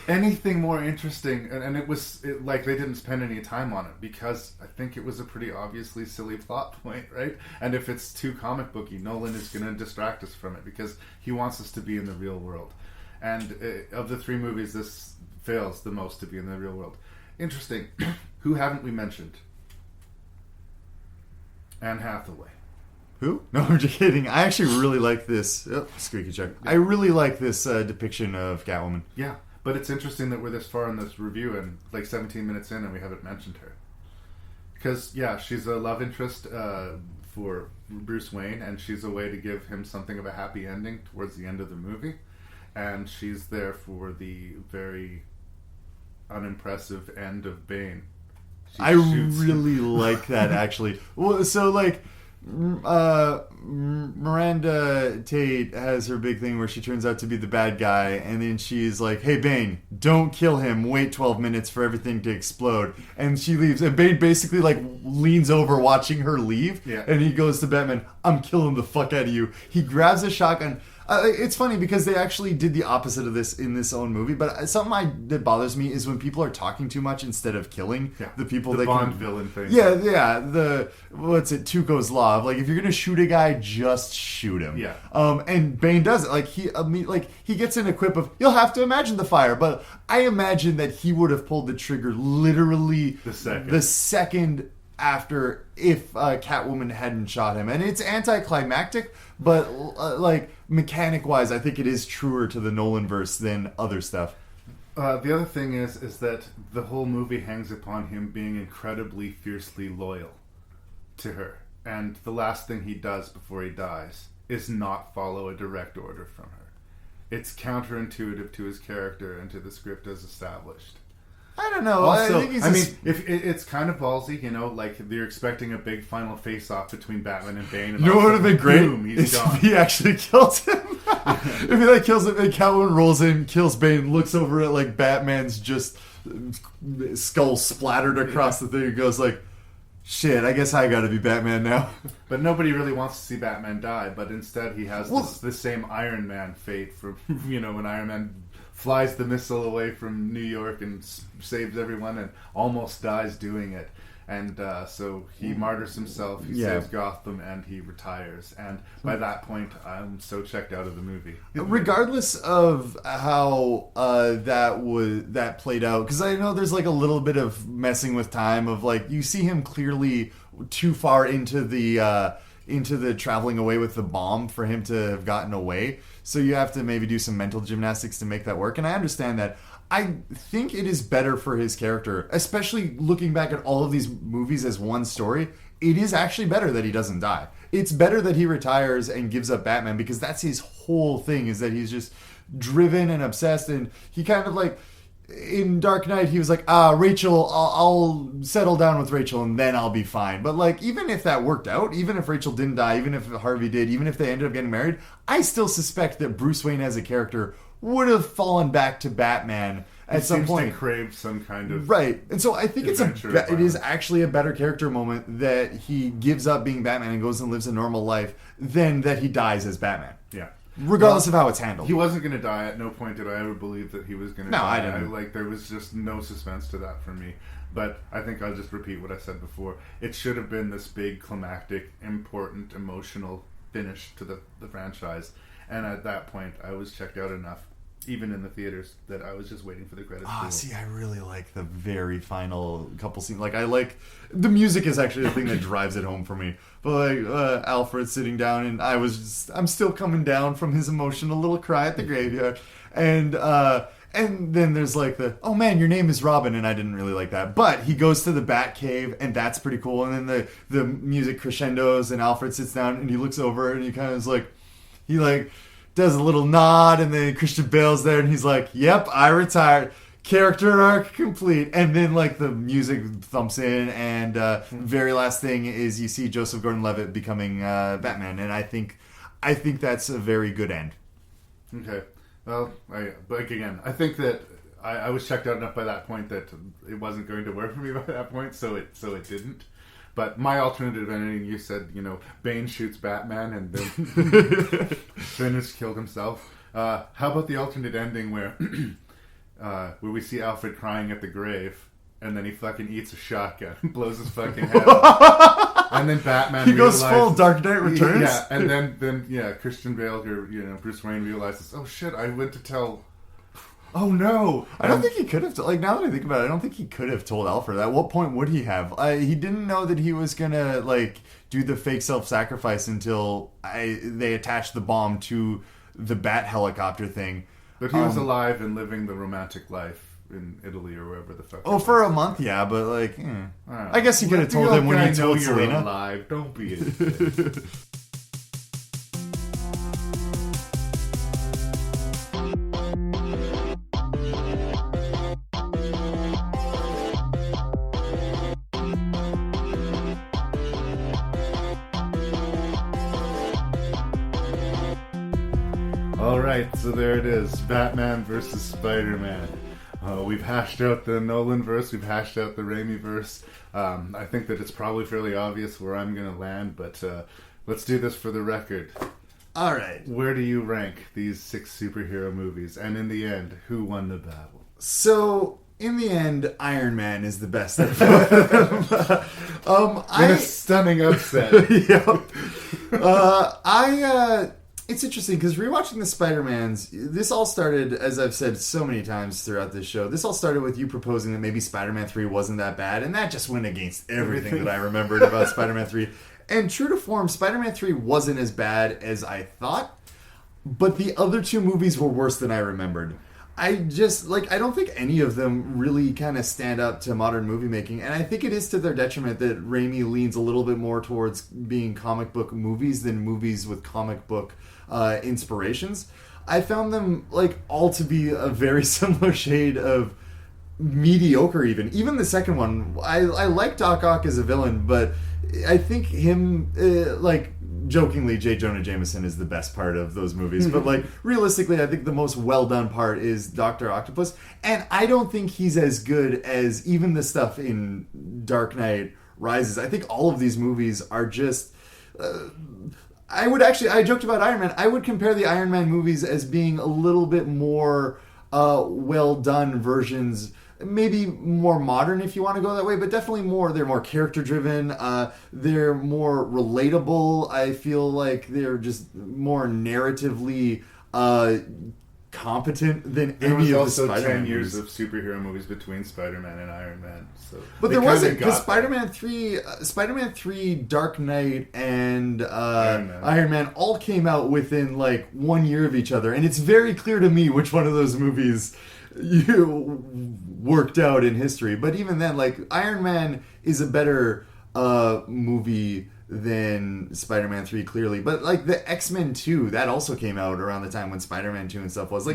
Anything more interesting. And they didn't spend any time on it, because I think it was a pretty obviously silly plot point, right? And if it's too comic booky, Nolan is going to distract us from it, because he wants us to be in the real world. And of the three movies, this fails the most to be in the real world. Interesting. Who haven't we mentioned? Anne Hathaway. Who? No, I'm just kidding. I actually really like this. Oh, squeaky check. I really like this depiction of Catwoman. Yeah, but it's interesting that we're this far in this review and like 17 minutes in and we haven't mentioned her. Because, yeah, she's a love interest for Bruce Wayne, and she's a way to give him something of a happy ending towards the end of the movie. And she's there for the very unimpressive end of Bane. I really like that, actually. Well, so, like, Miranda Tate has her big thing where she turns out to be the bad guy, and then she's like, hey, Bane, don't kill him. Wait 12 minutes for everything to explode. And she leaves. And Bane basically, like, leans over watching her leave. Yeah. And he goes to Batman, I'm killing the fuck out of you. He grabs a shotgun. It's funny because they actually did the opposite of this in this own movie, but something that bothers me is when people are talking too much instead of killing the people the that Bond can... villain thing. Yeah, what's it, Tuco's Law of, like, if you're gonna shoot a guy, just shoot him. Yeah. And Bane does it. Like, he gets an quip of, you'll have to imagine the fire, but I imagine that he would have pulled the trigger literally the second after if Catwoman hadn't shot him. And it's anticlimactic, but like mechanic wise, I think it is truer to the Nolan verse than other stuff. The other thing is that the whole movie hangs upon him being incredibly fiercely loyal to her, and the last thing he does before he dies is not follow a direct order from her. It's counterintuitive to his character and to the script as established. I don't know. Also, I think if it's kind of ballsy, you know, like you're expecting a big final face-off between Batman and Bane. And you know what would have been great? Boom, he's gone. If he actually kills him. If he like kills him and Catwoman rolls in, kills Bane, looks over at like Batman's just skull splattered across the thing, and goes like, shit, I guess I gotta be Batman now. But nobody really wants to see Batman die, but instead he has this same Iron Man fate from, you know, when Iron Man flies the missile away from New York and saves everyone and almost dies doing it. And so he martyrs himself, he saves Gotham, and he retires. And by that point, I'm so checked out of the movie. Regardless of how that played out, because I know there's like a little bit of messing with time of like, you see him clearly too far into the traveling away with the bomb for him to have gotten away. So you have to maybe do some mental gymnastics to make that work. And I understand that. I think it is better for his character, especially looking back at all of these movies as one story. It is actually better that he doesn't die. It's better that he retires and gives up Batman, because that's his whole thing, is that he's just driven and obsessed. And he kind of like, in Dark Knight, he was like, Rachel, I'll settle down with Rachel and then I'll be fine. But like, even if that worked out, even if Rachel didn't die, even if Harvey did, even if they ended up getting married, I still suspect that Bruce Wayne as a character would have fallen back to Batman at some point. He craved some kind of right, and so I think it is actually a better character moment that he gives up being Batman and goes and lives a normal life than that he dies as Batman. Yeah. Regardless of how it's handled. He wasn't going to die. At no point did I ever believe that he was going to die. I didn't. Like, there was just no suspense to that for me. But I think I'll just repeat what I said before. It should have been this big, climactic, important, emotional finish to the franchise. And at that point, I was checked out enough, even in the theaters, that I was just waiting for the credits to roll. See, I really like the very final couple scenes. Like, I like... The music is actually the thing that drives it home for me. But, like, Alfred sitting down, and I'm still coming down from his emotional little cry at the graveyard. And then there's, like, oh, man, your name is Robin, and I didn't really like that. But he goes to the Batcave, and that's pretty cool. And then the music crescendos, and Alfred sits down, and he looks over, and he kind of is like... He, like... does a little nod, and then Christian Bale's there, and he's like, yep, I retired. Character arc complete. And then, like, the music thumps in, and very last thing is you see Joseph Gordon-Levitt becoming Batman, and I think that's a very good end. Okay. Well, but again, I think that I was checked out enough by that point that it wasn't going to work for me by that point, so it didn't. But my alternative ending, you said, you know, Bane shoots Batman and then Finished killed himself. How about the alternate ending where we see Alfred crying at the grave, and then he fucking eats a shotgun and blows his fucking head off. And then Batman goes full Dark Knight Returns? Yeah, and then Christian Bale, or, you know, Bruce Wayne realizes, oh shit, I went to tell Oh no! I don't think he could have. Like, now that I think about it, I don't think he could have told Alfred. At what point would he have? He didn't know that he was gonna like do the fake self-sacrifice until they attached the bomb to the bat helicopter thing. But he was alive and living the romantic life in Italy or wherever the fuck. Oh, for a month, yeah, but like, I guess he could have told him when he told you're Selena. alive. Don't be a Alright, so there it is. Batman versus Spider-Man. We've hashed out the Nolan-verse, we've hashed out the Raimi-verse. I think that it's probably fairly obvious where I'm going to land, but let's do this for the record. Alright. Where do you rank these 6 superhero movies? And in the end, who won the battle? So, in the end, Iron Man is the best of them. In a stunning upset. It's interesting because rewatching the Spider-Mans, this all started, as I've said so many times throughout this show, this all started with you proposing that maybe Spider-Man 3 wasn't that bad, and that just went against everything that I remembered about Spider-Man 3. And true to form, Spider-Man 3 wasn't as bad as I thought, but the other 2 movies were worse than I remembered. I don't think any of them really kind of stand up to modern movie making, and I think it is to their detriment that Raimi leans a little bit more towards being comic book movies than movies with comic book inspirations. I found them all to be a very similar shade of mediocre. Even the second one, I like Doc Ock as a villain, but I think him jokingly, J. Jonah Jameson is the best part of those movies. But realistically, I think the most well done part is Dr. Octopus, and I don't think he's as good as even the stuff in Dark Knight Rises. I think all of these movies are just I joked about Iron Man. I would compare the Iron Man movies as being a little bit more well done versions, maybe more modern if you want to go that way, but definitely they're more character driven, they're more relatable. I feel like they're just more narratively competent than there any of was the also Spider-Man 10 years movies. of superhero movies between Spider-Man and Iron Man. But there wasn't, because Spider-Man 3, Dark Knight, and Iron Man all came out within 1 year of each other, and it's very clear to me which one of those movies you worked out in history. But even then, Iron Man is a better movie than Spider-Man 3, clearly. But the X-Men 2, that also came out around the time when Spider-Man 2 and stuff was.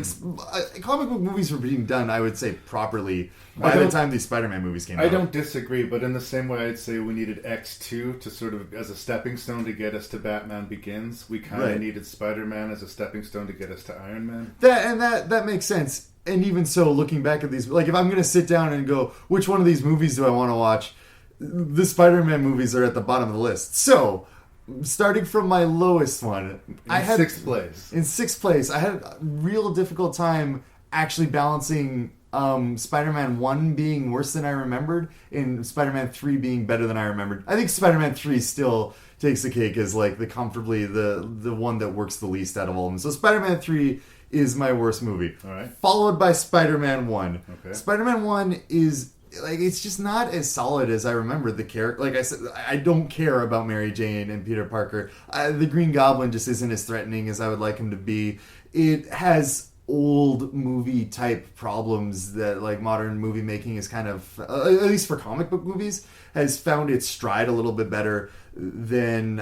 Comic book movies were being done, I would say, properly by the time these Spider-Man movies came out. I don't disagree, but in the same way I'd say we needed X2 to sort of, as a stepping stone to get us to Batman Begins, we kind of needed Spider-Man as a stepping stone to get us to Iron Man. That makes sense. And even so, looking back at these, if I'm going to sit down and go, which one of these movies do I want to watch? The Spider-Man movies are at the bottom of the list. So, starting from my lowest one, in sixth place, I had a real difficult time actually balancing Spider-Man 1 being worse than I remembered and Spider-Man 3 being better than I remembered. I think Spider-Man 3 still takes the cake as the one that works the least out of all of them. So Spider-Man 3 is my worst movie. All right. Followed by Spider-Man 1. Okay. Spider-Man 1 is it's just not as solid as I remember the character. Like I said, I don't care about Mary Jane and Peter Parker. The Green Goblin just isn't as threatening as I would like him to be. It has old movie type problems that modern movie making is kind of, at least for comic book movies, has found its stride a little bit better than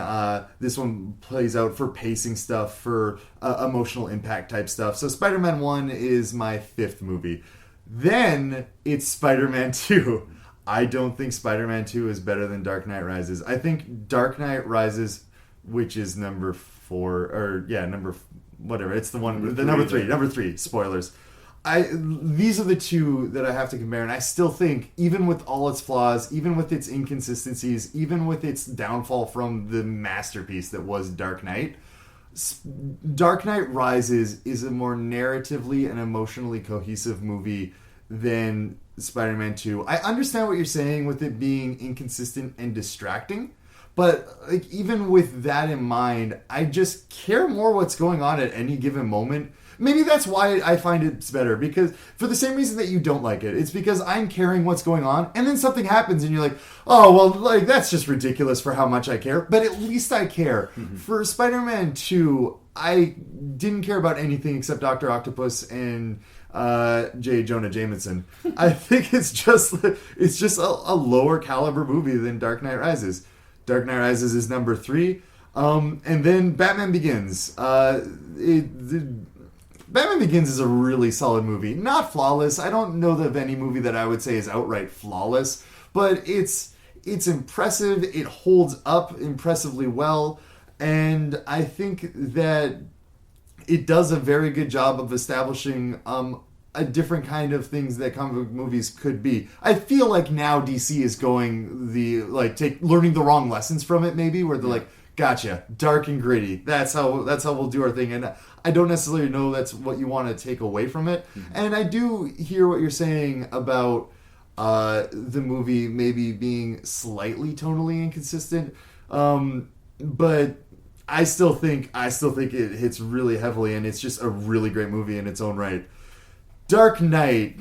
this one plays out for pacing stuff, for emotional impact type stuff. So Spider-Man 1 is my 5th movie. Then it's Spider-Man 2. I don't think Spider-Man 2 is better than Dark Knight Rises. I think Dark Knight Rises, which is number 4, whatever. It's the one, number three. Spoilers. These are the two that I have to compare, and I still think, even with all its flaws, even with its inconsistencies, even with its downfall from the masterpiece that was Dark Knight, Dark Knight Rises is a more narratively and emotionally cohesive movie than Spider-Man 2. I understand what you're saying with it being inconsistent and distracting, but even with that in mind, I just care more what's going on at any given moment. maybe that's why I find it better, because for the same reason that you don't like it, it's because I'm caring what's going on, and then something happens and you're like, oh, well, like, that's just ridiculous for how much I care, but at least I care. For Spider-Man 2, I didn't care about anything except Dr. Octopus and J. Jonah Jameson. I think it's just a lower caliber movie than Dark Knight Rises. Dark Knight Rises is number 3. And then Batman Begins. Batman Begins is a really solid movie. Not flawless. I don't know of any movie that I would say is outright flawless, but it's impressive. It holds up impressively well, and I think that it does a very good job of establishing a different kind of things that comic book movies could be. I feel like now DC is going learning the wrong lessons from it, maybe, where they're like, gotcha, dark and gritty. That's how we'll do our thing. And I don't necessarily know that's what you want to take away from it. And I do hear what you're saying about the movie maybe being slightly tonally inconsistent. But I still think it hits really heavily, and it's just a really great movie in its own right. Dark Knight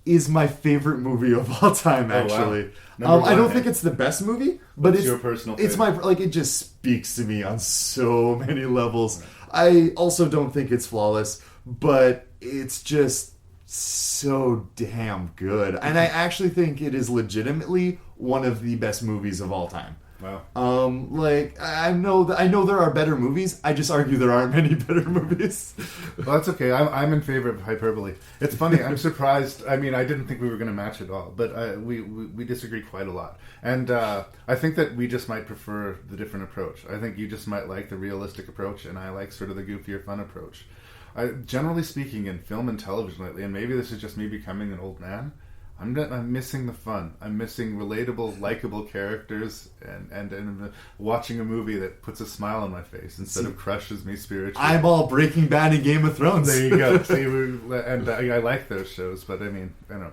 is my favorite movie of all time, actually. Wow. I don't think it's the best movie, but it's your personal it's my it just speaks to me on so many levels. I also don't think it's flawless, but it's just so damn good. And I actually think it is legitimately one of the best movies of all time. Wow. I know there are better movies. I just argue there aren't many better movies. Well, that's okay. I'm in favor of hyperbole. It's funny. I'm surprised. I mean, I didn't think we were going to match at all, but we disagree quite a lot. And I think that we just might prefer the different approach. I think you just might like the realistic approach, and I like sort of the goofier, fun approach. Generally speaking, in film and television lately, and maybe this is just me becoming an old man, I'm missing the fun. I'm missing relatable, likable characters, and watching a movie that puts a smile on my face instead of crushes me spiritually. I'm all Breaking Bad and Game of Thrones. There you go. See, and I like those shows, but I mean, I don't know,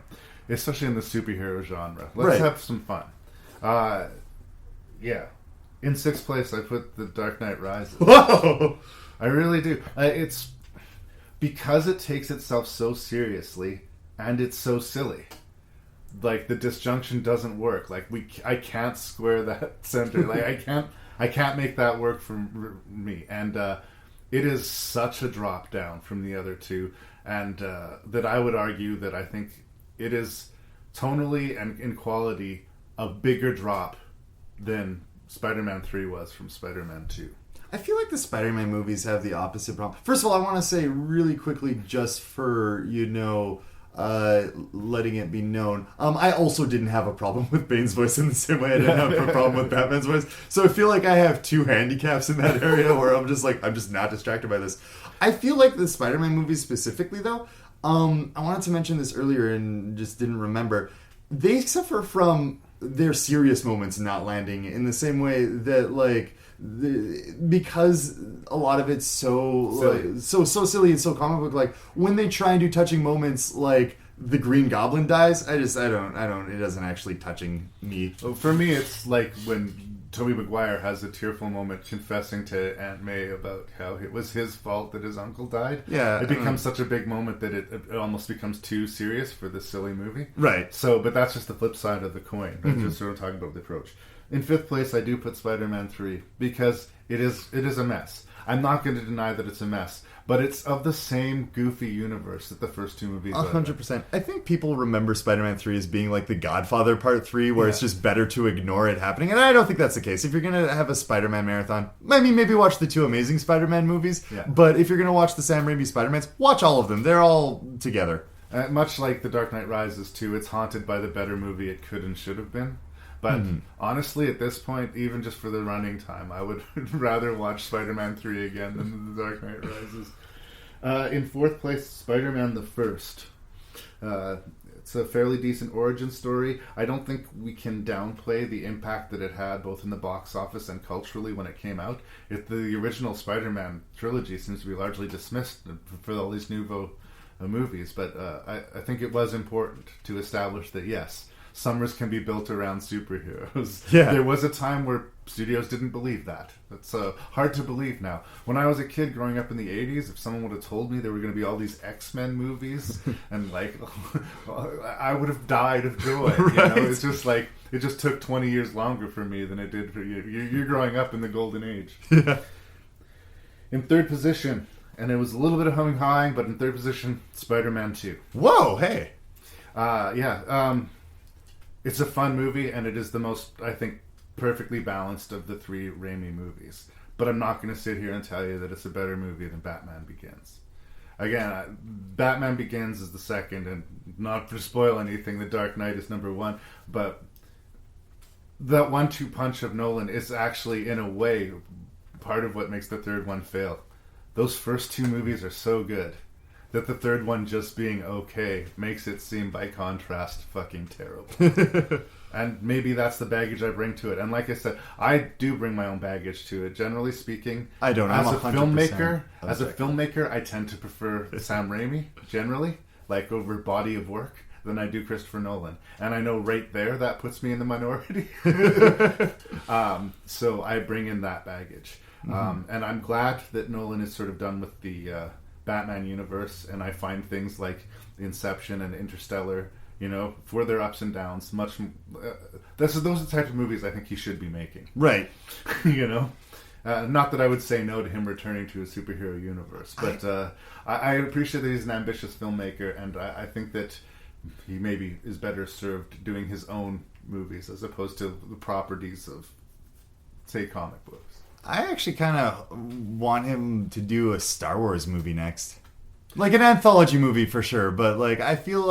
especially in the superhero genre. Let's have some fun. Yeah. In 6th place, I put The Dark Knight Rises. Whoa! I really do. It's because it takes itself so seriously, and it's so silly. Like, the disjunction doesn't work. Like, I can't square that center. Like, I can't make that work for me. And it is such a drop down from the other two, and that I would argue that I think it is tonally and in quality a bigger drop than Spider-Man 3 was from Spider-Man 2. I feel like the Spider-Man movies have the opposite problem. First of all, I want to say really quickly, just for, letting it be known, I also didn't have a problem with Bane's voice in the same way I didn't have a problem with Batman's voice. So I feel like I have two handicaps in that area where I'm just not distracted by this. I feel like the Spider-Man movies specifically, though, I wanted to mention this earlier and just didn't remember. They suffer from their serious moments not landing in the same way that, because a lot of it's so silly and so comic book, like when they try and do touching moments like the Green Goblin dies, I don't, it doesn't actually touching me. Well, for me, it's like when Tobey Maguire has a tearful moment confessing to Aunt May about how it was his fault that his uncle died. Yeah. It becomes such a big moment that it almost becomes too serious for this silly movie. Right. So, but that's just the flip side of the coin. I'm just sort of talking about the approach. In 5th place, I do put Spider-Man 3 because it is a mess. I'm not going to deny that it's a mess, but it's of the same goofy universe that the first two movies are. 100%. I think people remember Spider-Man 3 as being like The Godfather Part 3, where it's just better to ignore it happening, and I don't think that's the case. If you're going to have a Spider-Man marathon, I mean, maybe watch the two Amazing Spider-Man movies, but if you're going to watch the Sam Raimi Spider-Mans, watch all of them. They're all together. Much like The Dark Knight Rises, too, it's haunted by the better movie it could and should have been. But honestly, at this point, even just for the running time, I would rather watch Spider-Man 3 again than The Dark Knight Rises. In 4th place, Spider-Man the First. It's a fairly decent origin story. I don't think we can downplay the impact that it had both in the box office and culturally when it came out. The original Spider-Man trilogy seems to be largely dismissed for all these nouveau movies, but I think it was important to establish that, yes, summers can be built around superheroes. Yeah. There was a time where studios didn't believe that. It's hard to believe now. When I was a kid growing up in the 80s, if someone would have told me there were going to be all these X-Men movies, and like, I would have died of joy. Right. You know, it's just like, it just took 20 years longer for me than it did for you. You're growing up in the golden age. Yeah. In third position, and it was a little bit of humming hawing, but in third position, Spider-Man 2. Whoa, hey. It's a fun movie, and it is the most, I think, perfectly balanced of the three Raimi movies. But I'm not going to sit here and tell you that it's a better movie than Batman Begins. Again, Batman Begins is the second, and not to spoil anything, The Dark Knight is number one, but that 1-2 punch of Nolan is actually, in a way, part of what makes the third one fail. Those first two movies are so good that the third one just being okay makes it seem, by contrast, fucking terrible. And maybe that's the baggage I bring to it. And like I said, I do bring my own baggage to it. Generally speaking, I don't. As I'm a 100% filmmaker, I tend to prefer Sam Raimi generally, like over body of work, than I do Christopher Nolan. And I know right there that puts me in the minority. So I bring in that baggage. And I'm glad that Nolan is sort of done with the Batman universe, and I find things like Inception and Interstellar, you know, for their ups and downs, those are the types of movies I think he should be making. Right. You know? Not that I would say no to him returning to a superhero universe, but I appreciate that he's an ambitious filmmaker, and I think that he maybe is better served doing his own movies as opposed to the properties of, say, comic books. I actually kind of want him to do a Star Wars movie next. Like an anthology movie for sure, but like I feel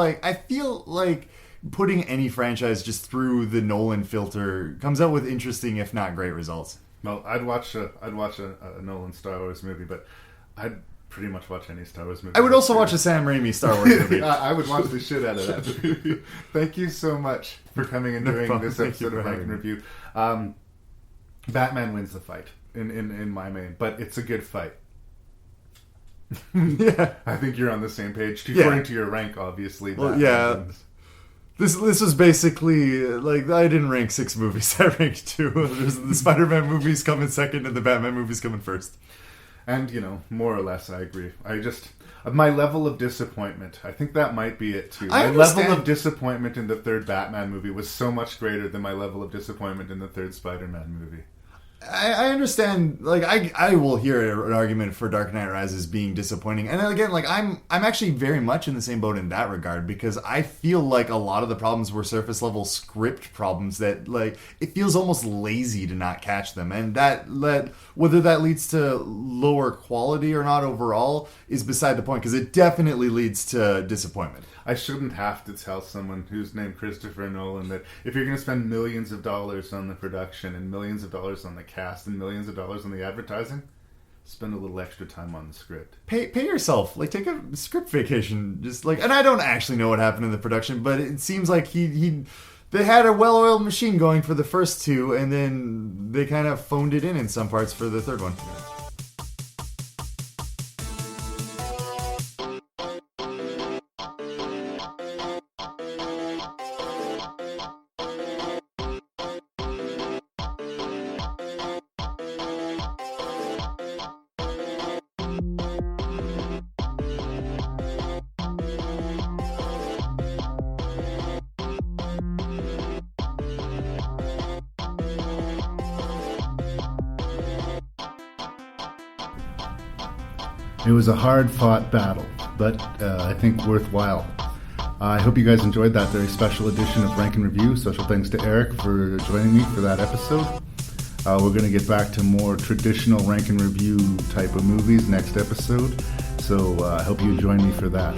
like putting any franchise just through the Nolan filter comes out with interesting, if not great, results. Well, I'd watch a Nolan Star Wars movie, but I'd pretty much watch any Star Wars movie. I would also watch a Sam Raimi Star Wars movie. I would watch the shit out of that movie. Thank you so much for coming and doing this episode of Rank and Review. Batman wins the fight in my main, but it's a good fight. Yeah, I think you're on the same page. According to your rank, obviously. Well, yeah. Wins. This was basically like I didn't rank 6 movies. I ranked 2. The Spider-Man movies coming second, and the Batman movies coming first. And you know, more or less, I agree. My level of disappointment, I think that might be it too. My level of disappointment in the third Batman movie was so much greater than my level of disappointment in the third Spider-Man movie. I understand. Like I will hear an argument for Dark Knight Rises being disappointing, and then again, like I'm actually very much in the same boat in that regard, because I feel like a lot of the problems were surface level script problems that like it feels almost lazy to not catch them, and that whether that leads to lower quality or not overall is beside the point, because it definitely leads to disappointment. I shouldn't have to tell someone who's named Christopher Nolan that if you're going to spend millions of dollars on the production and millions of dollars on the cast and millions of dollars on the advertising, spend a little extra time on the script. Pay yourself. Like, take a script vacation. Just like, and I don't actually know what happened in the production, but it seems like they had a well-oiled machine going for the first 2, and then they kind of phoned it in some parts for the third one. It was a hard-fought battle, but I think worthwhile. I hope you guys enjoyed that very special edition of Rank and Review. Special thanks to Eric for joining me for that episode. We're going to get back to more traditional Rank and Review type of movies next episode, so I hope you join me for that.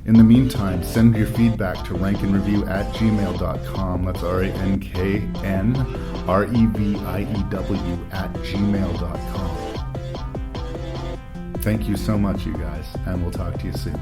In the meantime, send your feedback to rankandreview@gmail.com. That's RANKNREVIEW@gmail.com. Thank you so much, you guys, and we'll talk to you soon.